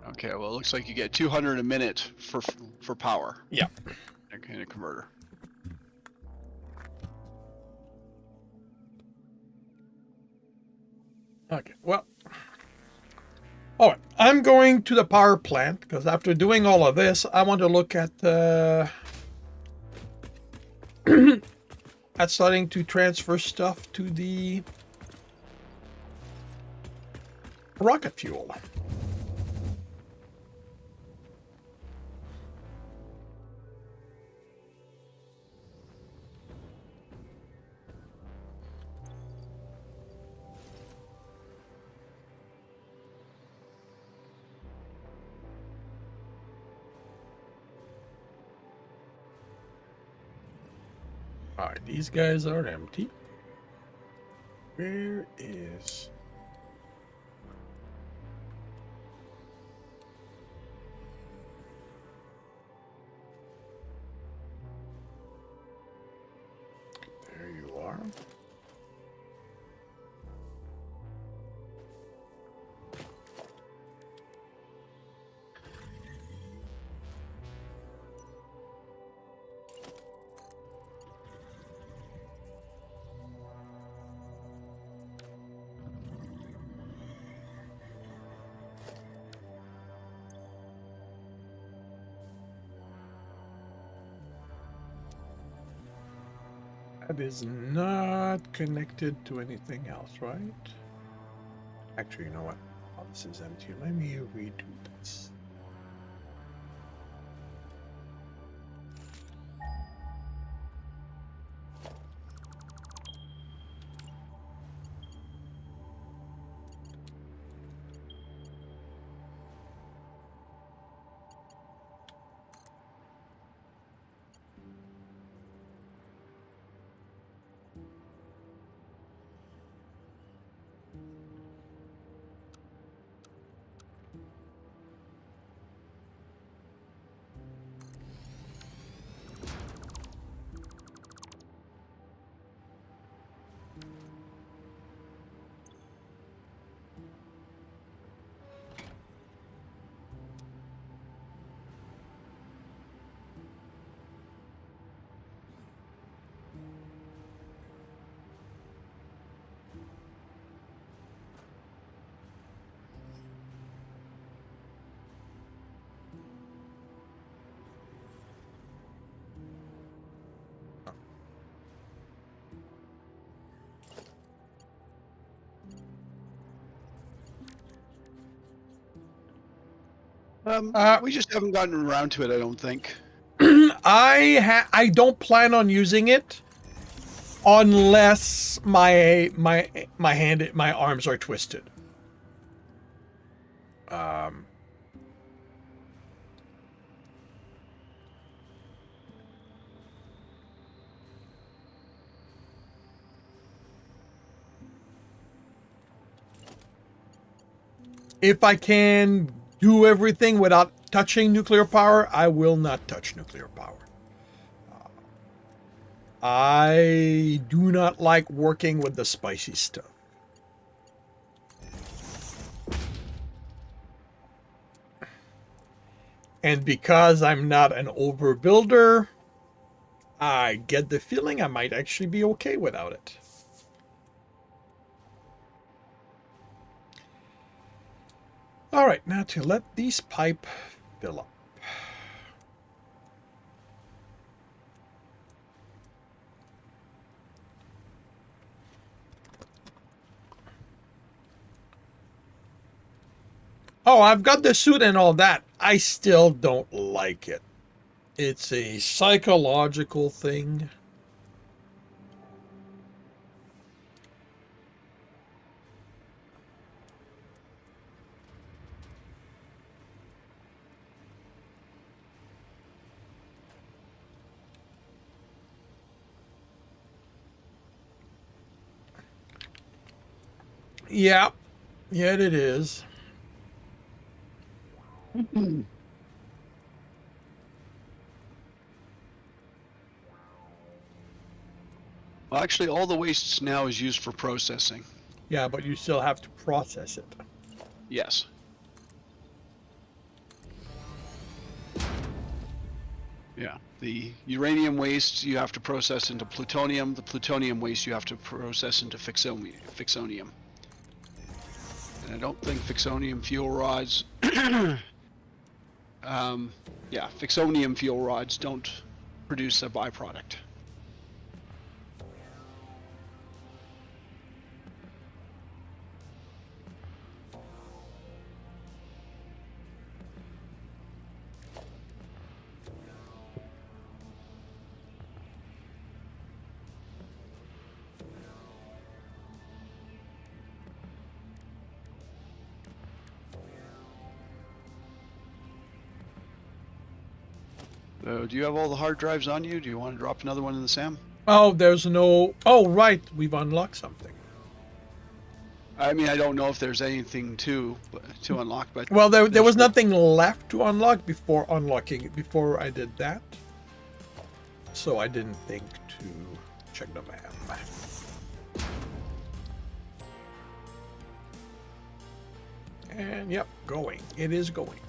Okay, well, it looks like you get 200 a minute for power. Yeah. In a converter. Okay. Well. All right. I'm going to the power plant because after doing all of this, I want to look at at starting to transfer stuff to the rocket fuel. All right, these guys are empty. Where is... There you are. That is not connected to anything else, right? Actually, you know what? Oh, this is empty. Let me redo this. We just haven't gotten around to it, I don't think. I don't plan on using it unless my arms are twisted. If I can do everything without touching nuclear power, I will not touch nuclear power. I do not like working with the spicy stuff. And because I'm not an overbuilder, I get the feeling I might actually be okay without it. All right, now to let these pipe fill up. Oh, I've got the suit and all that. I still don't like it. It's a psychological thing. Yeah, Yet it is. Well, actually, all the waste now is used for processing. Yeah, but you still have to process it. Yes. Yeah. The uranium waste you have to process into plutonium. The plutonium waste you have to process into fixonium. And I don't think fixonium fuel rods. Yeah, fixonium fuel rods don't produce a byproduct. So, do you have all the hard drives on you? Do you want to drop another one in the SAM? Oh, there's no. Oh, right. We've unlocked something. I mean, I don't know if there's anything to unlock, but Well, there there's was nothing left to unlock before unlocking it, before I did that. So I didn't think to check the map. And yep, going. It is going.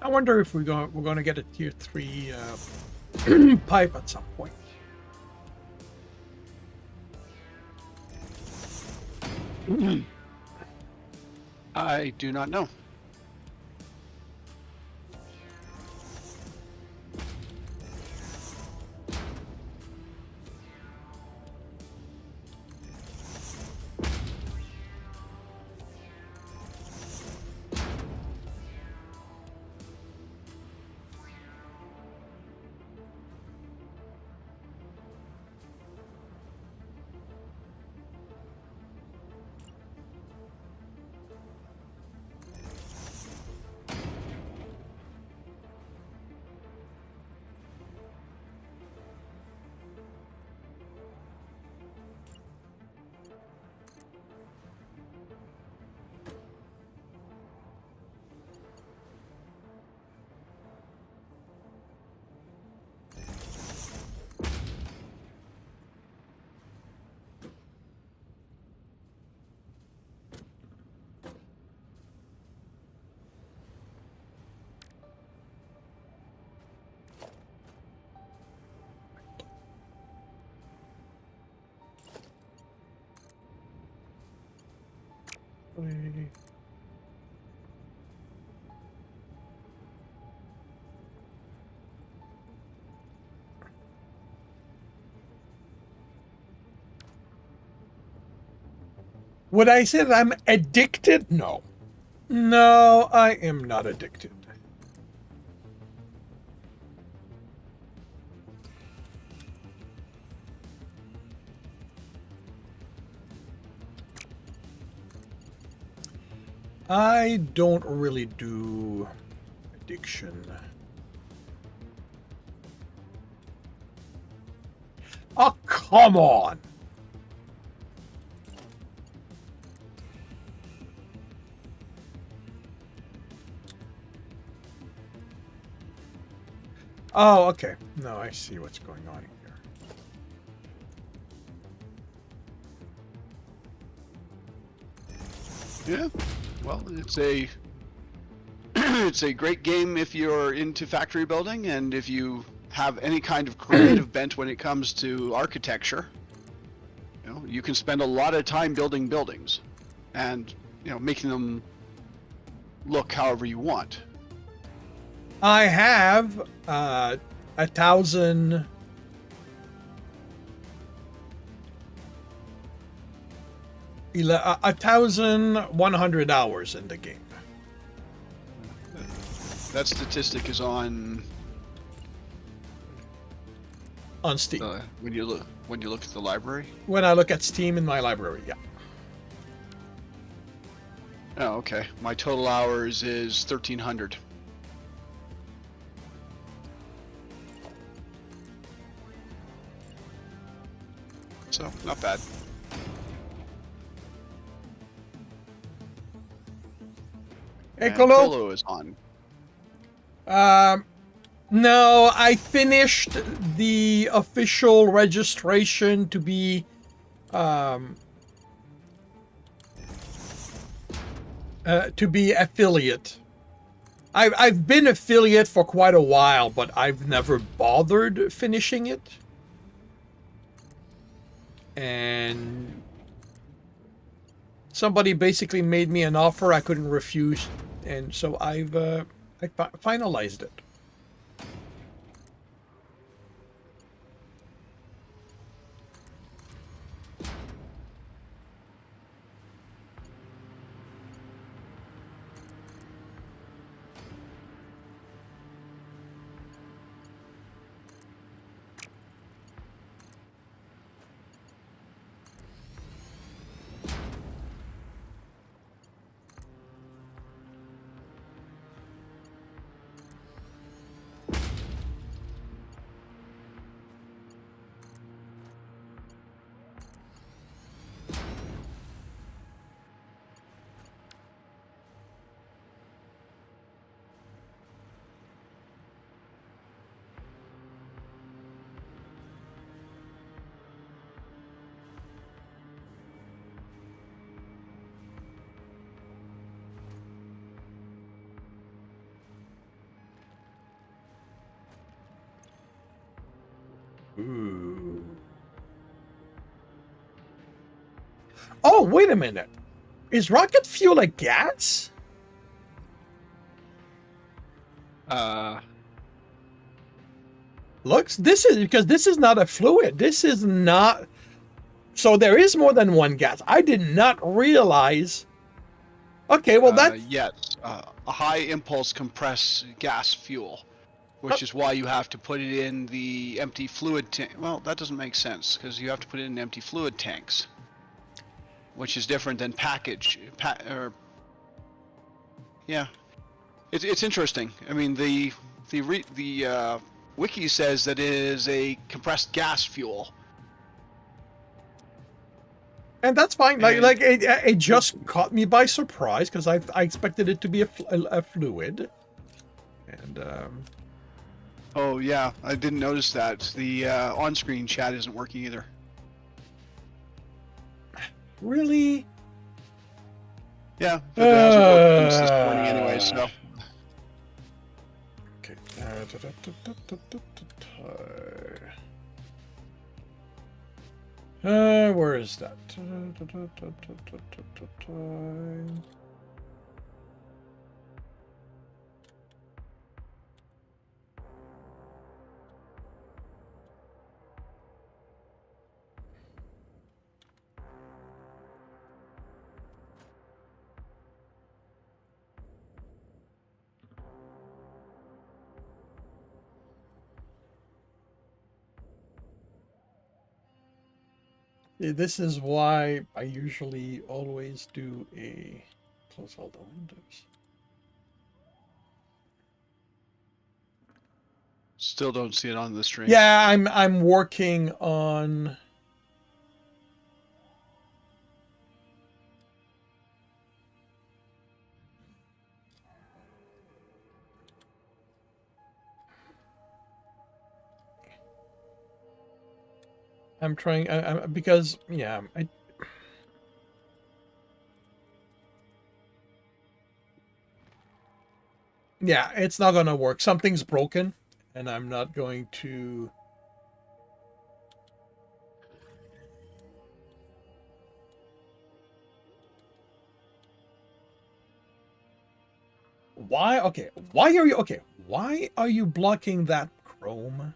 I wonder if we're going to get a tier 3 pipe at some point. I do not know. Would I say that I'm addicted? No. No, I am not addicted. I don't really do addiction. Oh, come on. Oh, okay. No, I see what's going on here. Yeah. Well, it's a it's a great game if you're into factory building and if you have any kind of creative bent when it comes to architecture. You know, you can spend a lot of time building buildings and, you know, making them look however you want. I have 1,000. 1,100 hours in the game. That statistic is on Steam. when you look at the library. When I look at Steam in my library, yeah. Oh, okay. My total hours is 1,300. So, not bad. Hey, And Colo. Colo is on. No, I finished the official registration to be affiliate. I've been affiliate for quite a while, but I've never bothered finishing it. And somebody basically made me an offer I couldn't refuse, and so I finalized it. Ooh. Oh, wait a minute. Is rocket fuel a gas? Looks, this is not a fluid. This is not. So there is more than one gas. I did not realize. Okay, well yes, a high impulse compressed gas fuel, which is why you have to put it in the empty fluid tank. Well, that doesn't make sense because you have to put it in empty fluid tanks, which is different than yeah, it's interesting. I mean, the wiki says that it is a compressed gas fuel. And that's fine. Like it just caught me by surprise because I expected it to be a fluid. And Oh yeah, I didn't notice that. The on-screen chat isn't working either. really? Yeah, but it hasn't worked since this morning anyway. So. Okay. Where is that? This is why I usually always do a close all the windows. Still don't see it on the stream. Yeah, I'm working on. I'm trying because yeah, yeah, it's not gonna work. Something's broken, and I'm not going to. Why? Okay. Why are you okay? Why are you blocking that Chrome?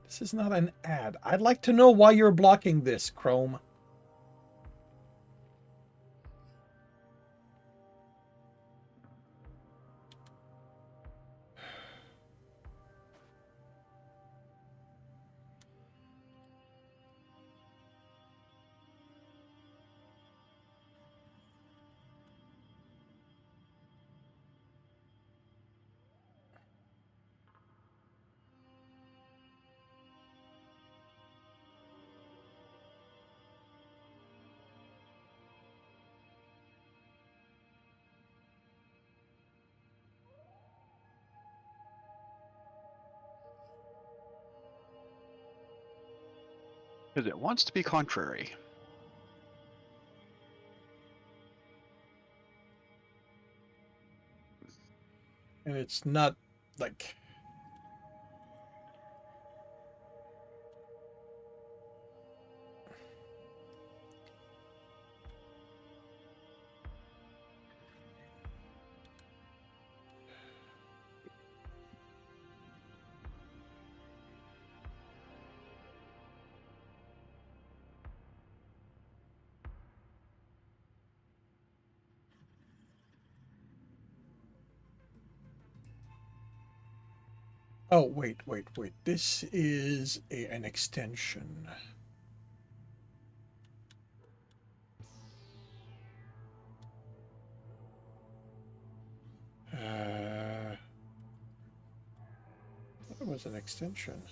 This is not an ad. I'd like to know why you're blocking this, Chrome. Because it wants to be contrary. And it's not like. Oh, wait. This is an extension. That was an extension.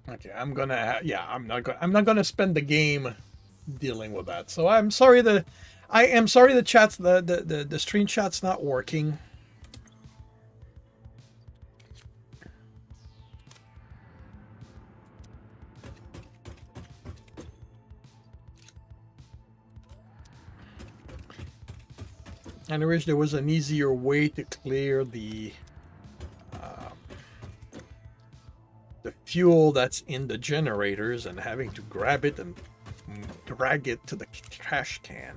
Okay, I'm gonna. Yeah, I'm not gonna spend the game dealing with that. So I'm sorry that. I am sorry the chat's the screen chat's not working. And I wish there was an easier way to clear the fuel that's in the generators and having to grab it and drag it to the trash can.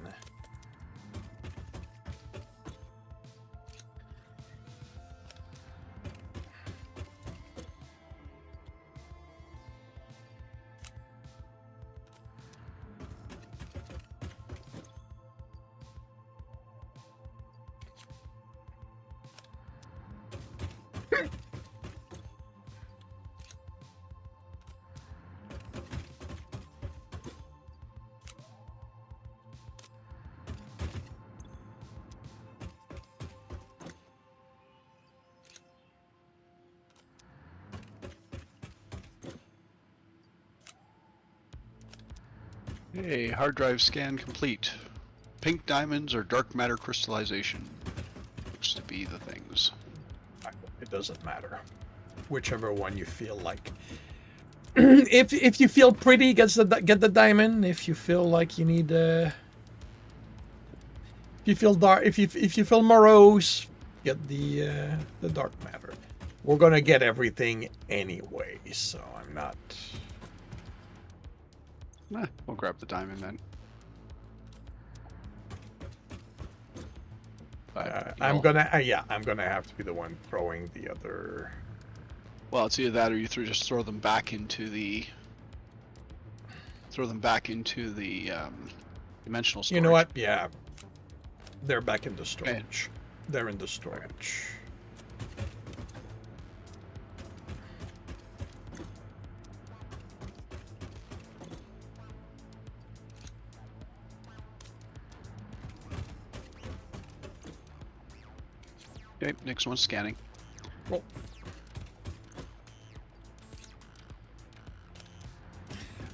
Hey, hard drive scan complete. Pink diamonds or dark matter crystallization. looks to be the things. It doesn't matter. Whichever one you feel like. if you feel pretty, get the diamond. If you feel like you need if you feel dark, if you feel morose, get the dark matter. We're gonna get everything anyway, so I'm not. We'll grab the diamond then. I'm gonna have to be the one throwing the other. Well, it's either that or you just throw them back into the dimensional storage. You know what? Yeah, they're back in the storage. They're in the storage. Okay, next one's scanning. Cool.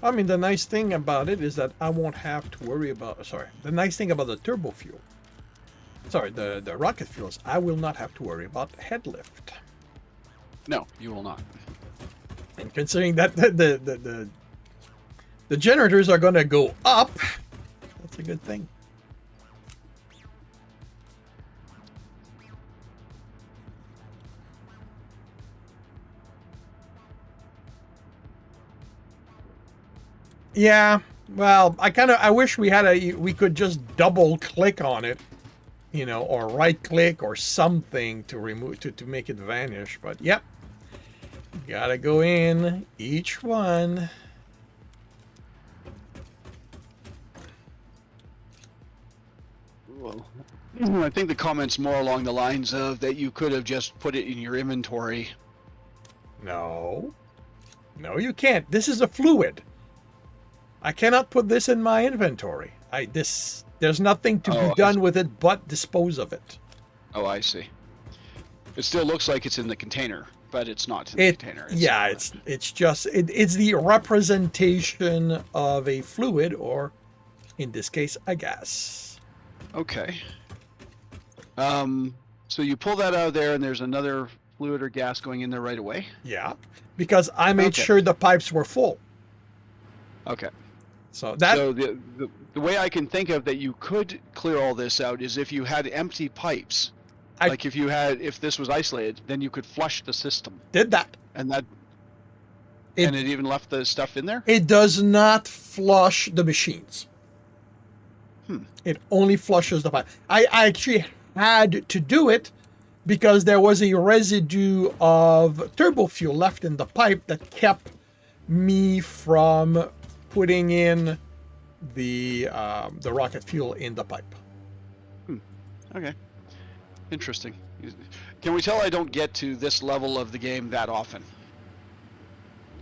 I mean, the nice thing about it is that I won't have to worry about. Sorry, the nice thing about the turbo fuel. Sorry, the rocket fuels. I will not have to worry about head lift. No, you will not. And considering that the generators are going to go up, that's a good thing. Yeah, well, I wish we could just double click on it, you know, or right click or something to remove to make it vanish. But yep, gotta go in each one. Well, I think the comment's more along the lines of that you could have just put it in your inventory. No, you can't. This is a fluid. I cannot put this in my inventory. There's nothing to be done with it but dispose of it. Oh, I see. It still looks like it's in the container, but it's not in the container. It's just the representation of a fluid, or in this case, a gas. Okay. So you pull that out of there, and there's another fluid or gas going in there right away? Yeah, because I made sure the pipes were full. Okay. So the way I can think of that you could clear all this out is if you had empty pipes. If this was isolated, then you could flush the system. Did that. And it even left the stuff in there? It does not flush the machines. It only flushes the pipe. I actually had to do it because there was a residue of turbo fuel left in the pipe that kept me from putting in the rocket fuel in the pipe. Okay. Interesting. Can we tell I don't get to this level of the game that often?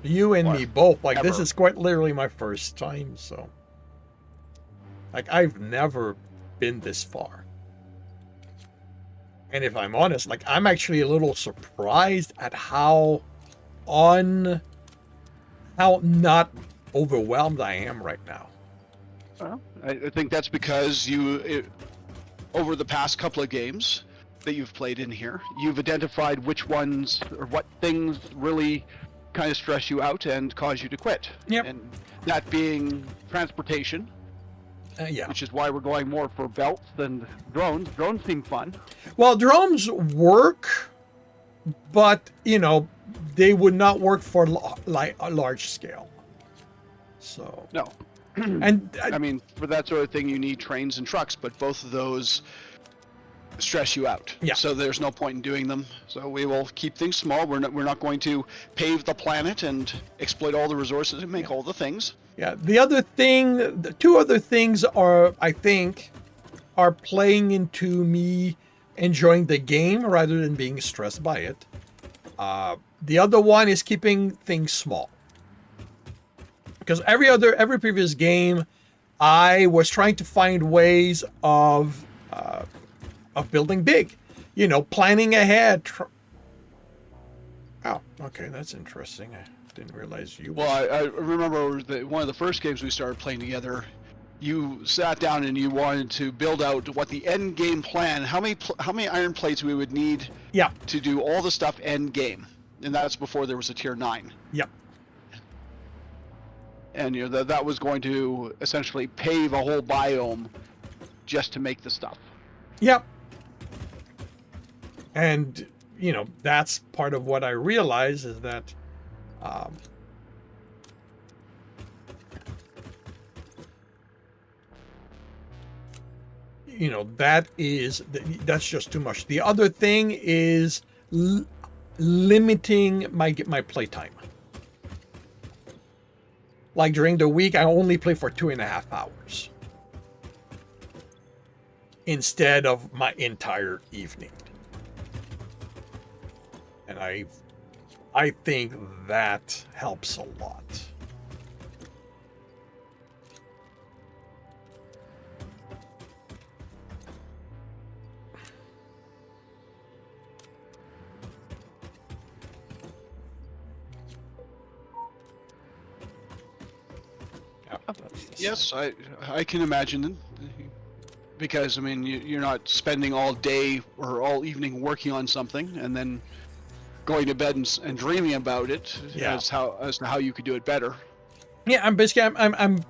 You and me both. Like, ever. this is quite literally my first time, so. Like, I've never been this far. And if I'm honest, like, I'm actually a little surprised at how not overwhelmed I am right now. Well, I think that's because over the past couple of games that you've played in here, you've identified which ones or what things really kind of stress you out and cause you to quit. Yep. And that being transportation, Yeah. which is why we're going more for belts than drones. Drones seem fun. Well, drones work, but, you know, they would not work for like a large scale. So. No. And I mean, for that sort of thing, you need trains and trucks, but both of those stress you out. Yeah. So there's no point in doing them. So we will keep things small. We're not going to pave the planet and exploit all the resources and make all the things. Yeah. The two other things I think, are playing into me enjoying the game rather than being stressed by it. The other one is keeping things small. Because every previous game, I was trying to find ways of building big, you know, planning ahead. Oh, okay, that's interesting. I didn't realize you. Well, I remember one of the first games we started playing together. you sat down and you wanted to build out what the end game plan, how many iron plates we would need Yeah. to do all the stuff end game, and that's before there was a tier 9. Yep. And that was going to essentially pave a whole biome just to make the stuff. Yep. And that's part of what I realize is that that's just too much. The other thing is limiting my playtime. Like during the week, I only play for 2.5 hours instead of my entire evening. And I think that helps a lot. Yes, I can imagine, because I mean you're not spending all day or all evening working on something and then going to bed and dreaming about it as to how you could do it better. Yeah, I'm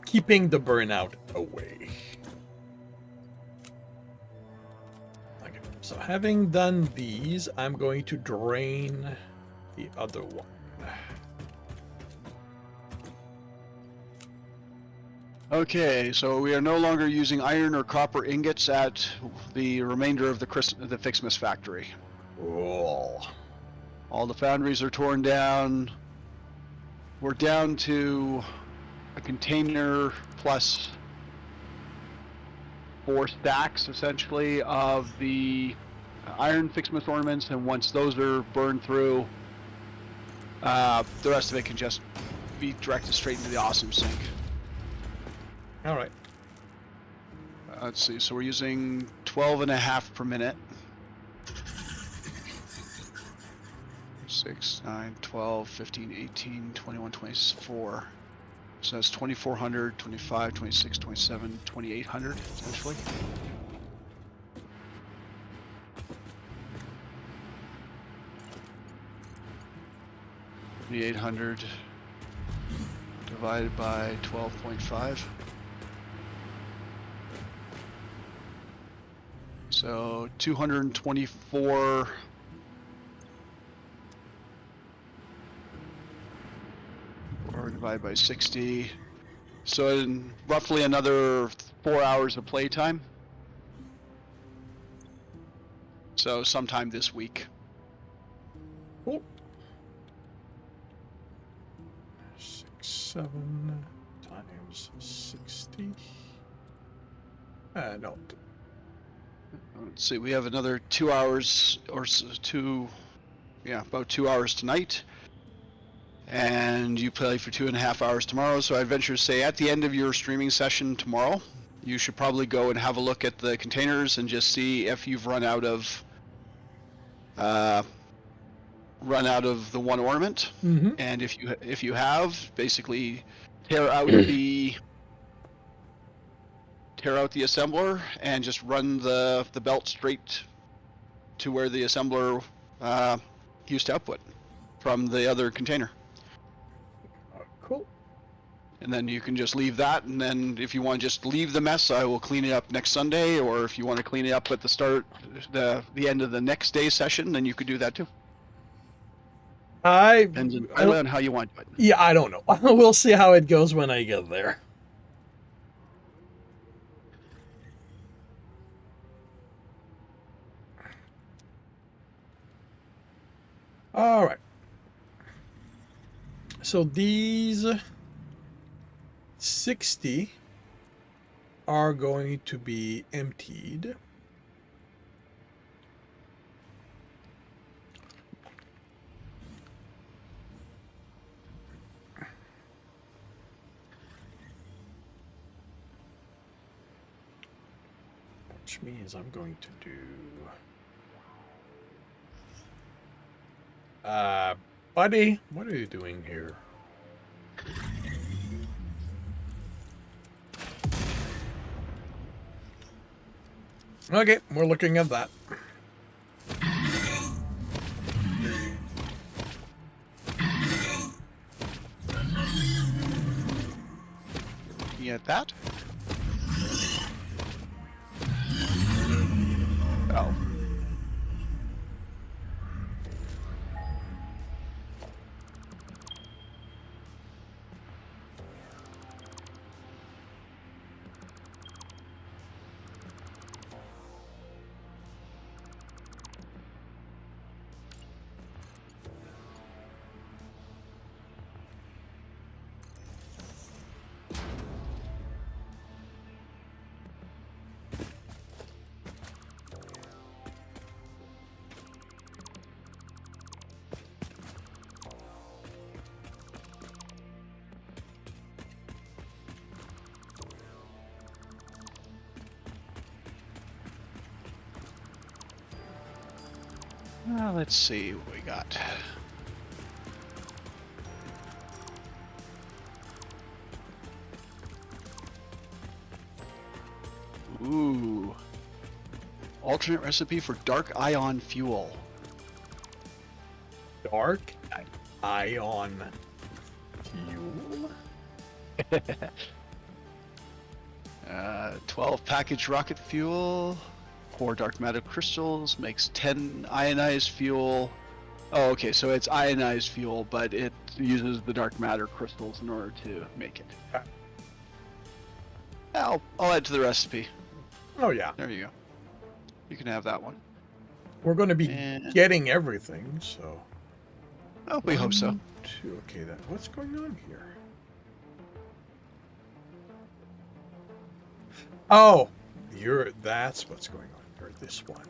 keeping the burnout away. Okay, so having done these, I'm going to drain the other one. Okay, so we are no longer using iron or copper ingots at the remainder of the Fixmas factory. Cool. All the foundries are torn down. We're down to a container plus 4 stacks, essentially, of the iron Fixmas ornaments, and once those are burned through, the rest of it can just be directed straight into the awesome sink. All right. Let's see, so we're using 12.5 per minute. 6, 9, 12, 15, 18, 21, 24. So that's 2,400, 25, 26, 27, 2,800, essentially. $2,800 divided by 12.5. So 224 or divided by 60. So in roughly another 4 hours of playtime. So sometime this week. Cool. 6, 7 times 60. No. Let's see, we have another 2 hours or about 2 hours tonight. And you play for 2.5 hours tomorrow. So I'd venture to say at the end of your streaming session tomorrow, you should probably go and have a look at the containers and just see if you've run out of the one ornament. Mm-hmm. And if you have, basically tear out the assembler and just run the belt straight to where the assembler used to output from the other container. Cool. And then you can just leave that, and then if you want to just leave the mess, I will clean it up next Sunday, or if you want to clean it up at the end of the next day's session, then you could do that too. Depends on how you want to do it. Yeah, I don't know. We'll see how it goes when I get there. All right. So these 60 are going to be emptied. Which means I'm going to do buddy, what are you doing here? Okay, we're looking at that. You get that? Oh. Let's see what we got. Ooh. Alternate recipe for dark ion fuel. Dark ion fuel. 12 package rocket fuel. 4 dark matter crystals makes 10 ionized fuel. Oh, okay, so it's ionized fuel, but it uses the dark matter crystals in order to make it. I'll add to the recipe. Oh yeah, There you go. You can have that one. we're going to be And- getting everything, so. Oh, we hope so. 1, 2. Okay, what's going on here? Oh, that's what's going on. You're this one.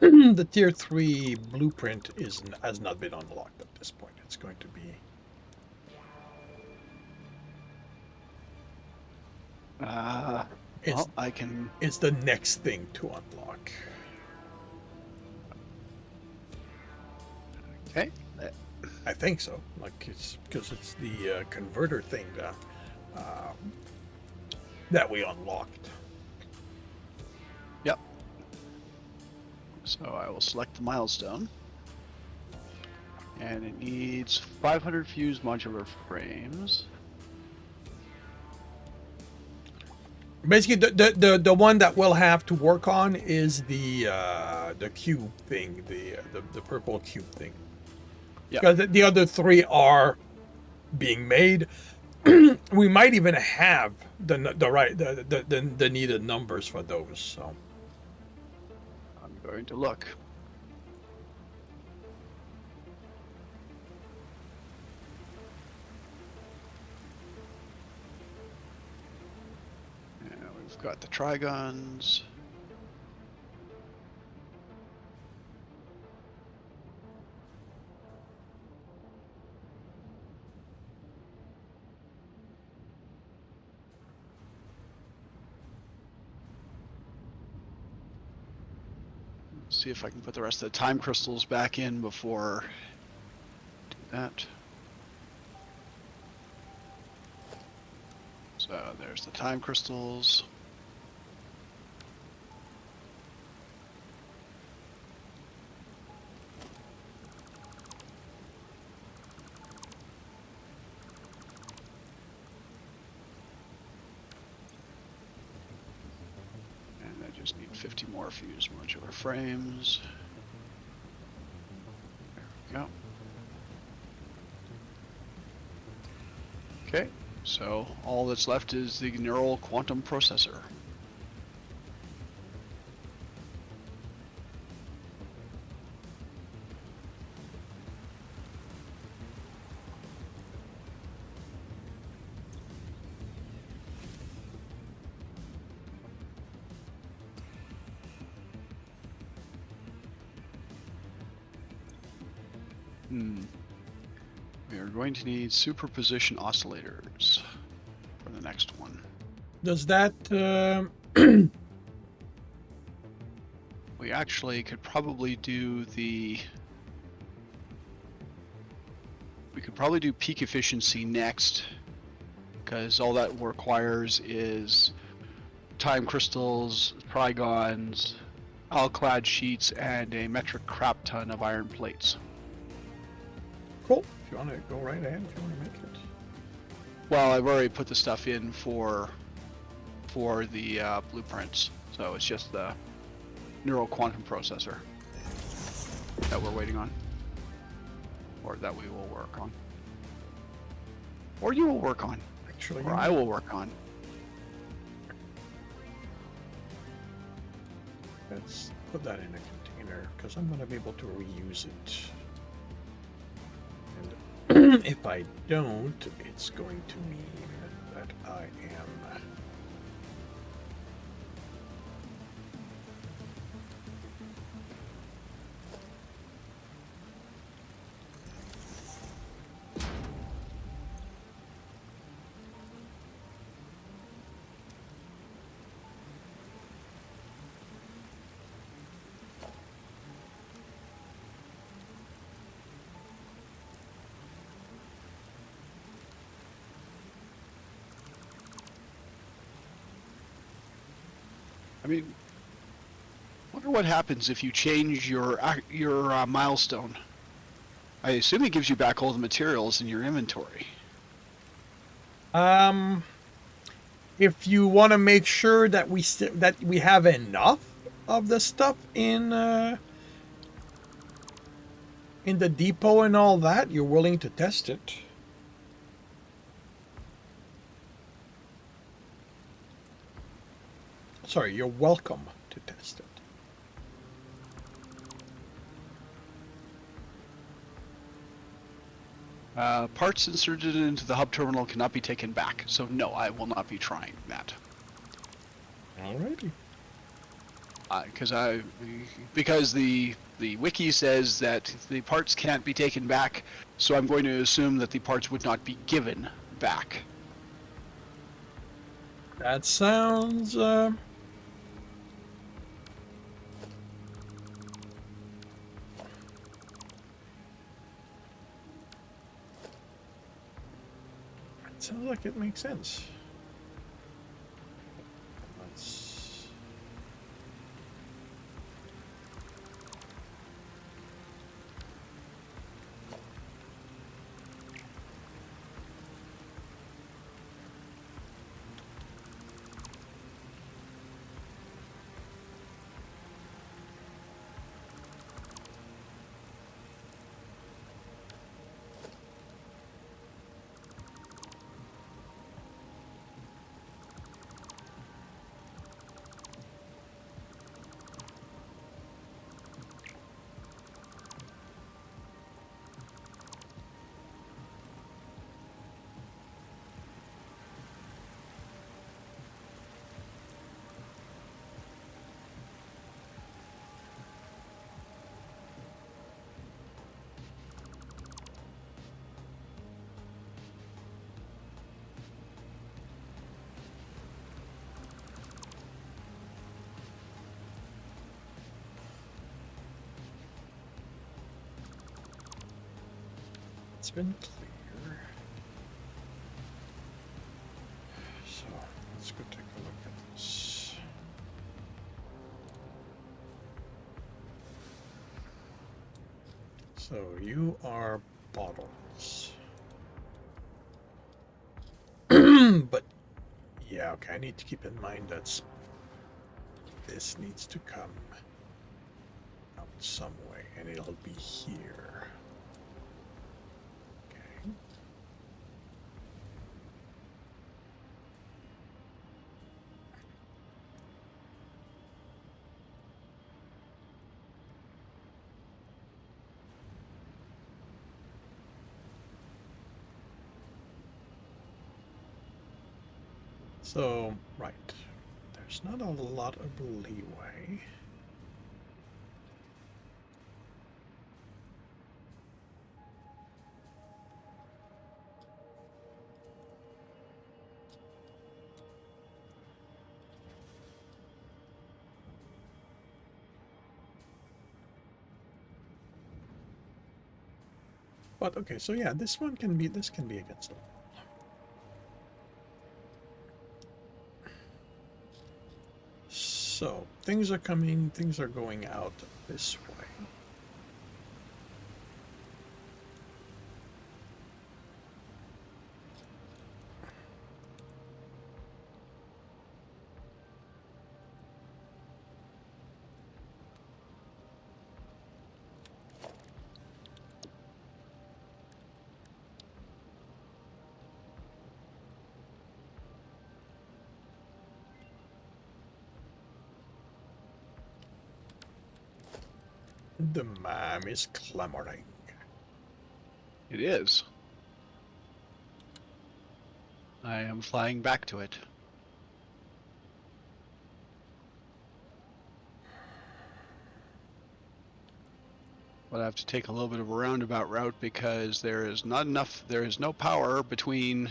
The tier 3 blueprint has not been unlocked at this point. It's going to be. It's, Well, I can. it's the next thing to unlock. Okay. I think so. Like it's because it's the converter thing that we unlocked. Yep. So I will select the milestone. And it needs 500 fused modular frames. Basically, the one that we'll have to work on is the cube thing, the purple cube thing. Yeah. Because the other 3 are being made. We might even have the needed numbers for those. So I'm going to look. And we've got the trigons. See if I can put the rest of the time crystals back in before do that. So there's the time crystals. And I just need 50 more fused modular frames. There we go. Okay, so all that's left is the neural quantum processor. We are going to need superposition oscillators for the next one. Does that We actually could probably do the... We could probably do peak efficiency next, because all that requires is time crystals, trigons, alclad sheets, and a metric crap ton of iron plates. cool? If you want to go right ahead, if you want to make it. Well, I've already put the stuff in for the blueprints, so it's just the neural quantum processor that we're waiting on, or that we will work on, or you will work on, Actually, or I will work on. let's put that in a container because I'm going to be able to reuse it. And if I don't, it's going to mean that I am. I mean, wonder what happens if you change your milestone. I assume it gives you back all the materials in your inventory. If you want to make sure that we have enough of the stuff in the depot and all that, you're willing to test it. Sorry, you're welcome to test it. Parts inserted into the hub terminal cannot be taken back, so no, I will not be trying that. Alrighty. Because the wiki says that the parts can't be taken back, so I'm going to assume that the parts would not be given back. That sounds. Sounds like it makes sense. Let's... It's been clear. So let's go take a look at this. So you are bottles. But yeah, okay, I need to keep in mind that this needs to come out some way, and it'll be here. Okay. So, right. There's not a lot of leeway. But okay, so yeah, this can be against the wall. So things are going out this way. The ma'am is clamoring. It is. I am flying back to it. But I have to take a little bit of a roundabout route because there is no power between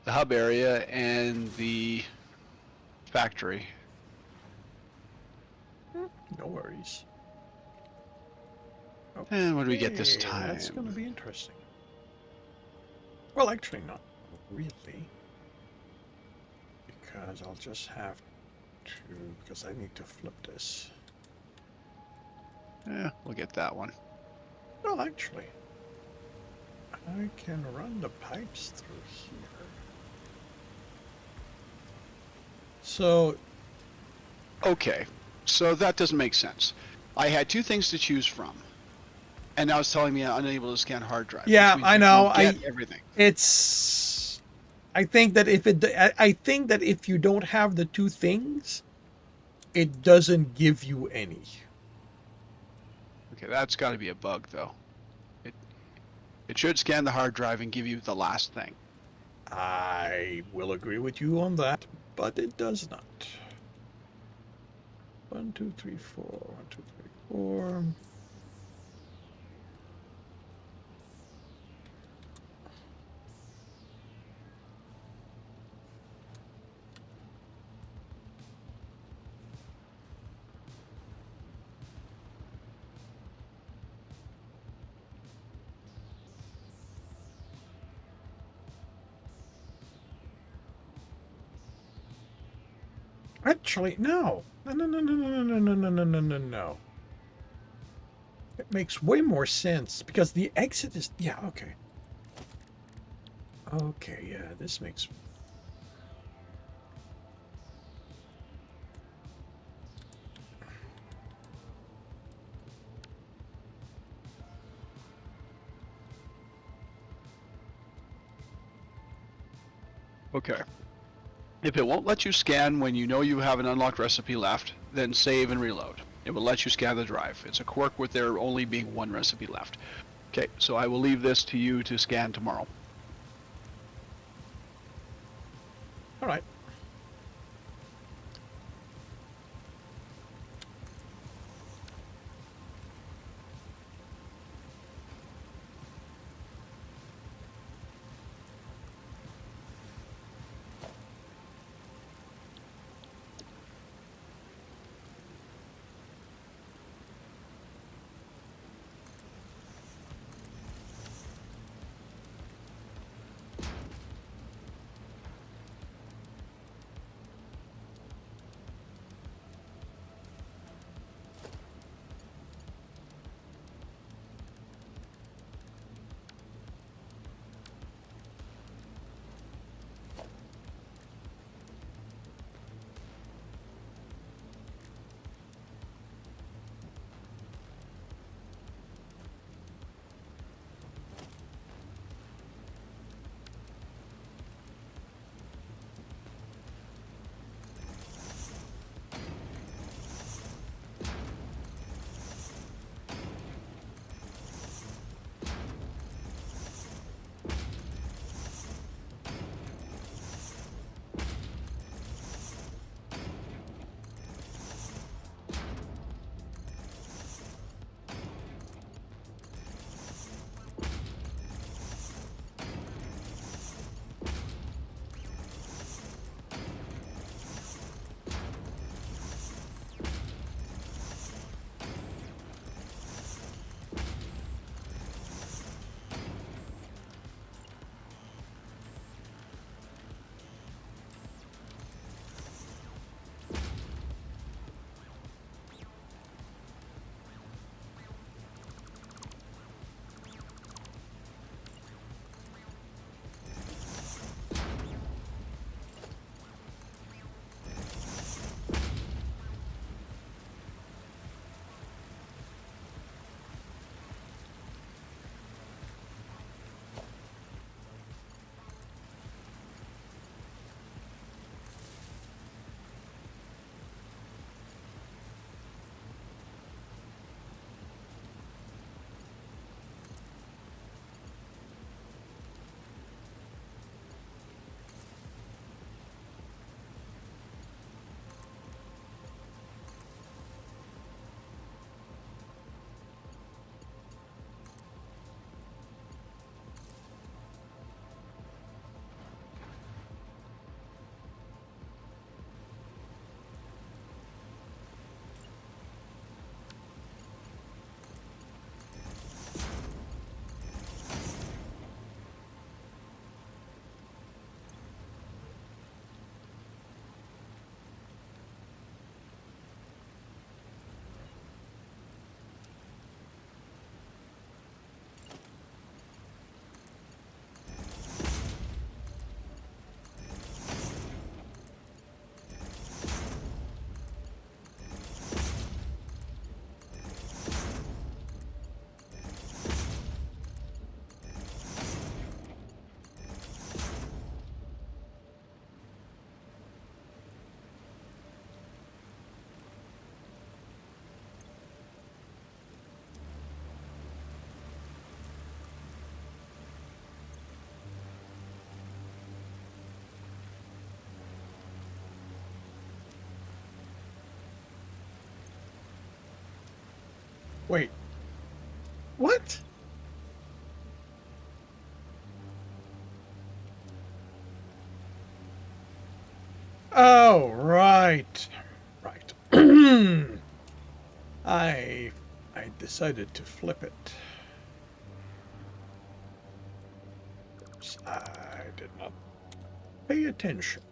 the hub area and the factory. No worries. And what do we get this Okay, time? That's going to be interesting. Well, actually, not really. Because I'll just have to... Because I need to flip this. Yeah, we'll get that one. Well, actually, I can run the pipes through here. So... Okay, so that doesn't make sense. I had two things to choose from. And now it's telling me I'm unable to scan hard drive. Yeah, which means I you know. can get everything. It's... I think that if you don't have the two things, it doesn't give you any. Okay, that's got to be a bug, though. It should scan the hard drive and give you the last thing. I will agree with you on that, but it does not. 1, 2, 3, 4. 1, 2, 3, 4. Actually, no. No. It makes way more sense because the exit is... Yeah, okay. Okay, yeah, this makes... Okay. If it won't let you scan when you know you have an unlocked recipe left, then save and reload. It will let you scan the drive. It's a quirk with there only being one recipe left. Okay, so I will leave this to you to scan tomorrow. All right. Wait. What? Oh, right. Right. I I decided to flip it. I did not pay attention.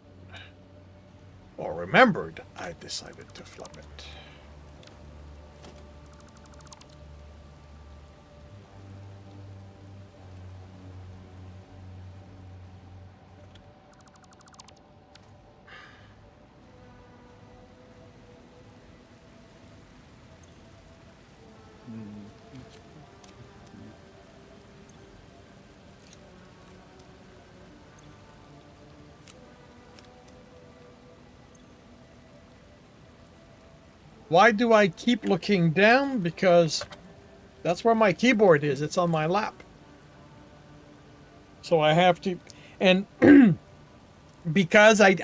Or remembered I decided to flip it. Why do I keep looking down? Because that's where my keyboard is. It's on my lap. So I have to, and because I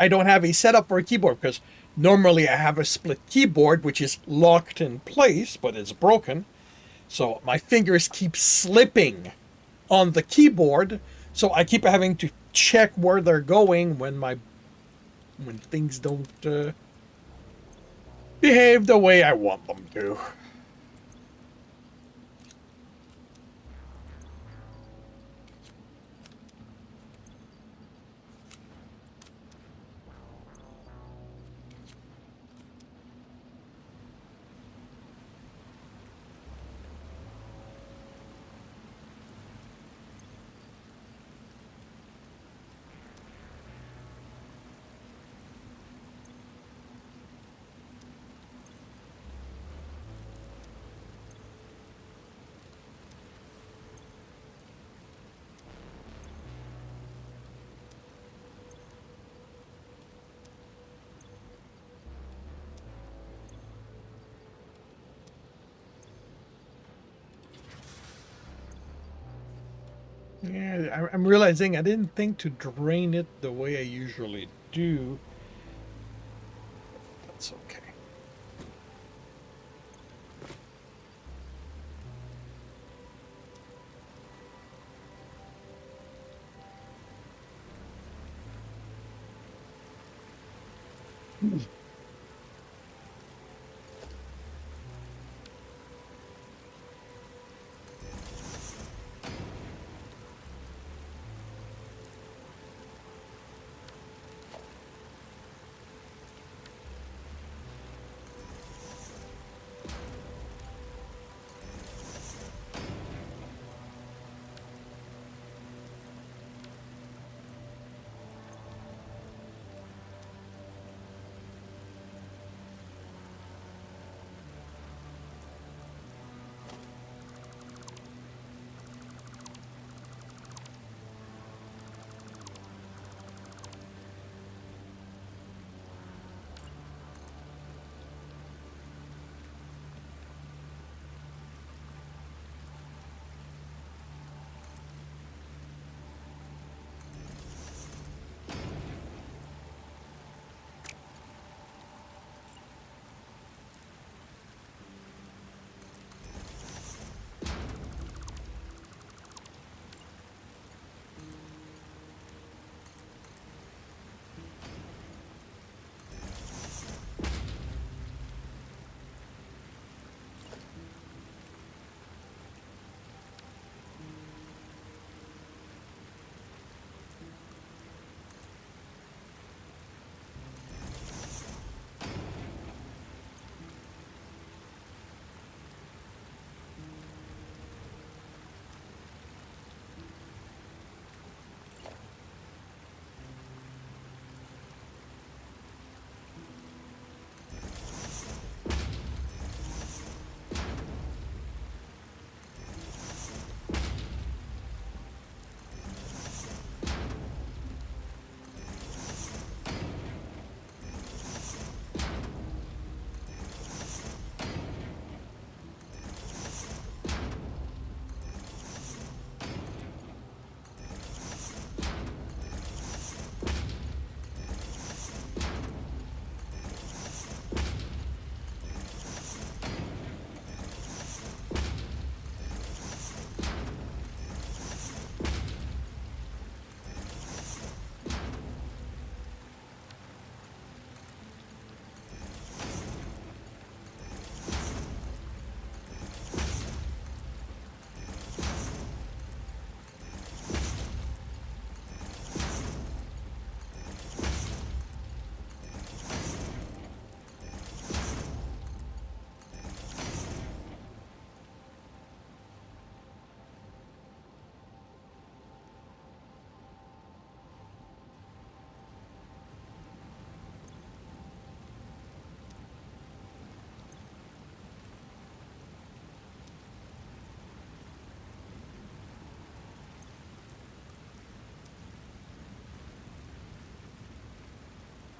don't have a setup for a keyboard, because normally I have a split keyboard which is locked in place, but it's broken. So my fingers keep slipping on the keyboard. So I keep having to check where they're going when things don't behave the way I want them to. Yeah, I'm realizing I didn't think to drain it the way I usually do. That's okay.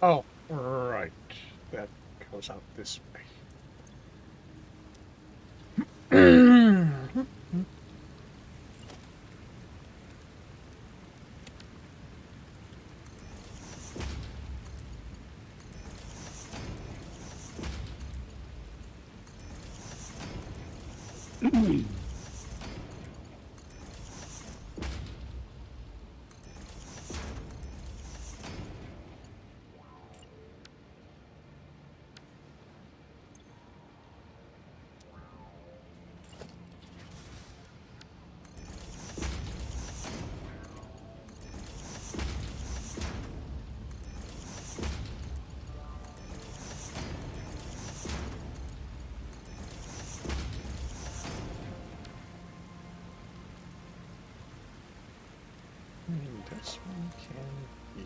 Oh, right. That goes out this way. This one can be.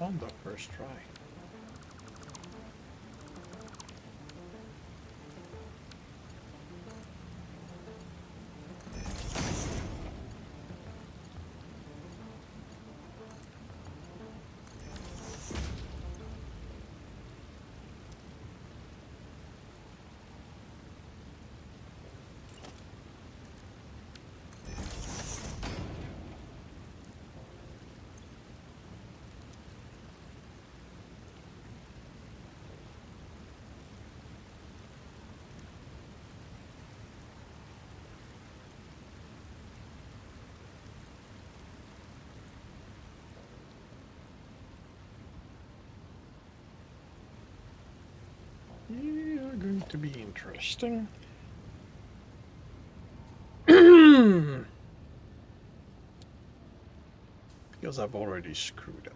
On the first try. You're going to be interesting. Because I've already screwed up.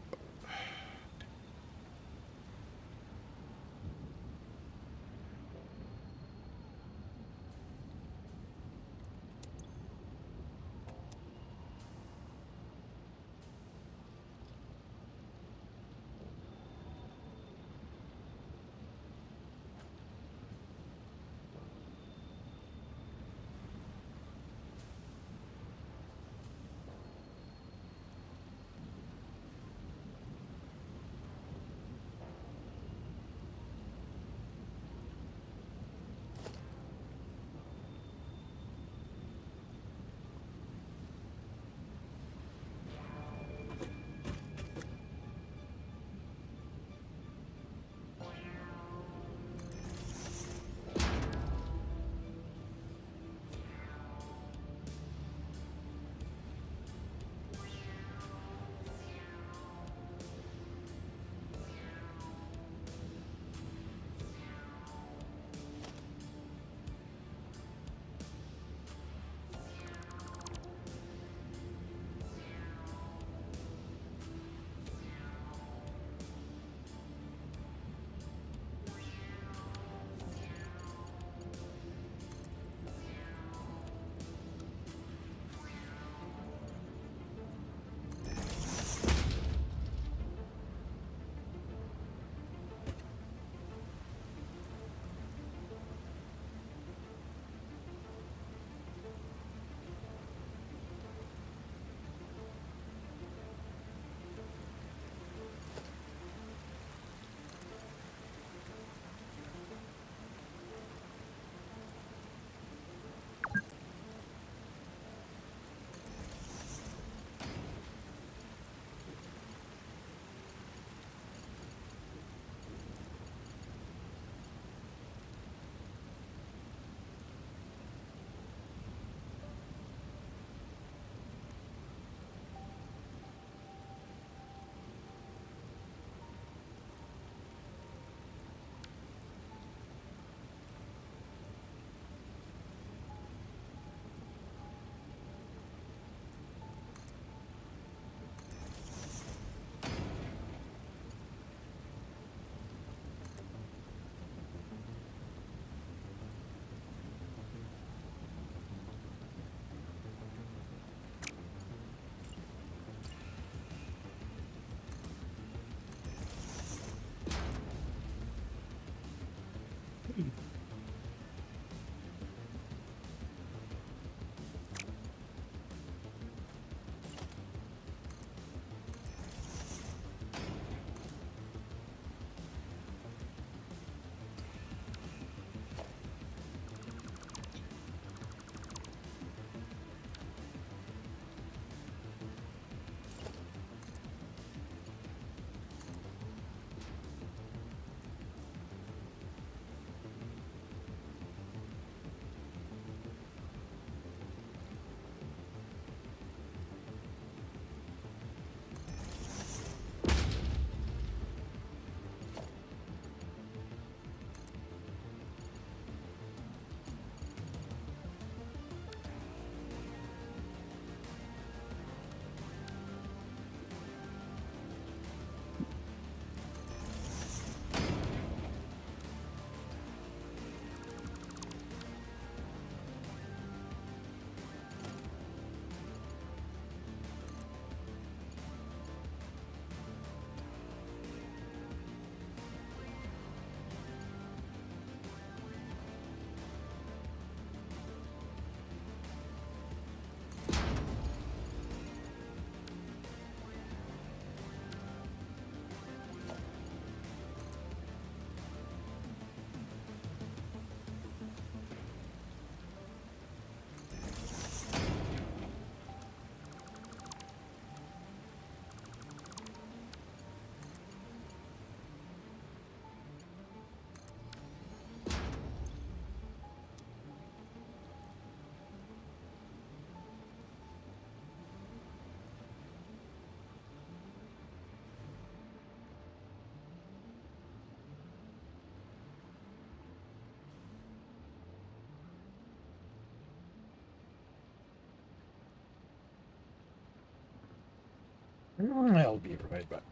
I'll be right back.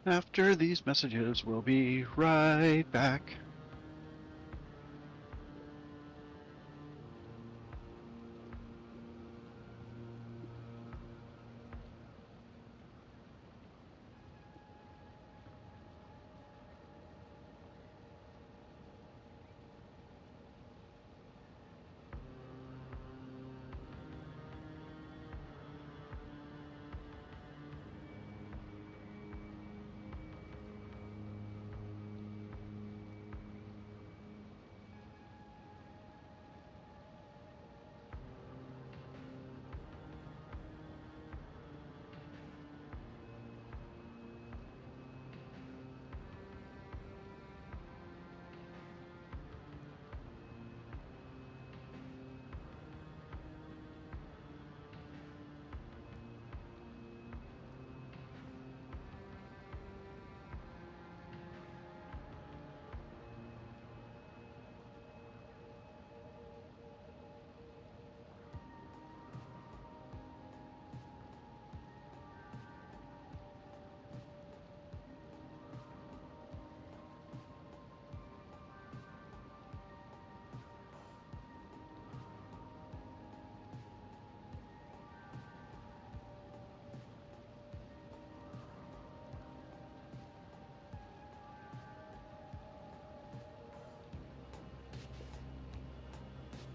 After these messages, we'll be right back.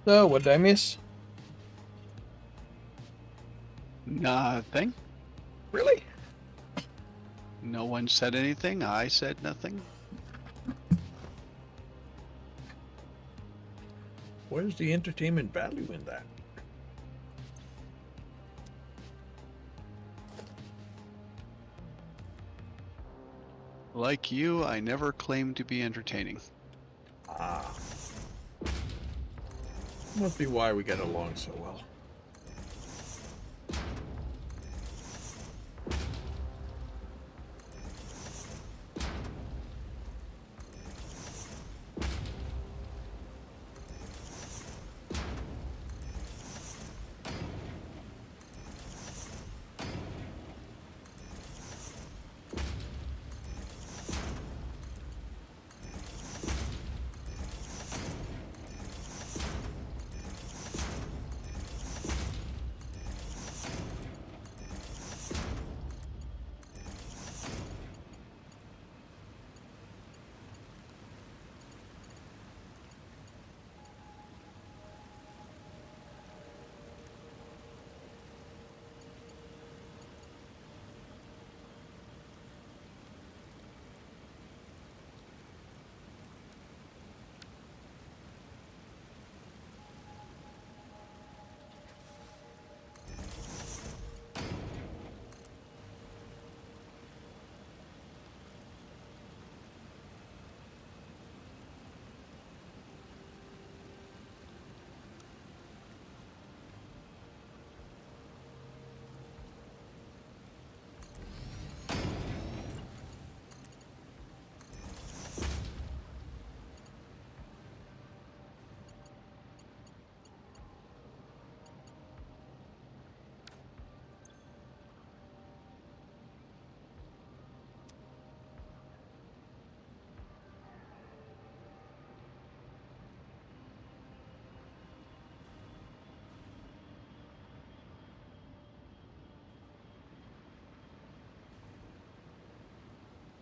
So, what did I miss? Nothing. Really? No one said anything. I said nothing. Where's the entertainment value in that? Like you, I never claimed to be entertaining. Ah. Must be why we get along so well.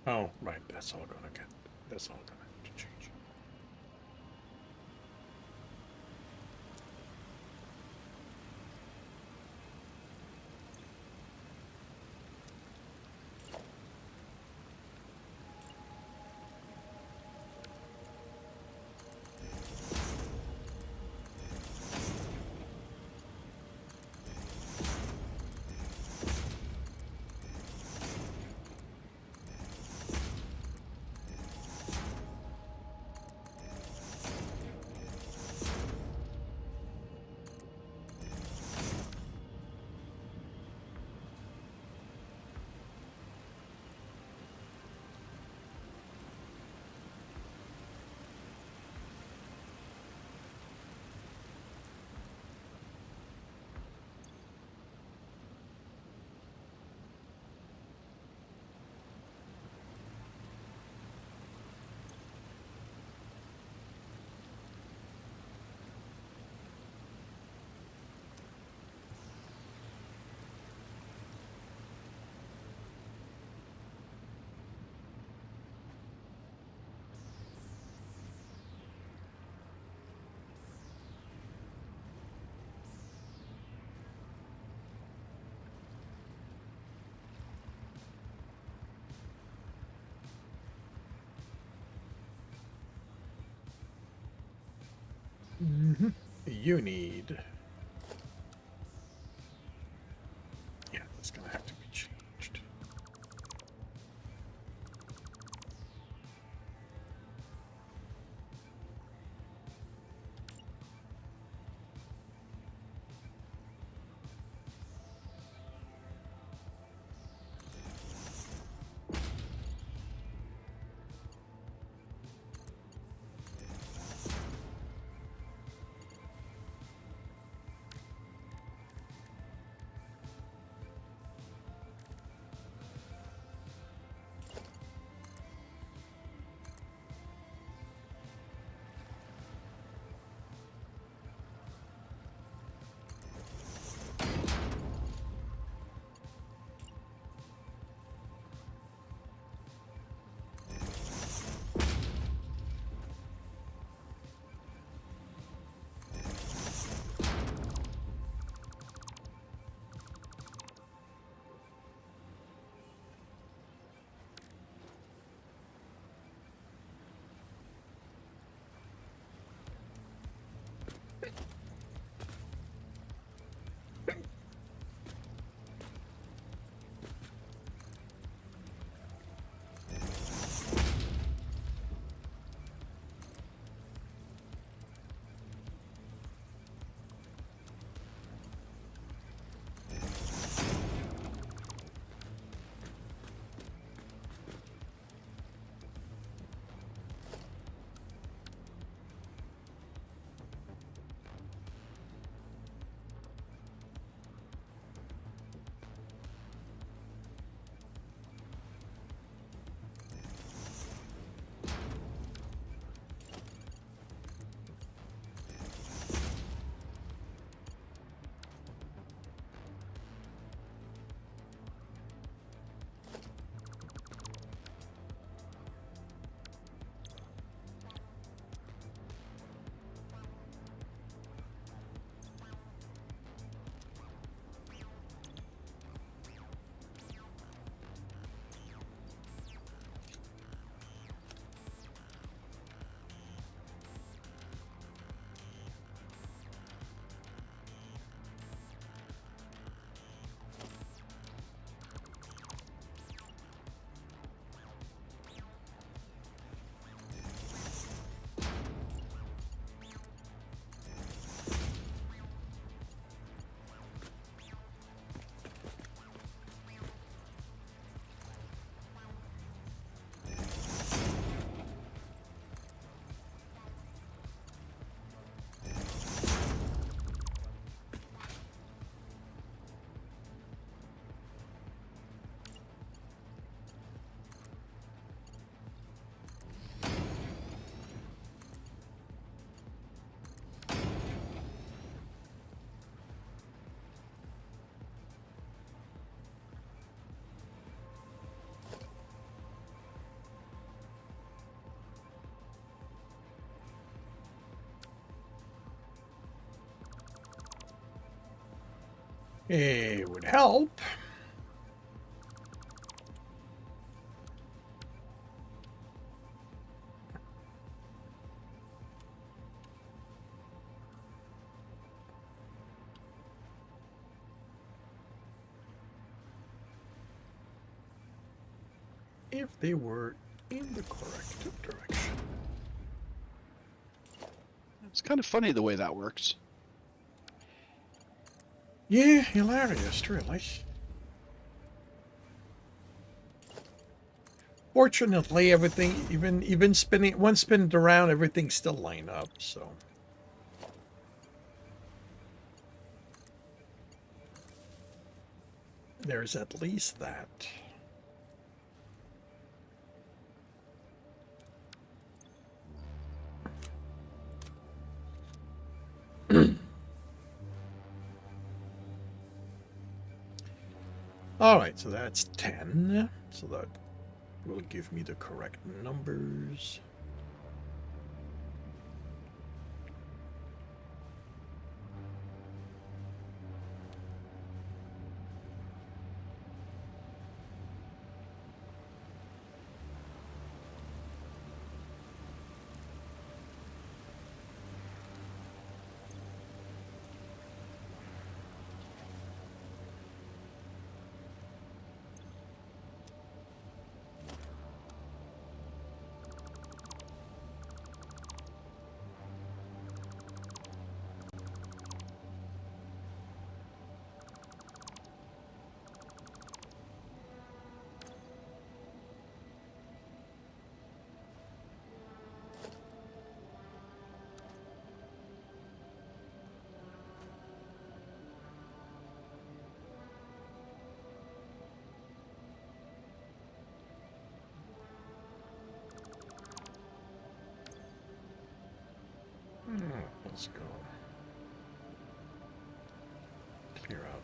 Oh, right. That's all gonna get. That's all gonna have to change. You need. Yeah, it's gonna have to be changed. It would help. If they were in the correct direction. It's kind of funny the way that works. Yeah, hilarious, really. Fortunately, everything, even spinning, once spin it around, everything's still lined up, so. There's at least that. All right, so that's 10. So that will give me the correct numbers. Let's go clear out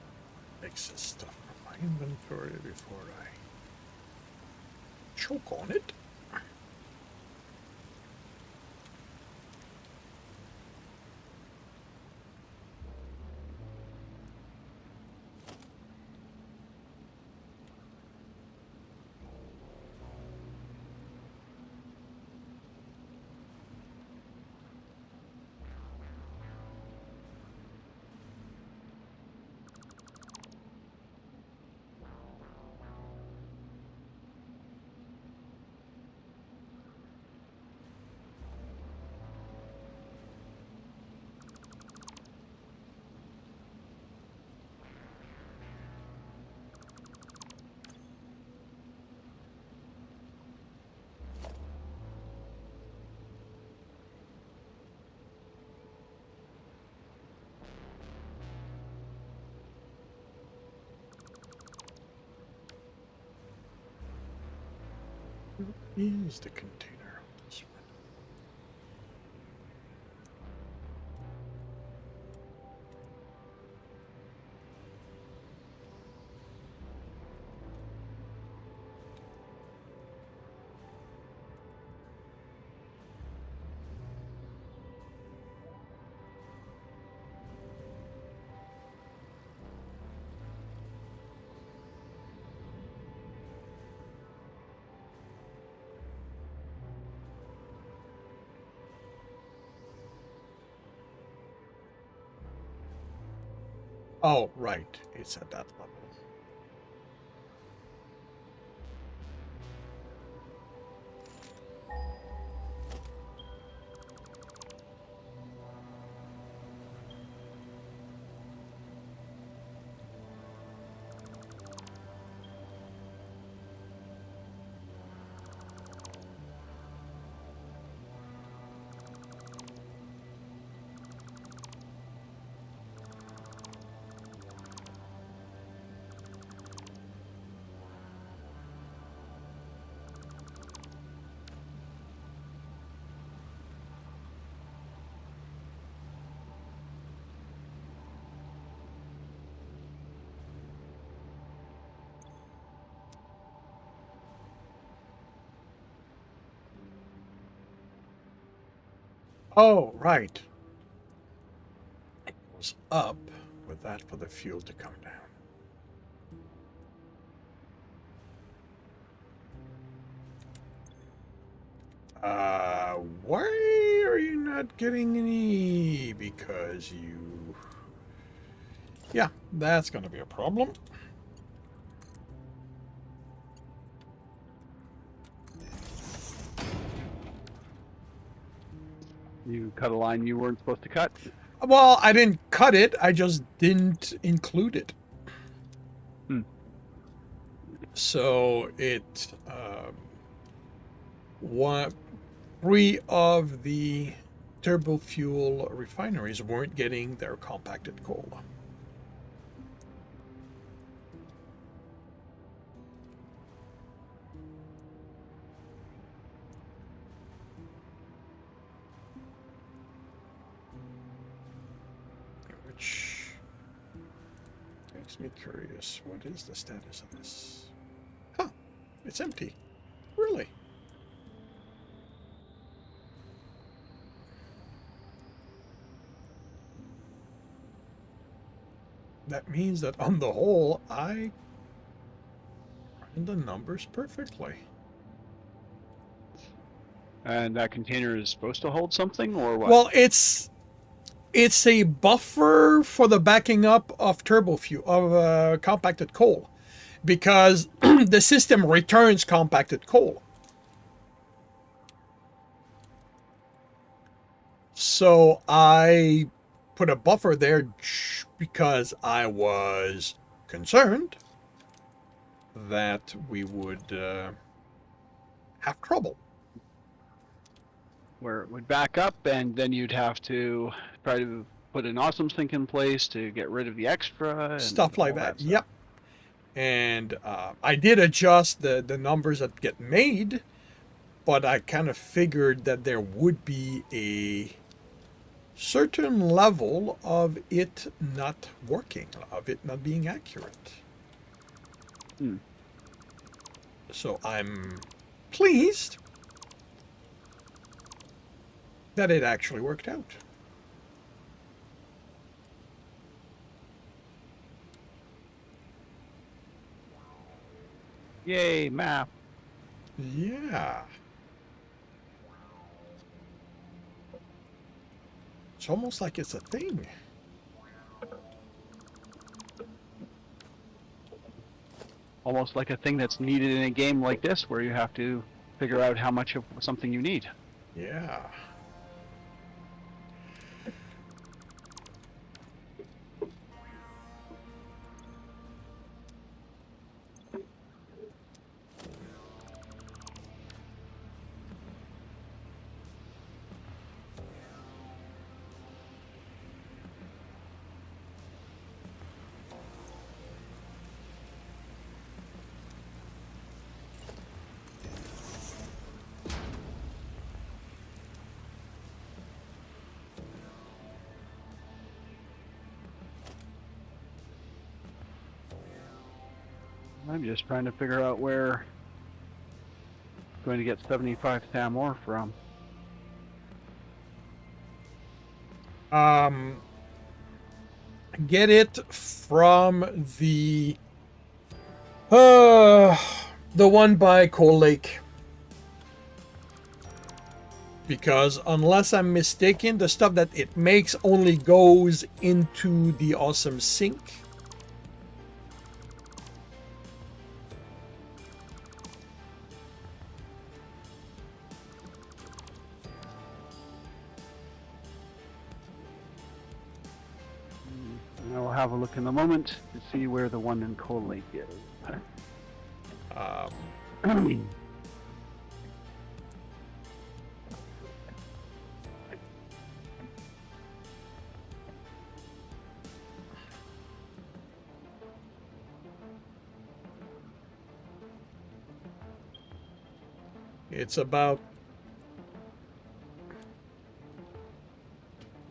excess stuff from my inventory before I choke on it. Is the container on this one? Oh, right. It's at that level. Oh, right. It goes up with that for the fuel to come down. Why are you not getting any? Because you... Yeah, that's going to be a problem. You cut a line you weren't supposed to cut? Well, I didn't cut it. I just didn't include it. So it... three of the turbo fuel refineries weren't getting their compacted coal. Which makes me curious. What is the status of this? Huh, it's empty. Really? That means that on the whole, I ran the numbers perfectly. And that container is supposed to hold something, or what? Well, it's a buffer for the backing up of turbo fuel, of compacted coal, because the system returns compacted coal. So I put a buffer there because I was concerned that we would have trouble. Where it would back up, and then you'd have to try to put an awesome sink in place to get rid of the extra. And Stuff like all that. stuff. Yep. And I did adjust the numbers that get made, but I kind of figured that there would be a certain level of it not working, of it not being accurate. Hmm. So I'm pleased that it actually worked out. Yay, map. Yeah. It's almost like it's a thing. Almost like a thing that's needed in a game like this, where you have to figure out how much of something you need. Yeah. I'm just trying to figure out where I'm going to get 75 SAM ore from. Get it from the one by Coal Lake. Because unless I'm mistaken, the stuff that it makes only goes into the awesome sink. I'll have a look in a moment to see where the one in Coal Lake is.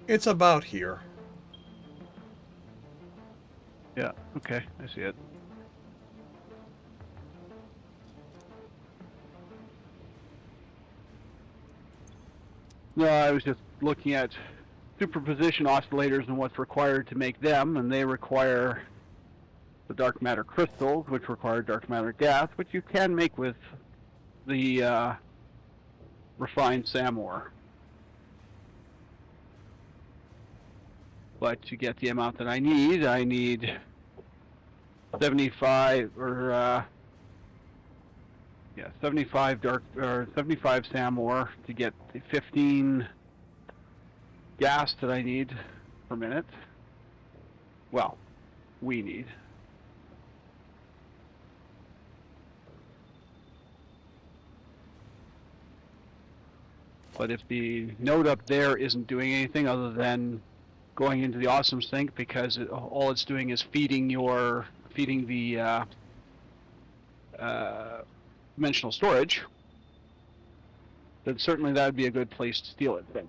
It's about here. Yeah, okay, I see it. No, I was just looking at superposition oscillators and what's required to make them, and they require the dark matter crystals, which require dark matter gas, which you can make with the refined SAM ore. But to get the amount that I need 75 or 75 SAM ore to get the 15 gas that I need per minute. Well, we need. But if the node up there isn't doing anything other than going into the awesome sink, because all it's doing is feeding the dimensional storage, then certainly that would be a good place to steal it then.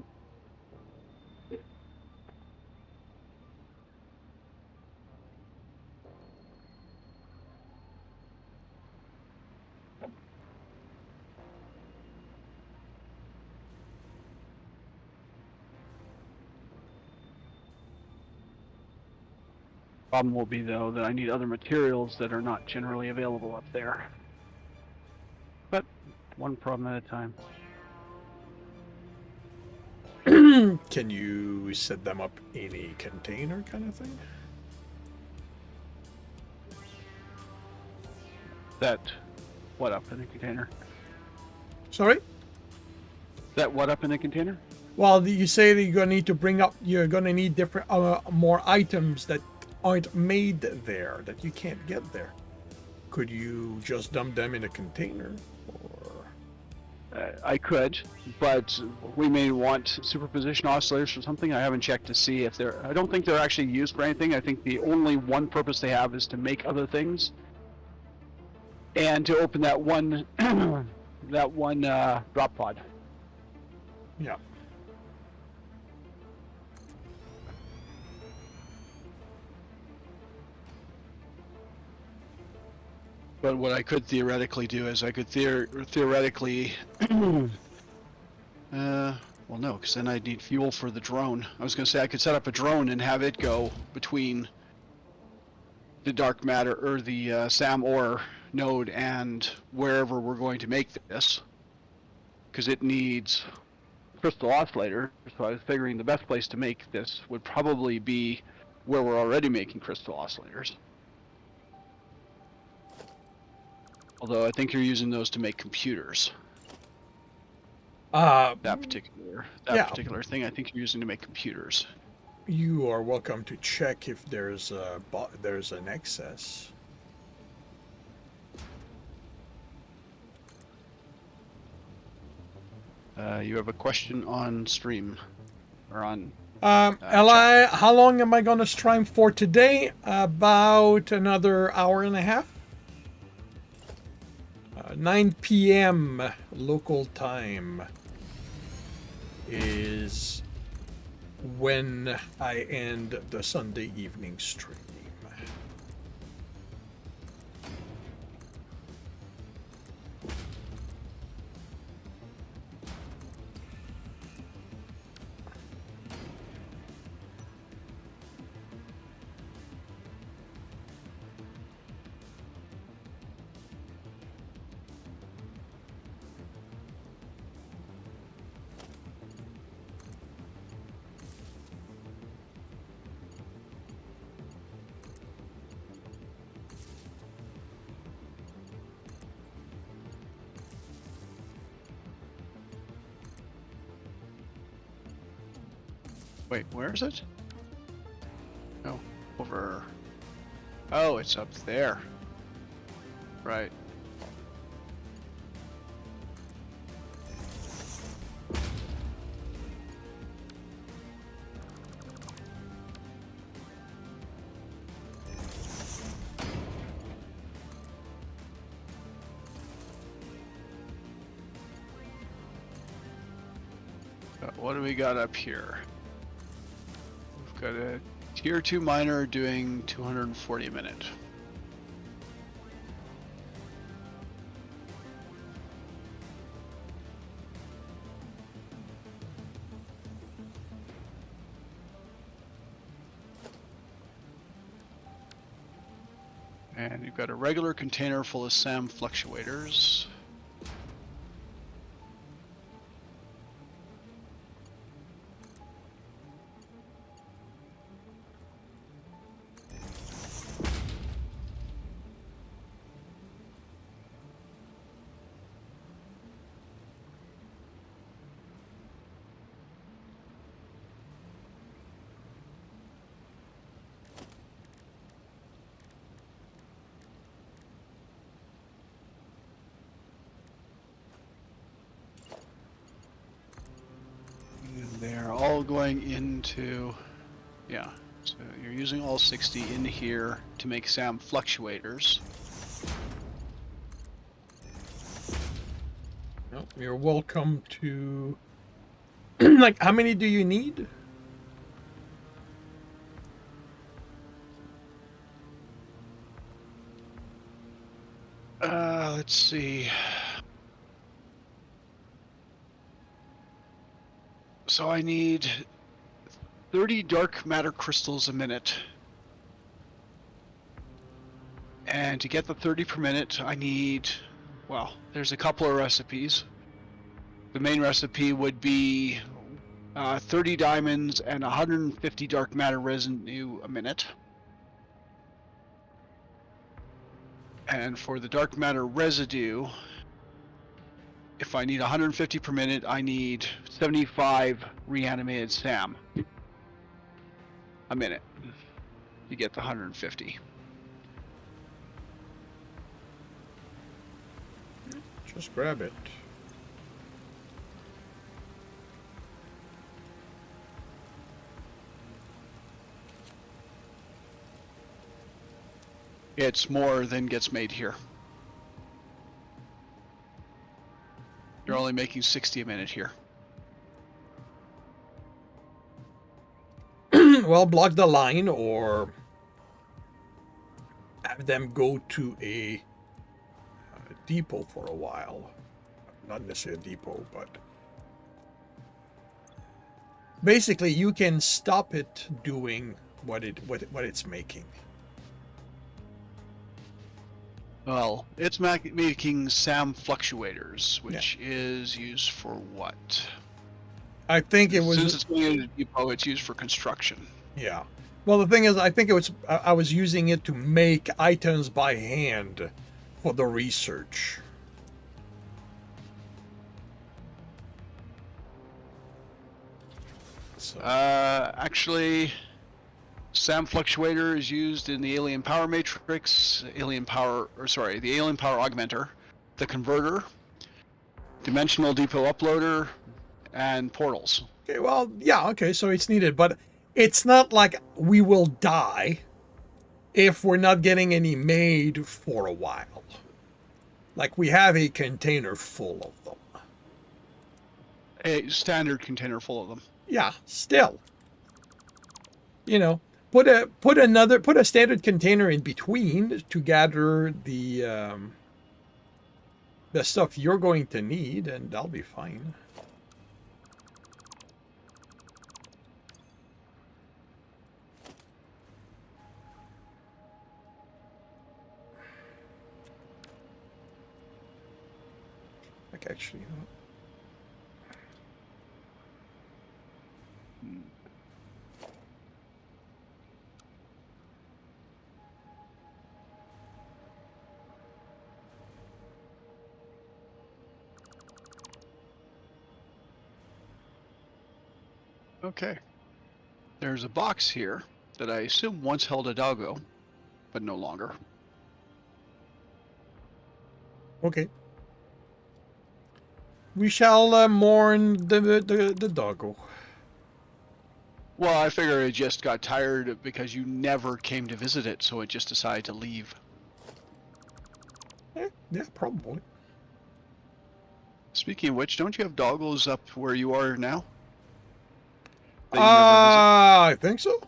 Problem will be, though, that I need other materials that are not generally available up there. But one problem at a time. Can you set them up in a container kind of thing? That what up in a container? Sorry? That what up in a container? Well, you say that you're gonna need different, more items that aren't made there, that you can't get there. Could you just dump them in a container? Or... I could, but we may want superposition oscillators or something. I haven't checked to see if they're. I don't think they're actually used for anything. I think the only one purpose they have is to make other things, and to open that one drop pod. Yeah. But what I could theoretically do is I could theoretically, well, no, because then I'd need fuel for the drone. I was going to say I could set up a drone and have it go between the dark matter or the SAM ore node and wherever we're going to make this, because it needs crystal oscillator. So I was figuring the best place to make this would probably be where we're already making crystal oscillators. Although I think you're using those to make computers. That particular thing I think you're using to make computers. You are welcome to check if there's an excess. You have a question on stream, or on? Eli, how long am I going to stream for today? About another hour and a half. 9 p.m. local time is when I end the Sunday evening stream. Wait, where is it? No, over. Oh, it's up there. Right. What do we got up here? We've got a tier 2 miner doing 240 a minute. And you've got a regular container full of SAM fluctuators. They're all going into, yeah, so you're using all 60 in here to make SAM fluctuators. Well, you're welcome to... like, how many do you need? Let's see. So I need 30 dark matter crystals a minute. And to get the 30 per minute, I need, well, there's a couple of recipes. The main recipe would be 30 diamonds and 150 dark matter residue a minute. And for the dark matter residue, if I need 150 per minute, I need 75 reanimated SAM a minute to get the 150. Just grab it. It's more than gets made here. You're only making 60 a minute here. Well, block the line or have them go to a depot for a while. Not necessarily a depot, but basically you can stop it doing what it's making. Well, it's making SAM fluctuators, which is used for what? I think it was Since it's going into a depot, it's used for construction. Yeah. Well, the thing is, I think I was using it to make items by hand for the research. So, Actually, SAM fluctuator is used in the alien power matrix, the alien power augmenter, the converter, dimensional depot uploader, and portals. okay, well, yeah, okay, so it's needed, but it's not like we will die if we're not getting any made for a while. Like, we have a container full of them. A standard container full of them. Yeah, still. You know, put a standard container in between to gather the stuff you're going to need, and I'll be fine. Like, actually, you know what? Okay. There's a box here that I assume once held a doggo, but no longer. Okay. We shall mourn the doggo. Well, I figure it just got tired because you never came to visit it, so it just decided to leave. Yeah, probably. Speaking of which, don't you have doggos up where you are now? I think so.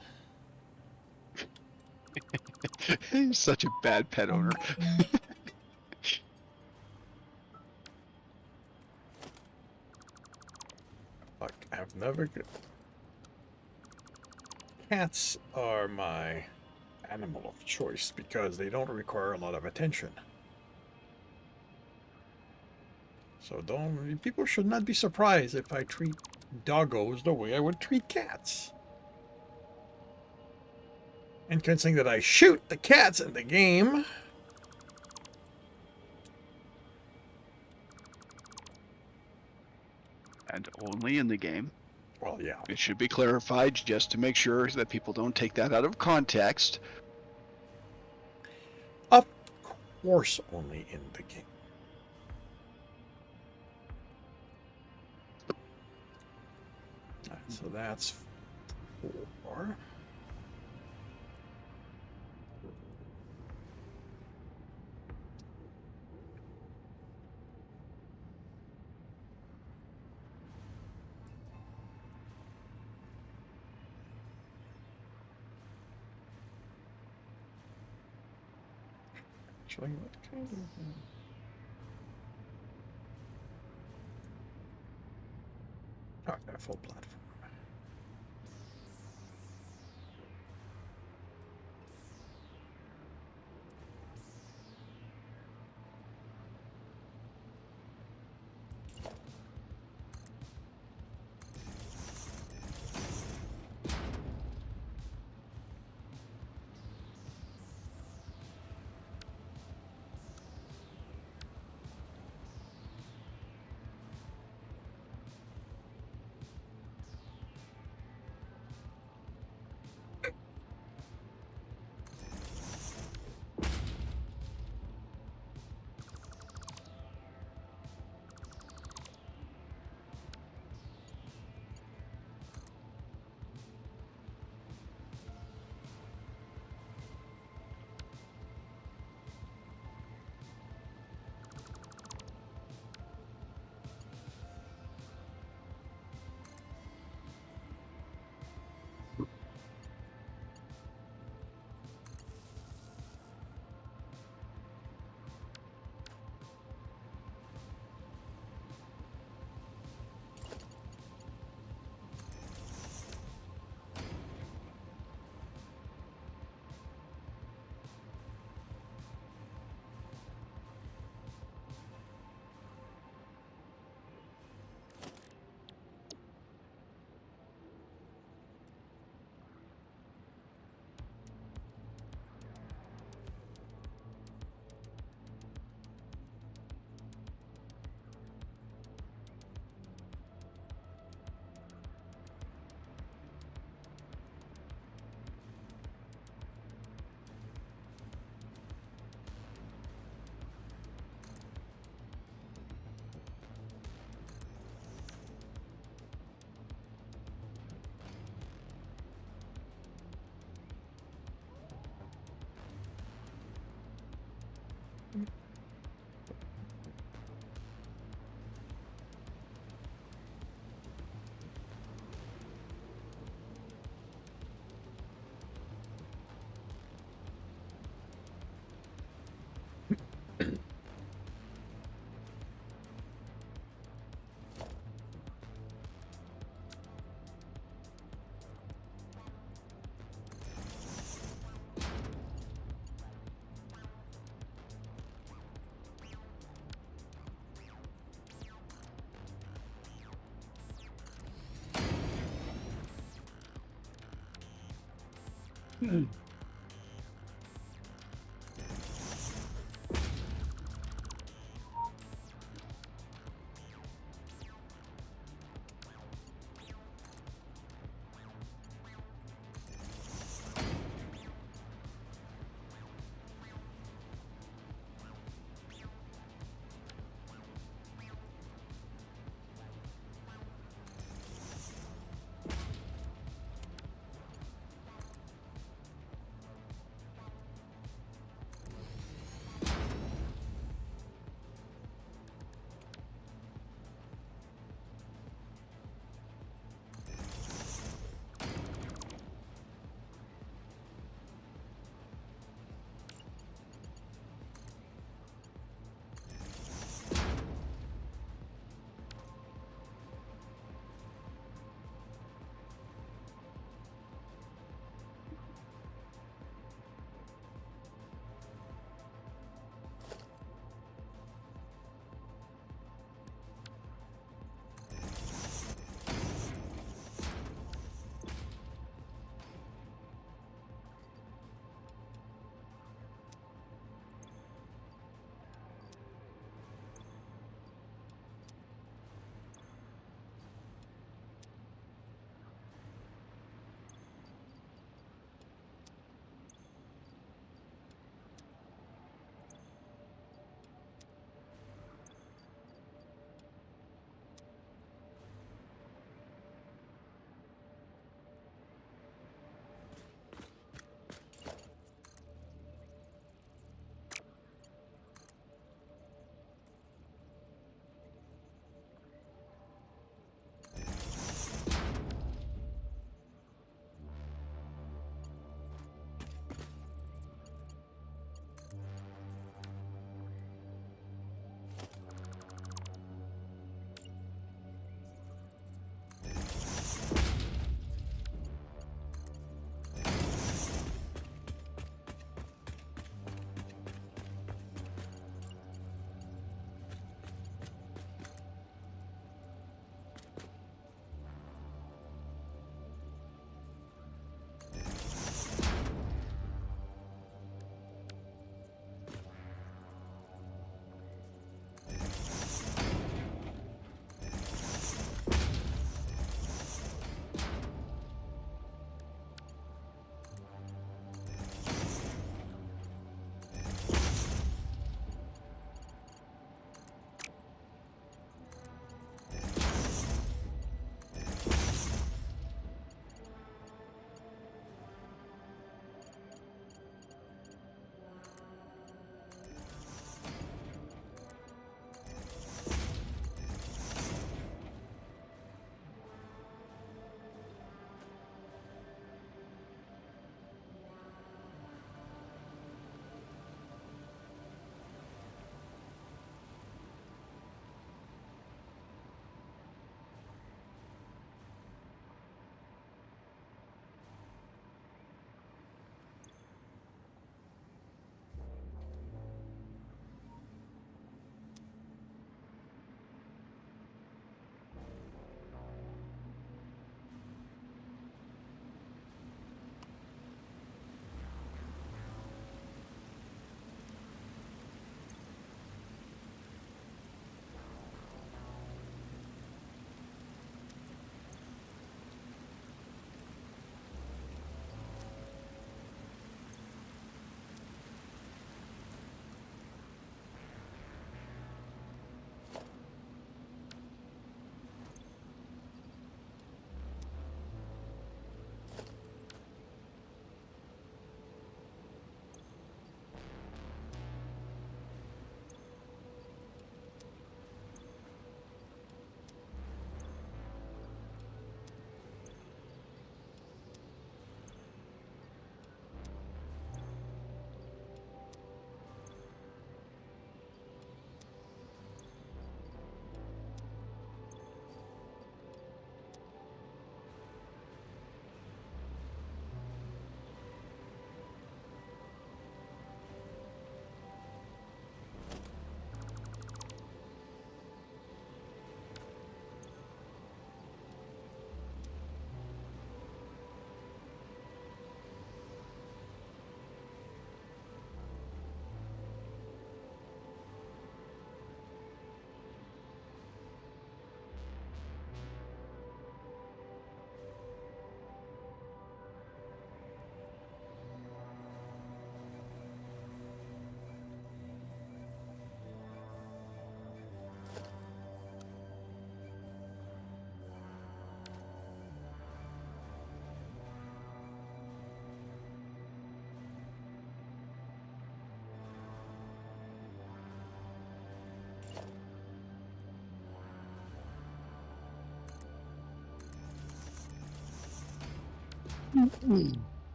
He's such a bad pet owner. Like, I've never. Cats are my animal of choice because they don't require a lot of attention. So people should not be surprised if I treat doggos the way I would treat cats. And considering that I shoot the cats in the game. And only in the game. Well, yeah. It should be clarified just to make sure that people don't take that out of context. Of course, only in the game. So that's 4. Actually, what kind of... Oh, I got a full platform.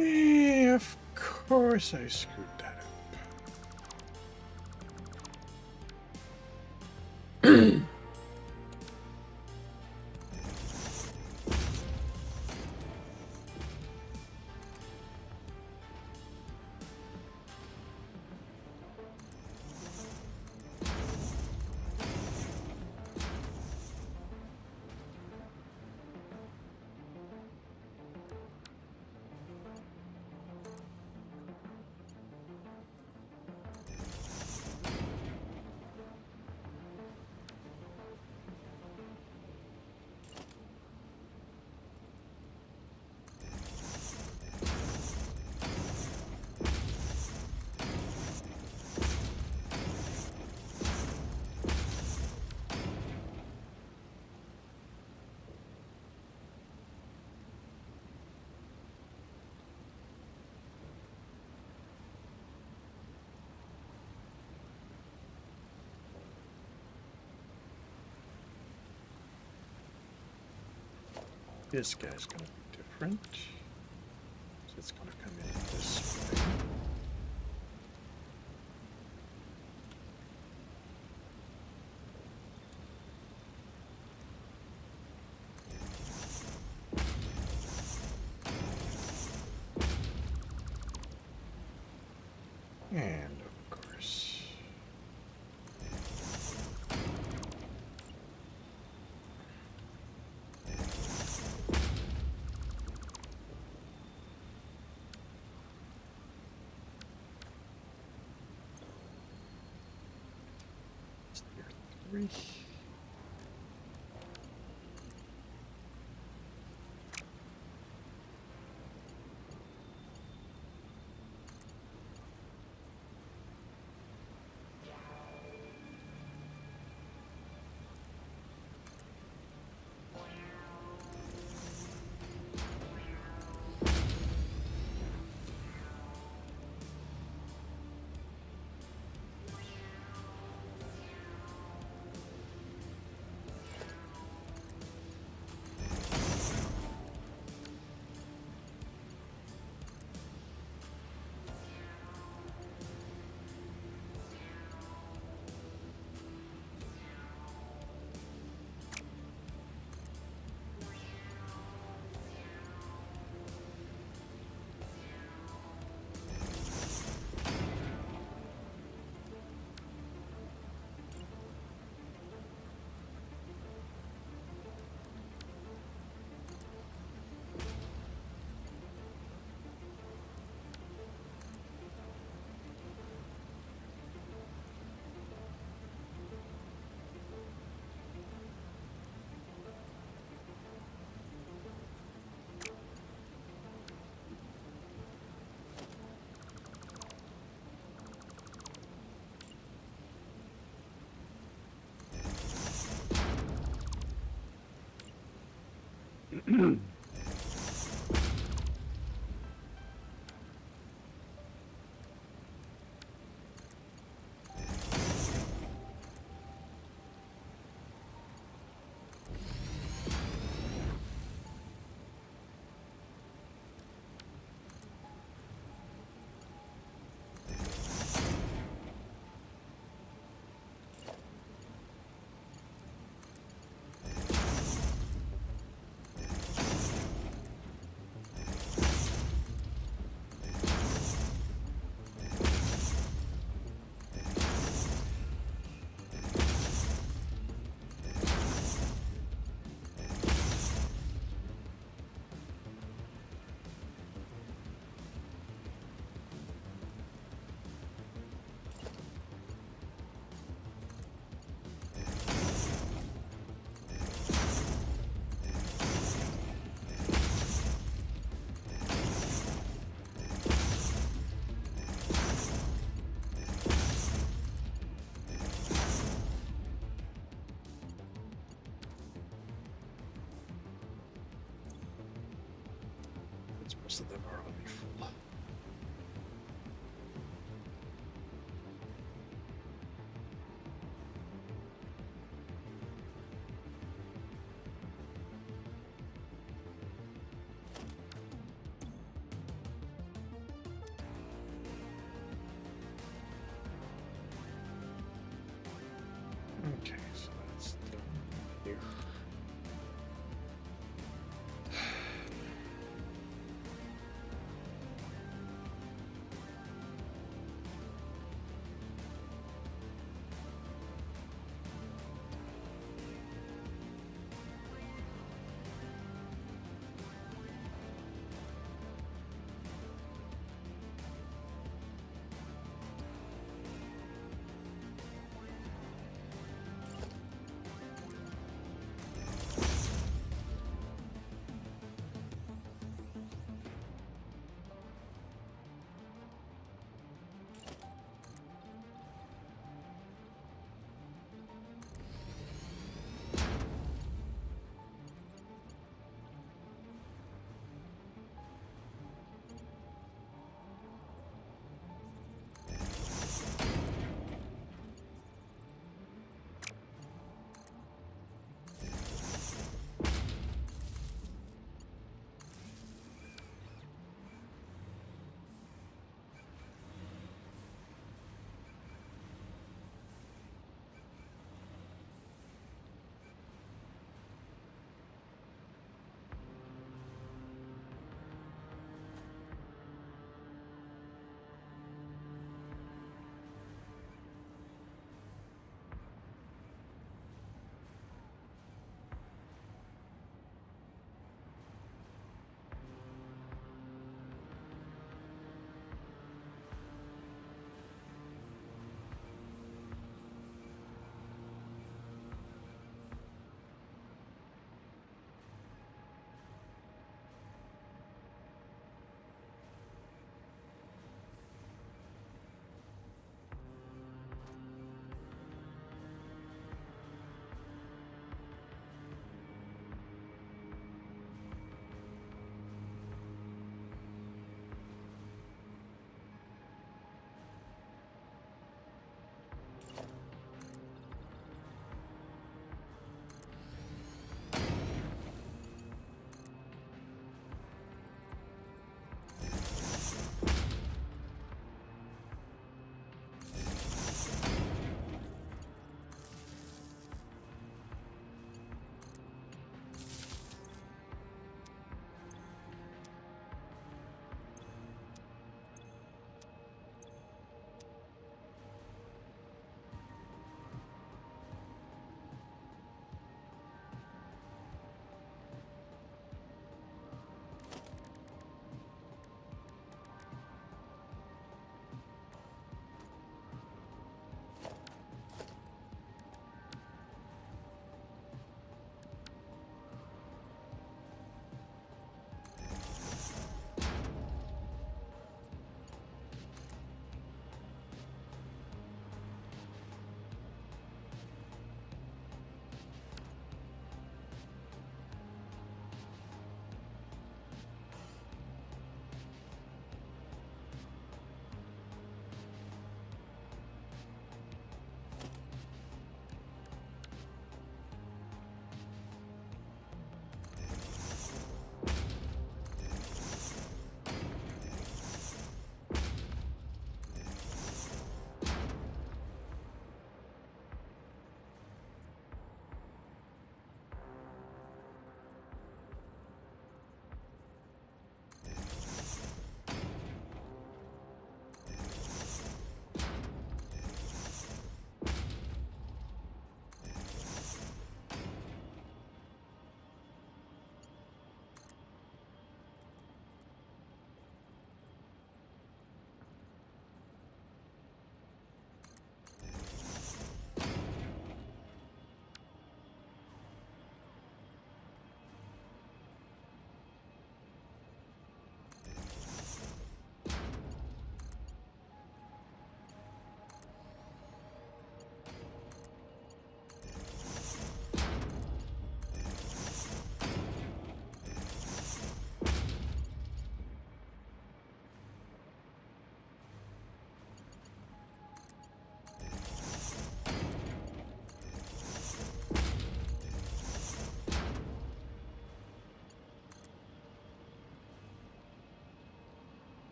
Of course I screwed that up. This guy's gonna be different. So it's gonna come in this way. And of course, tier 3. Most of them are already full. Okay, so that's done here.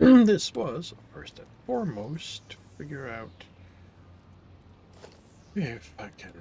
this was first and foremost to figure out if I can.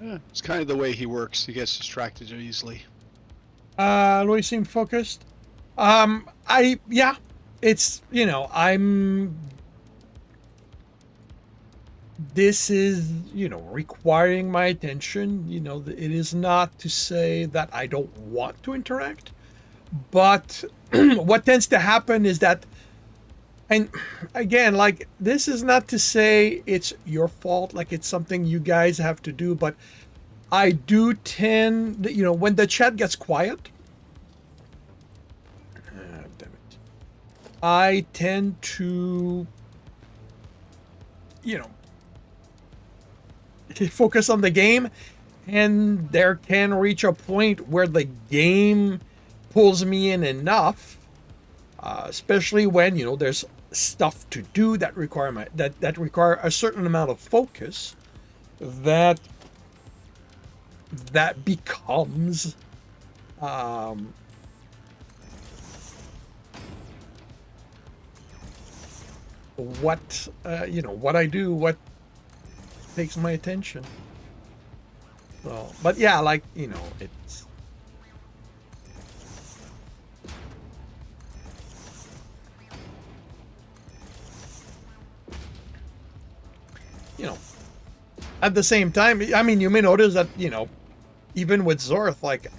Yeah, it's kind of the way he works. He gets distracted easily. Do I seem focused? Yeah, it's I'm. This is requiring my attention. It is not to say that I don't want to interact, but what tends to happen is that, and again, like, this is not to say it's your fault, like it's something you guys have to do, but I do tend, when the chat gets quiet, damn it, I tend to, you know, focus on the game, and there can reach a point where the game pulls me in enough, especially when there's stuff to do that require a certain amount of focus, that becomes what I do, what takes my attention. So, but yeah, like, it's at the same time, I mean, you may notice that, even with Zorth, like,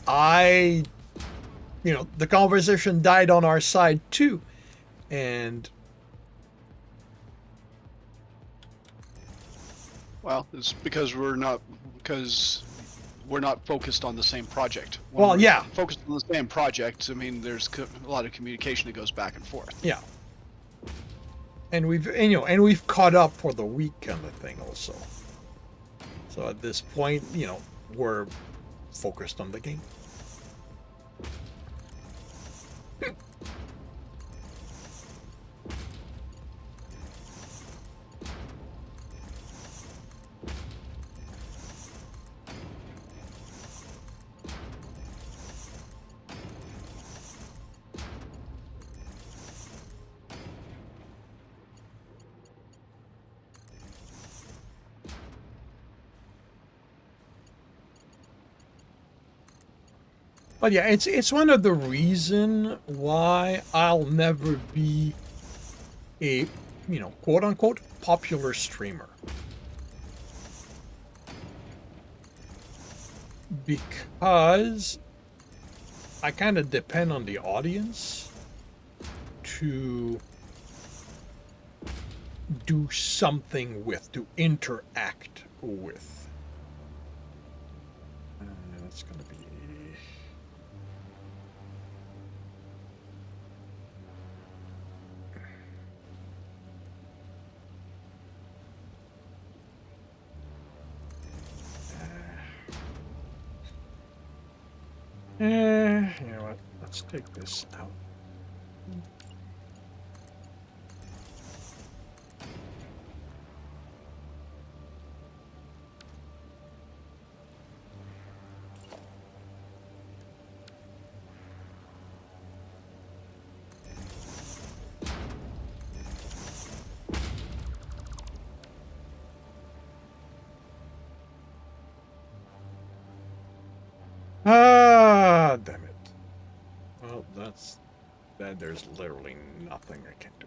the conversation died on our side too. And Well, it's because we're not focused on the same project. When well, we're yeah, focused on the same project, I mean, there's a lot of communication that goes back and forth. yeah. And we've caught up for the week, kind of thing also. So at this point, we're focused on the game. But yeah, it's one of the reason why I'll never be a quote unquote popular streamer, because I kind of depend on the audience to do something with, to interact with. That's gonna be. You know what? Let's take this out. Ah, damn it. Well, that's that. There's literally nothing I can do.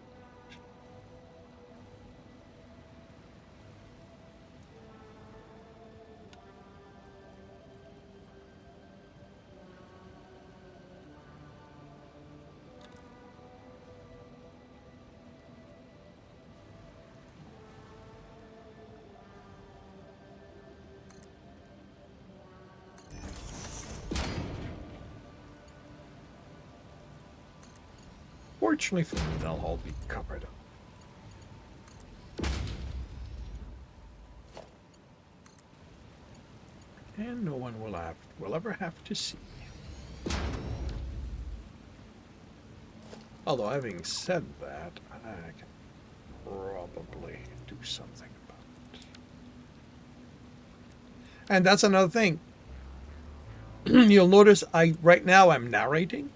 Fortunately for me, they'll all be covered up. And no one will ever have to see. Although, having said that, I can probably do something about it. And that's another thing. You'll notice right now I'm narrating.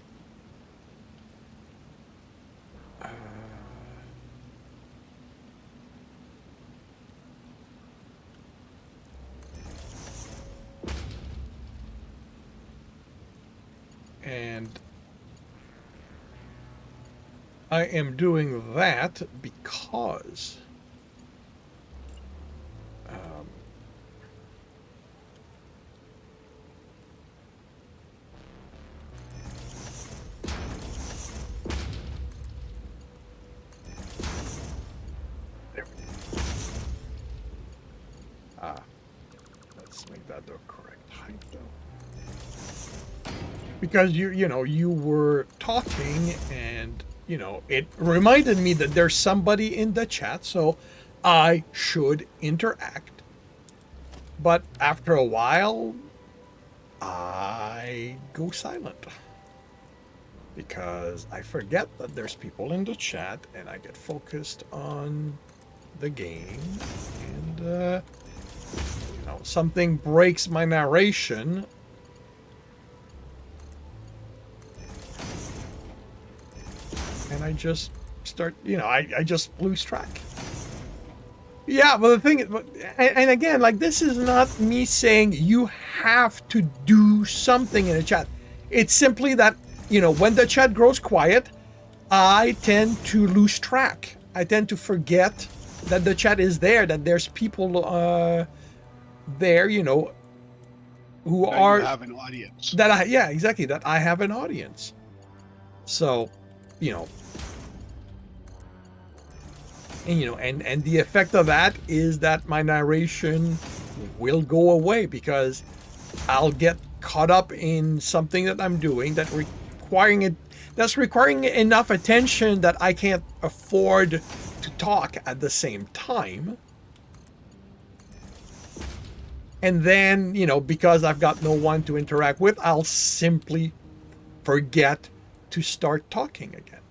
And I am doing that because there we go. Let's make that the correct height though. Because you were talking and it reminded me that there's somebody in the chat, so I should interact. But after a while I go silent because I forget that there's people in the chat and I get focused on the game, and something breaks my narration. And I just start, I just lose track. Yeah, but the thing is, and again, like, this is not me saying you have to do something in the chat. It's simply that, when the chat grows quiet, I tend to lose track. I tend to forget that the chat is there, that there's people there, who are... You have an audience. Yeah, exactly, that I have an audience. So... and the effect of that is that my narration will go away because I'll get caught up in something that I'm doing that's requiring enough attention that I can't afford to talk at the same time. And then, because I've got no one to interact with, I'll simply forget to start talking again.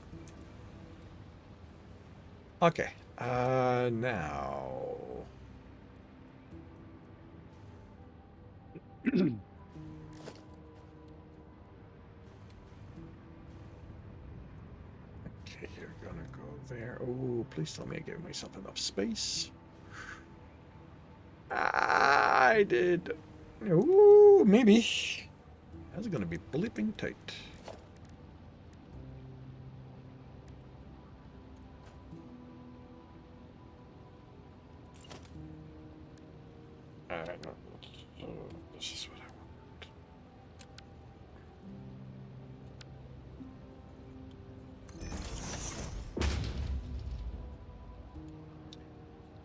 Okay, now... Okay, you're gonna go there. Oh, please tell me I gave myself enough space. I did. Ooh, maybe. That's gonna be bleeping tight. No, this is what I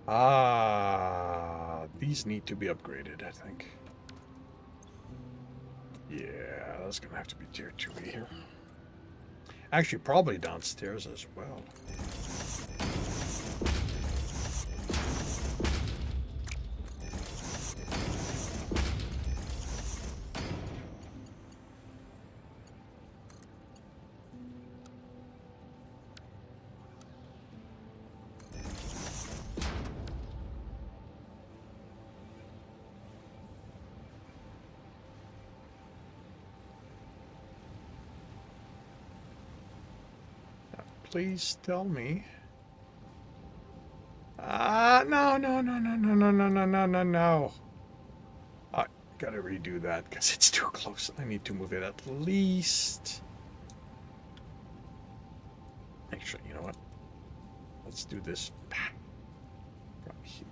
want. These need to be upgraded, I think. Yeah, that's gonna have to be tier 2 here. Actually, probably downstairs as well. please tell me. No, no, no, no, no, no, no, no, no, no, no. I gotta redo that because it's too close. I need to move it at least. Actually, you know what? Let's do this from here.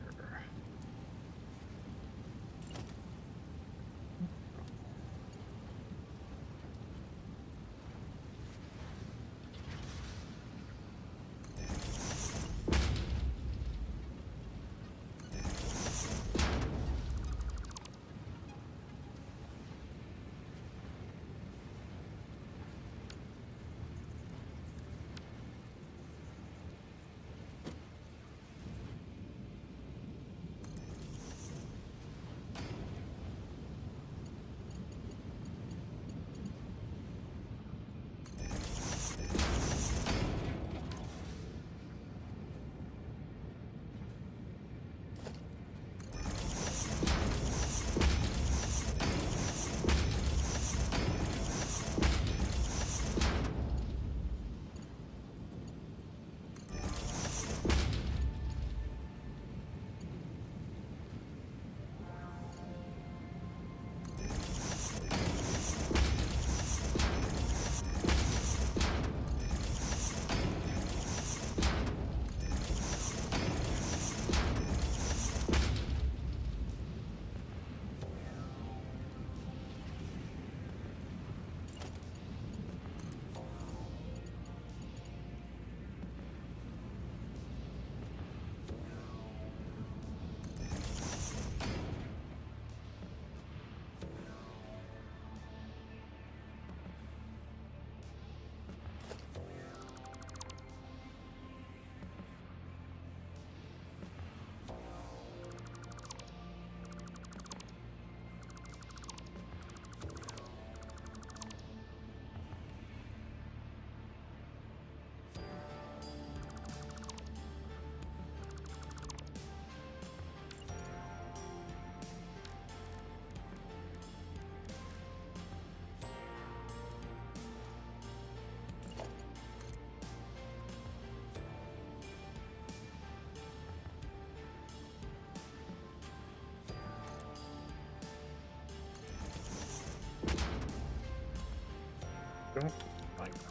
Don't like that.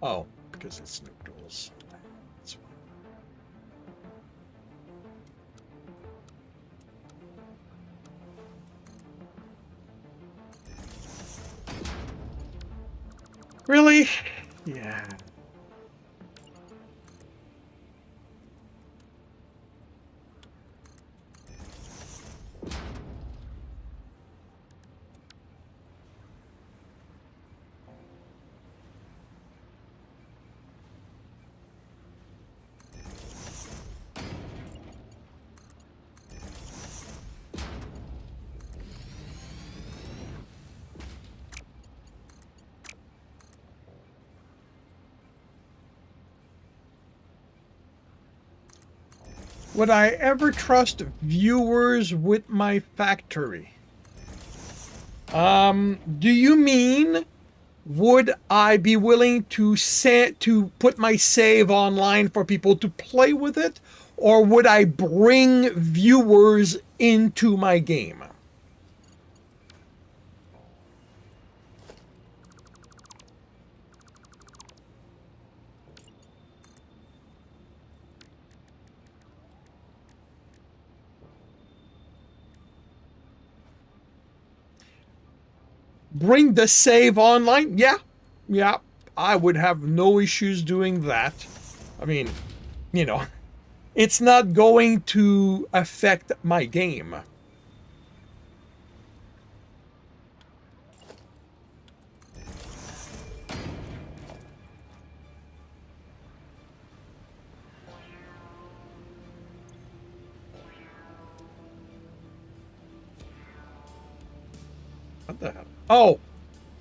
Oh, because it's noodles. That's fine. Really? Yeah. Would I ever trust viewers with my factory? Do you mean would I be willing to put my save online for people to play with it, or would I bring viewers into my game? Bring the save online? Yeah, I would have no issues doing that. I mean, you know, it's not going to affect my game. What the hell? Oh,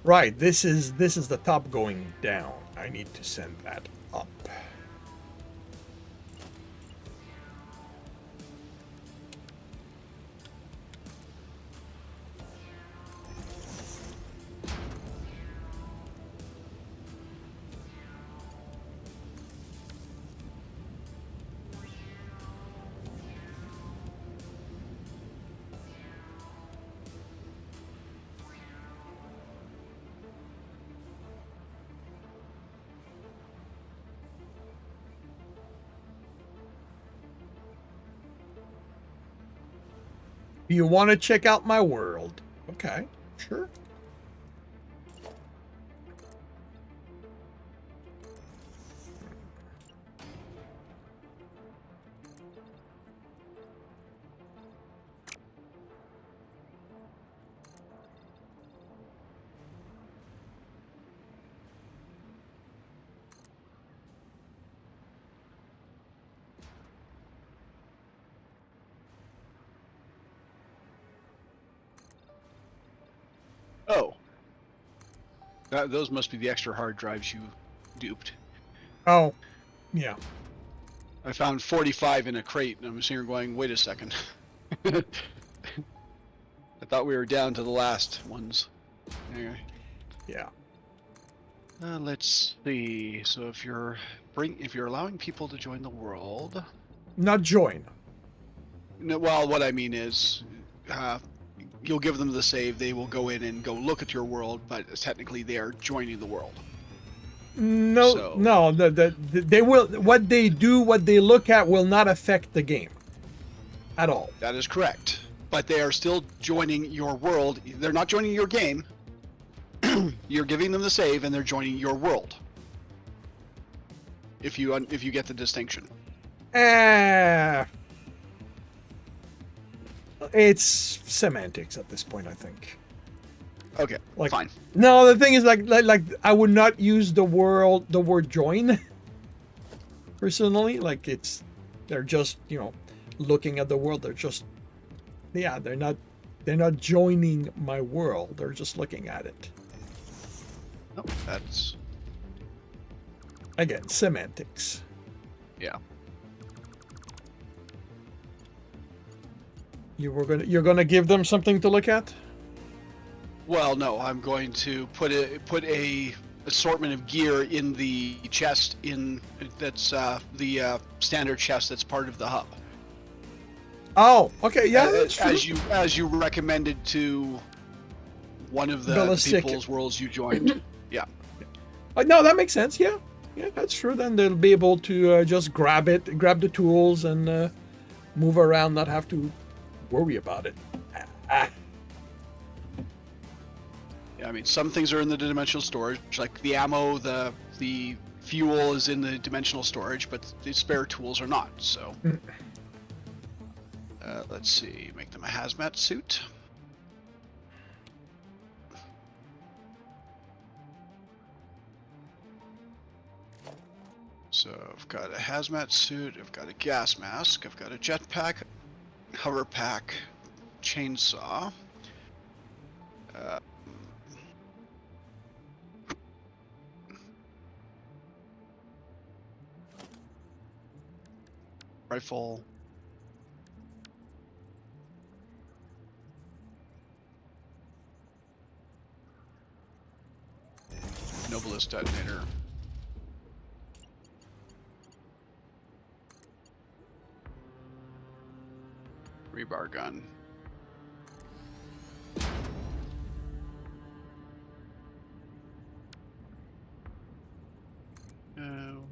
Right, this is the top going down. I need to send that up. Do you want to check out my world? Okay, sure. Oh. Those must be the extra hard drives you duped. Oh, yeah. I found 45 in a crate, and I'm sitting here going, wait a second. I thought we were down to the last ones. Anyway. Yeah. Let's see. So if you're allowing people to join the world, Not join. no, well, what I mean is, you'll give them the save. They will go in and go look at your world, but technically they are joining the world. No, So- no. They will. What they do, what they look at, will not affect the game at all. That is correct. But they are still joining your world. They're not joining your game. You're giving them the save, and they're joining your world. If you get the distinction. It's semantics at this point, I think. Okay, Like, fine. No, the thing is, like I would not use the word join. Personally, like they're just looking at the world. They're just, yeah, they're not joining my world. They're just looking at it. Oh, that's Again, semantics. yeah. You're gonna give them something to look at. Well, no, I'm going to put a assortment of gear in the chest that's the standard chest that's part of the hub. Oh, okay, yeah, that's true. As you recommended to one of the Ballistic. people's worlds you joined. Yeah. No, that makes sense. Yeah, that's true. Then they'll be able to just grab the tools, and move around, not have to worry about it. Yeah, I mean, some things are in the dimensional storage, like the ammo, the fuel is in the dimensional storage, but the spare tools are not. So, let's see, make them a hazmat suit. So I've got a hazmat suit, I've got a gas mask, I've got a jetpack, hover pack, chainsaw. Rifle. Novelist detonator. Rebar gun.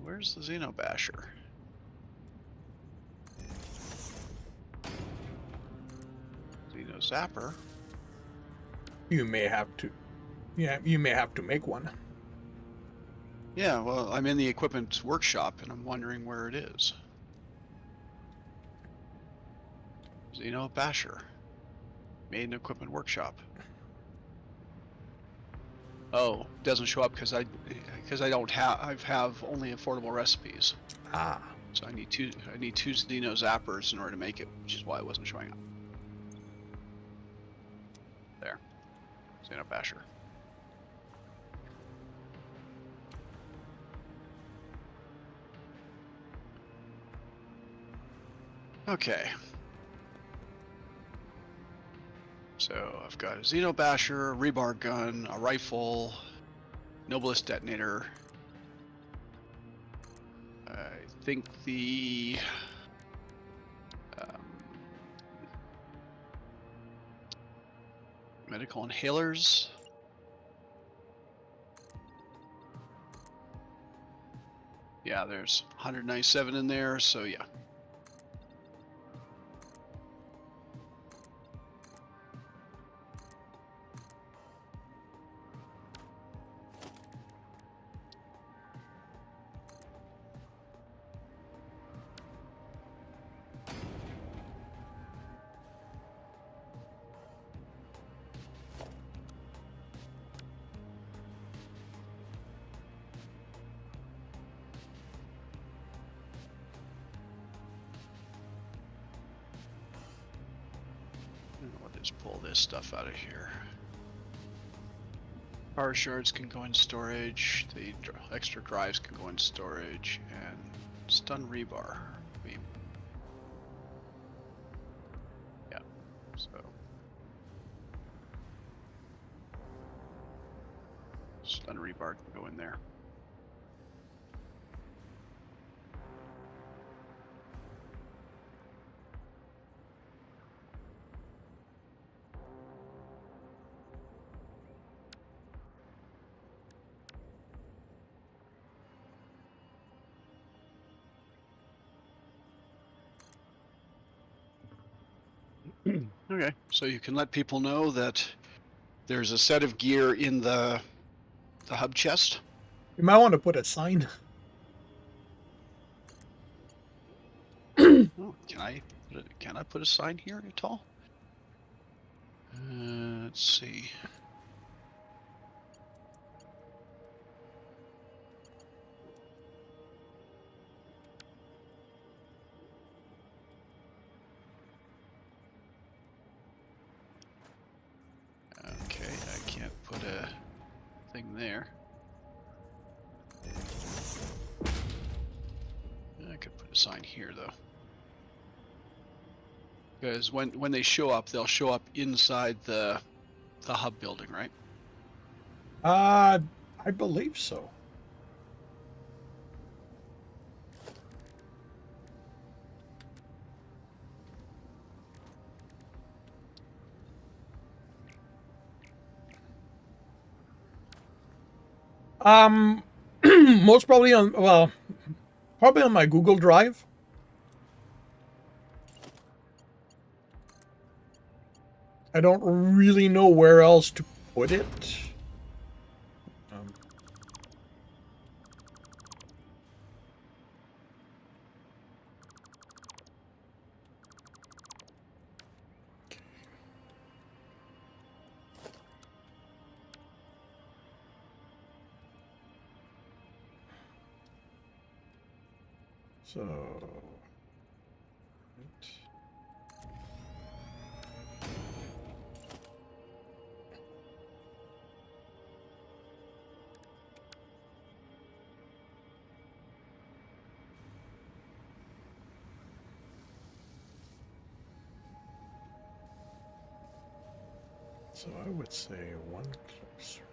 Where's the Xeno Basher? Xeno Zapper. You may have to. Yeah, you may have to make one. Yeah, well, I'm in the equipment workshop and I'm wondering where it is. Xeno Basher. Made in equipment workshop. Oh, doesn't show up because I don't have only affordable recipes. Ah. So I need two Xeno Zappers in order to make it, which is why it wasn't showing up. There. Xeno Basher. Okay. So I've got a Xenobasher, a rebar gun, a rifle, Noblest detonator. I think the medical inhalers. Yeah, there's 197 in there, so yeah. I'll just pull this stuff out of here. Power shards can go in storage. The extra drives can go in storage, and stun rebar. Yeah. So stun rebar can go in there. Okay, so you can let people know that there's a set of gear in the hub chest. You might want to put a sign. Oh, can I put a sign here at all? Let's see. Okay, I can't put a thing there. I could put a sign here though. Because when they show up, they'll show up inside the hub building, right? I believe so. Most probably probably on my Google Drive. I don't really know where else to put it. So, I would say one closer.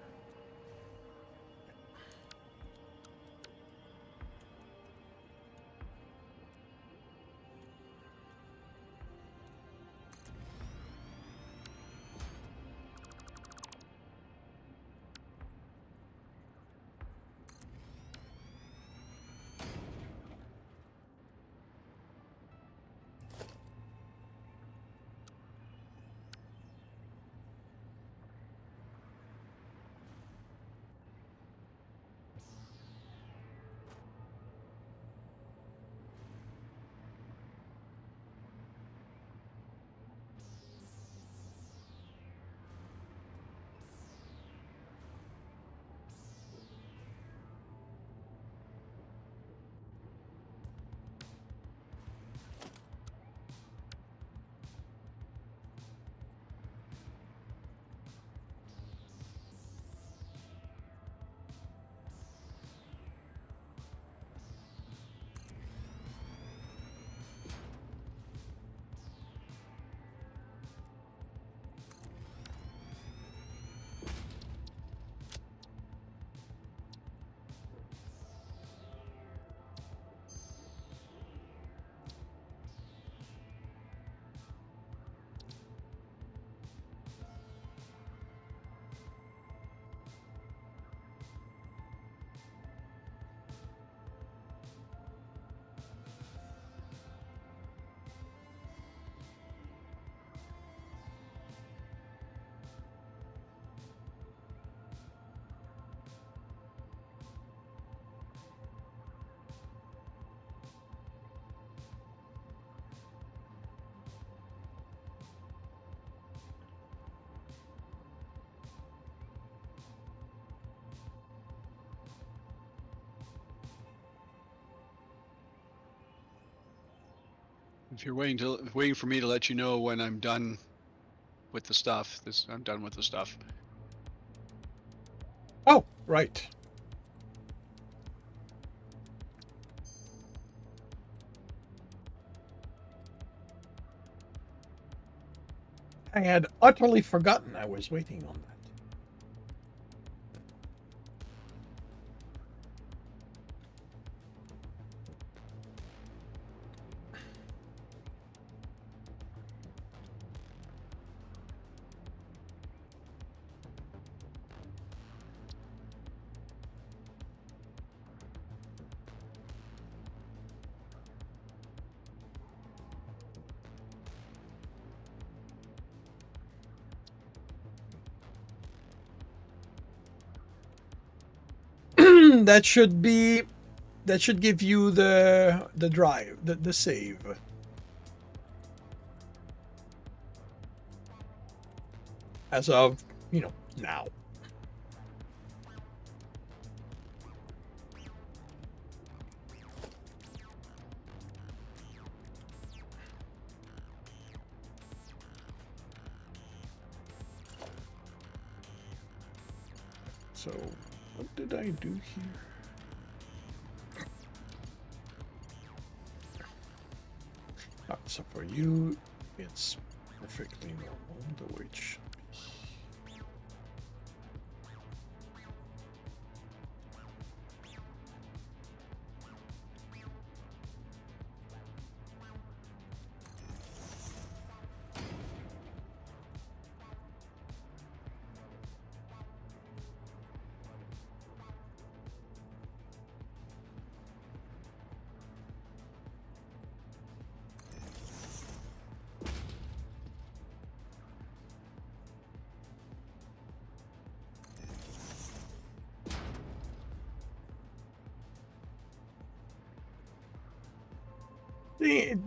If you're waiting for me to let you know when I'm done with the stuff, I'm done with the stuff. Oh, right. I had utterly forgotten I was waiting on that. that should give you the drive, the save. As of, now. So, what did I do here? So for you, it's perfectly normal, the way it should be.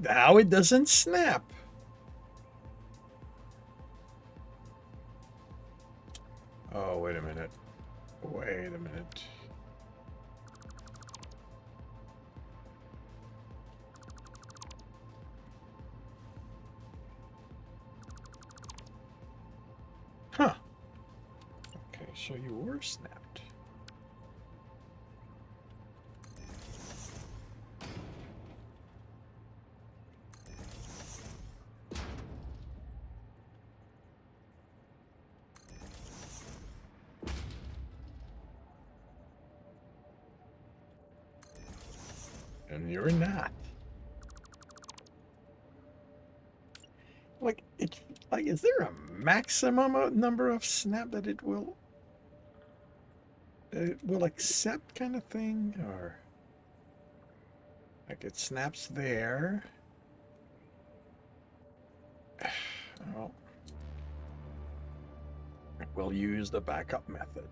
Now it doesn't snap. Oh, wait a minute. Wait a minute. Huh. Okay, so you were snapped. And you're not. Is there a maximum number of snap that it will accept, kind of thing, or like it snaps there? Well, we'll use the backup method.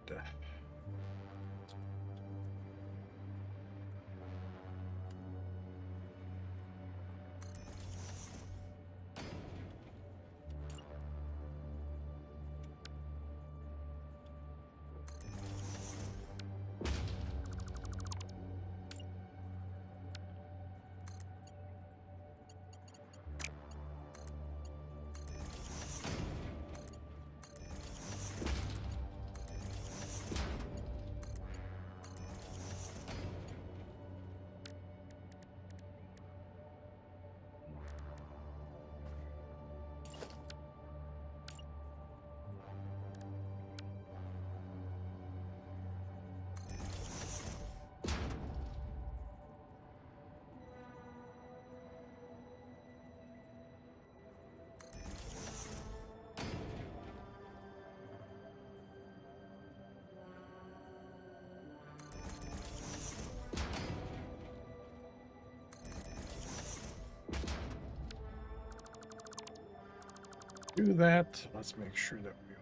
Do that. Let's make sure that we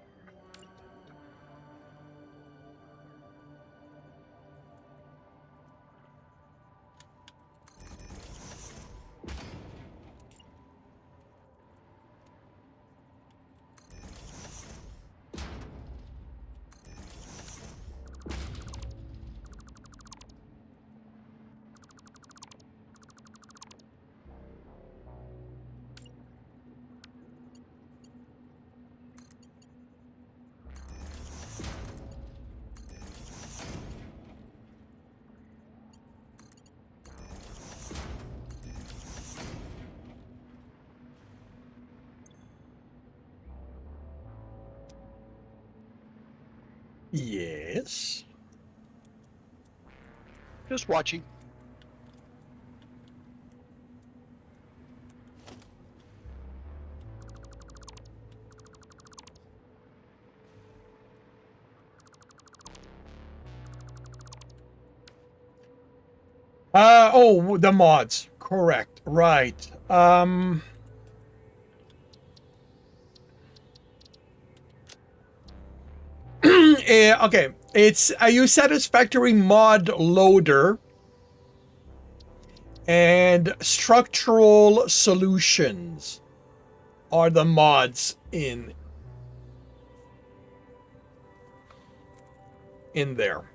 Yes. Just watching. Oh, the mods. Correct. Right. Okay. It's a use Satisfactory mod loader and structural solutions are the mods in there.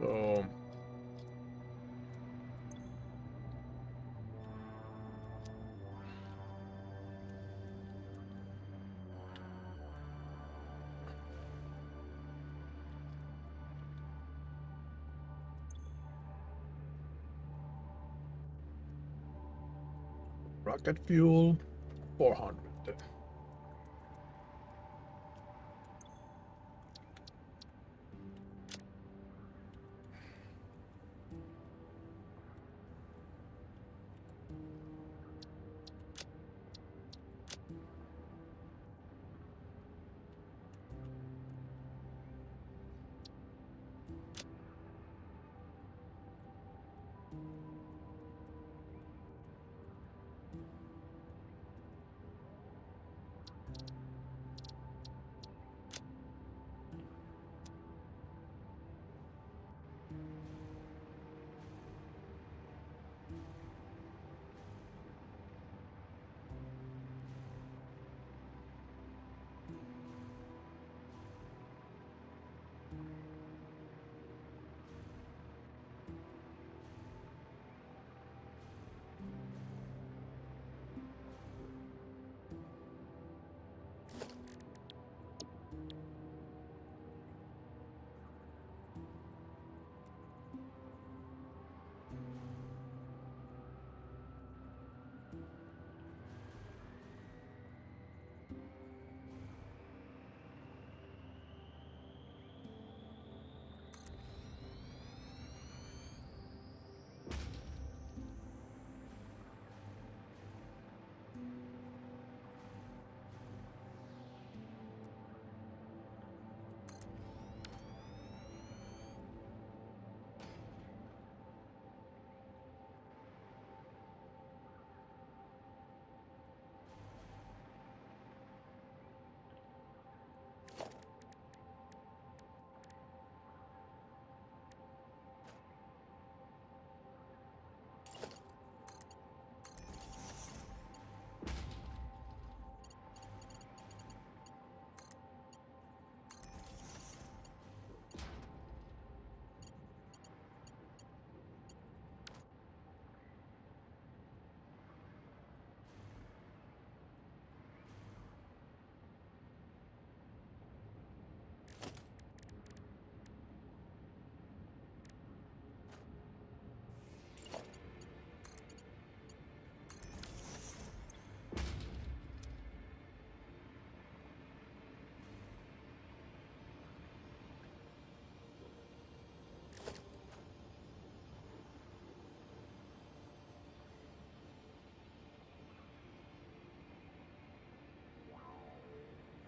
So rocket fuel, 400.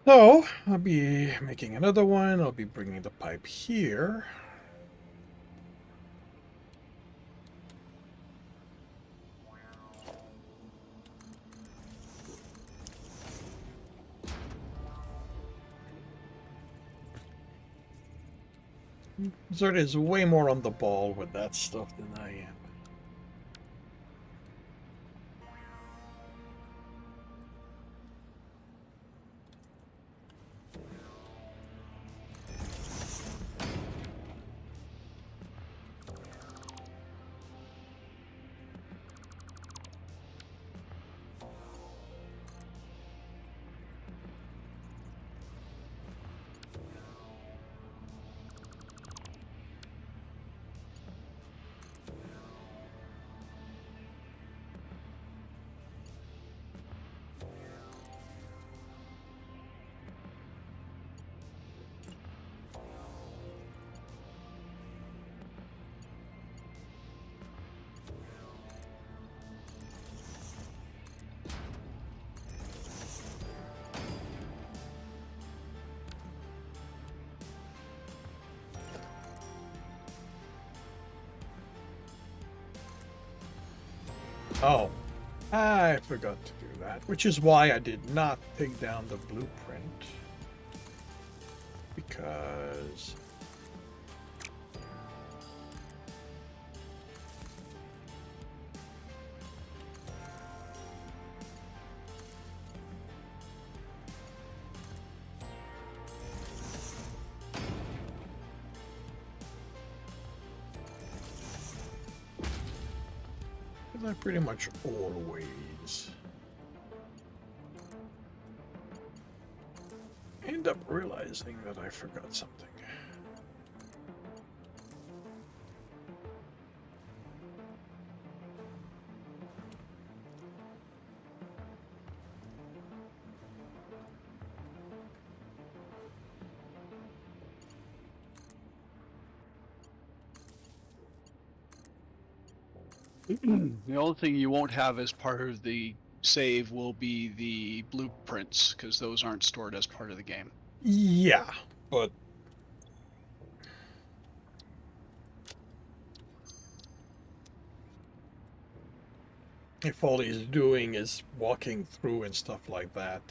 So I'll be making another one. I'll be bringing the pipe here. Zerd is way more on the ball with that stuff than I am. Oh, I forgot to do that, which is why I did not take down the blueprint. Because I pretty much always end up realizing that I forgot something. The only thing you won't have as part of the save will be the blueprints, because those aren't stored as part of the game. Yeah, but if all he's doing is walking through and stuff like that.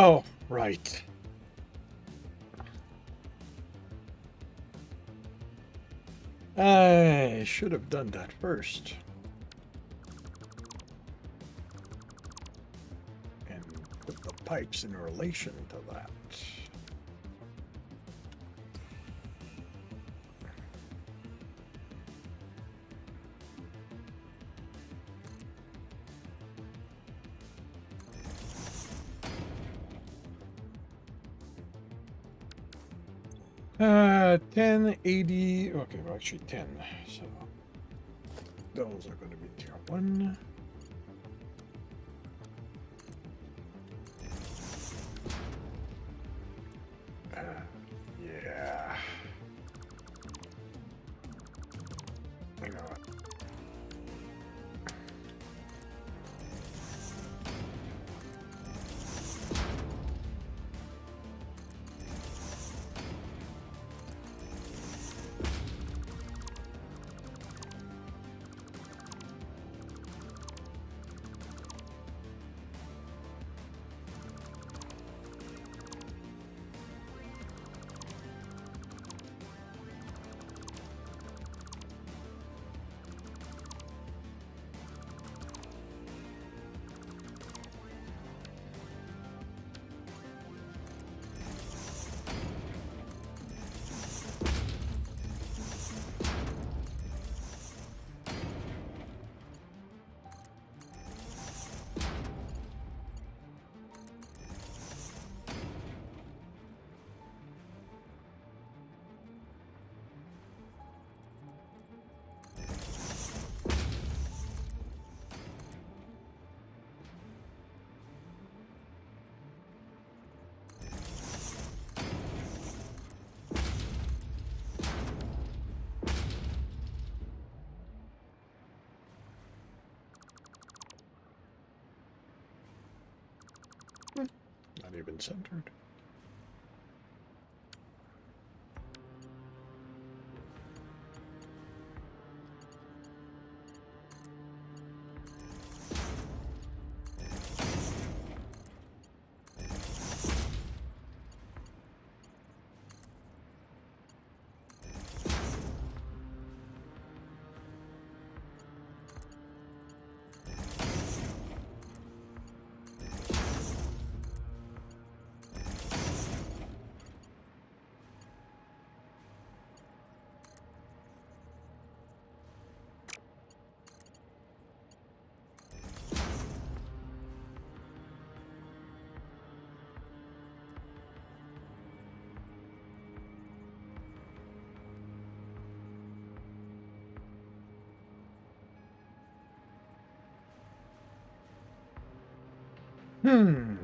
Oh, right. I should have done that first. And put the pipes in relation to that. Uh, 1080. Okay, well, actually 10. So those are going to be tier 1. Yeah. Hang on. Not even centered. Hmm.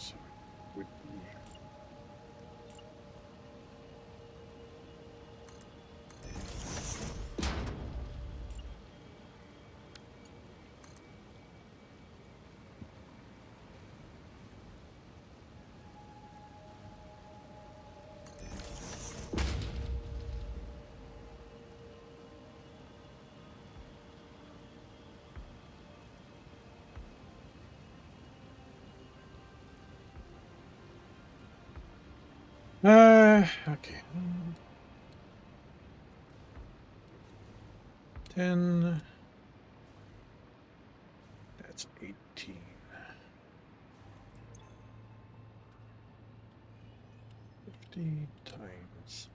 So it would be okay. 10. That's 18. 50 times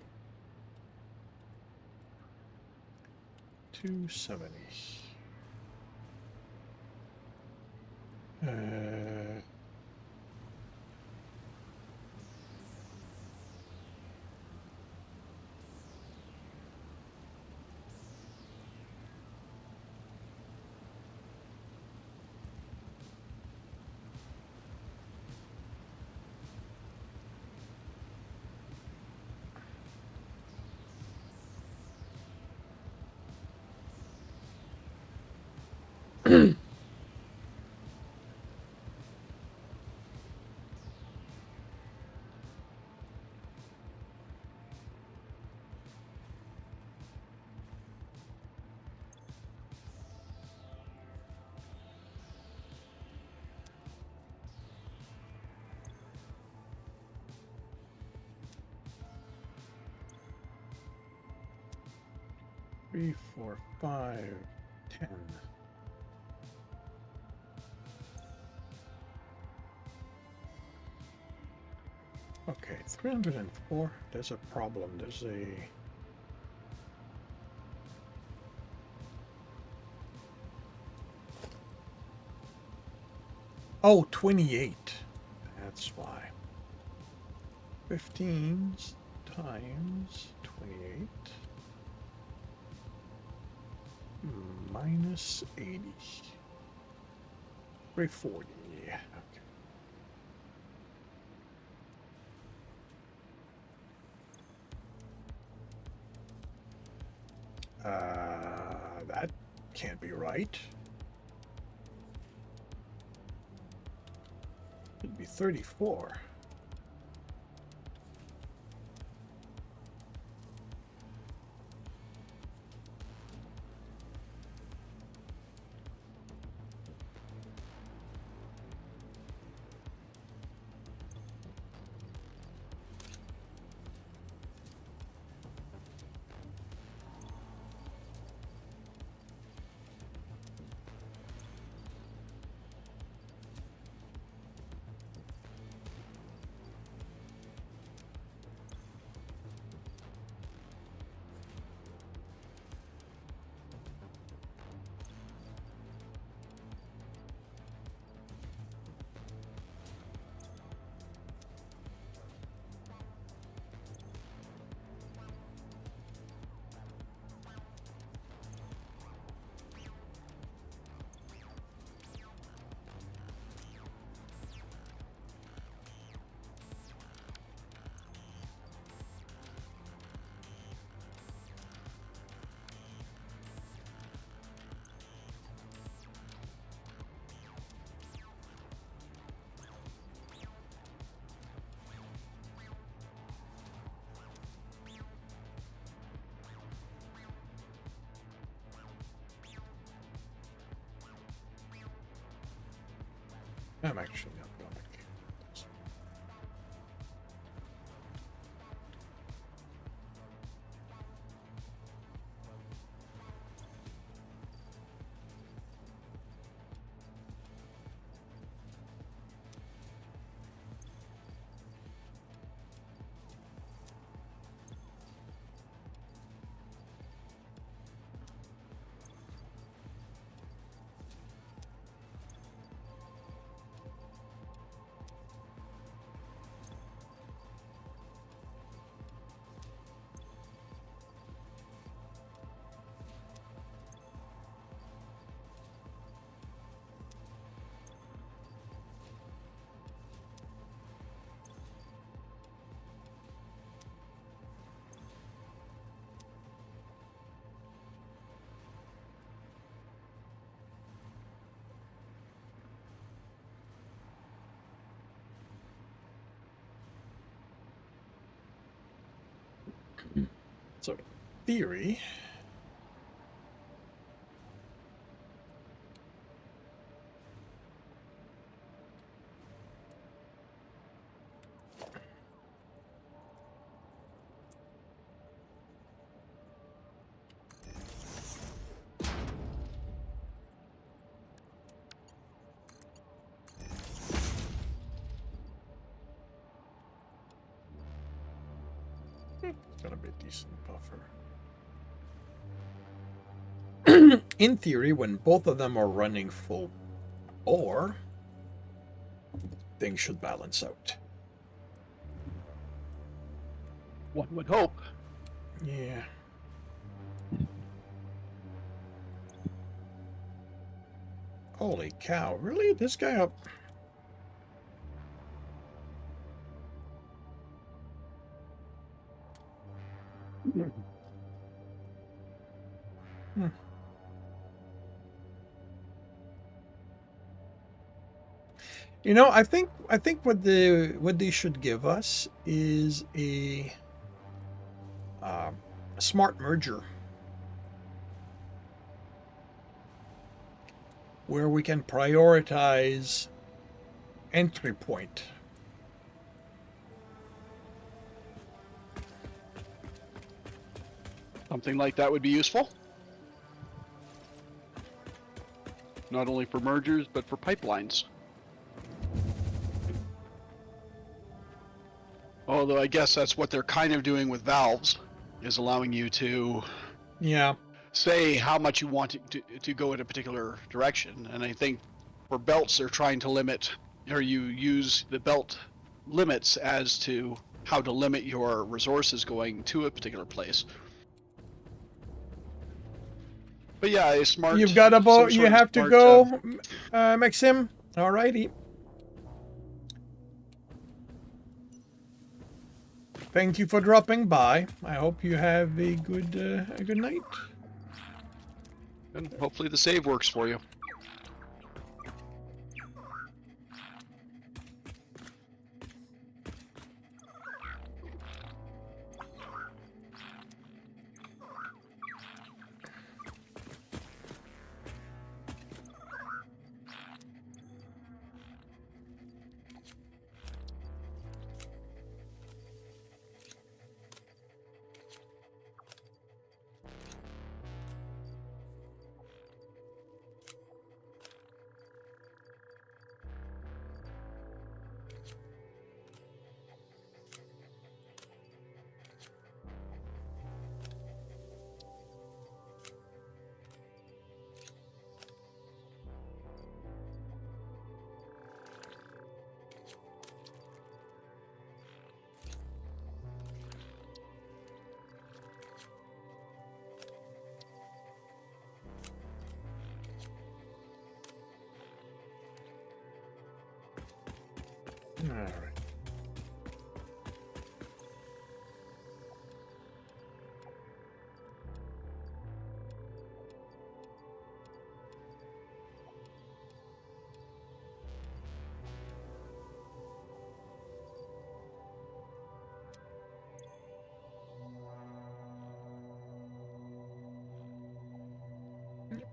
270. Three, 4, 5, 10. Okay, 304. There's a problem. There's a... Oh, 28. That's why. 15 times 28 minus 80. 340. Okay. That can't be right. It'd be 34. I'm actually not going to. So, in theory, it's gonna be a decent buffer. In theory, when both of them are running full ore, things should balance out. One would hope. Yeah. Holy cow, really? This guy up? Hmm. You know, I think what they should give us is a smart merger where we can prioritize entry point. Something like that would be useful. Not only for mergers, but for pipelines. Although I guess that's what they're kind of doing with valves, is allowing you to Yeah. say how much you want to go in a particular direction. And I think for belts, they're trying to limit, or you use the belt limits as to how to limit your resources going to a particular place. But yeah, a smart. You've got about. You have to go, Maxim. Alrighty. Thank you for dropping by. I hope you have a good night. And hopefully the save works for you. All right.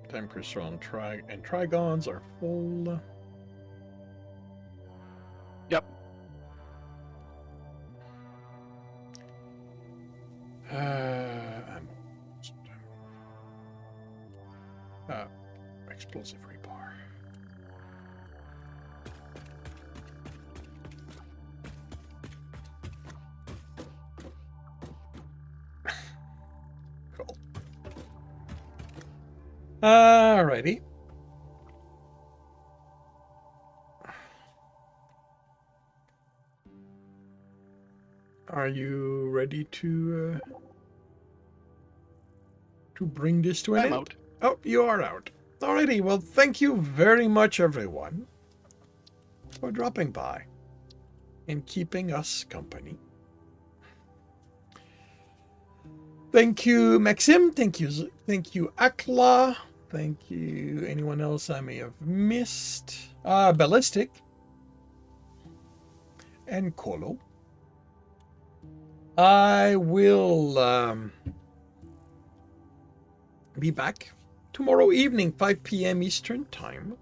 Temperature on trigons are full. Yep. Explosive rebar. Cool. Alrighty. Are you ready to bring this to an end? I'm out. Oh, you are out. Alrighty, well, thank you very much, everyone, for dropping by and keeping us company. Thank you, Maxim. Thank you, Akla. Thank you, anyone else I may have missed. Ballistic. And Kolo. I will be back tomorrow evening, 5 p.m. Eastern Time.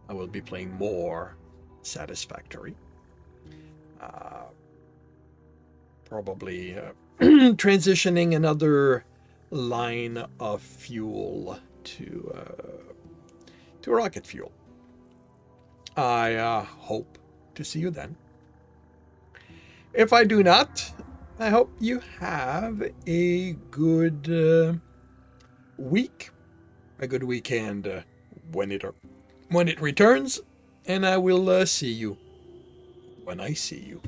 I will be playing more Satisfactory. Probably transitioning another line of fuel to rocket fuel. I hope to see you then. If I do not, I hope you have a good week, a good weekend when it returns, and I will see you when I see you.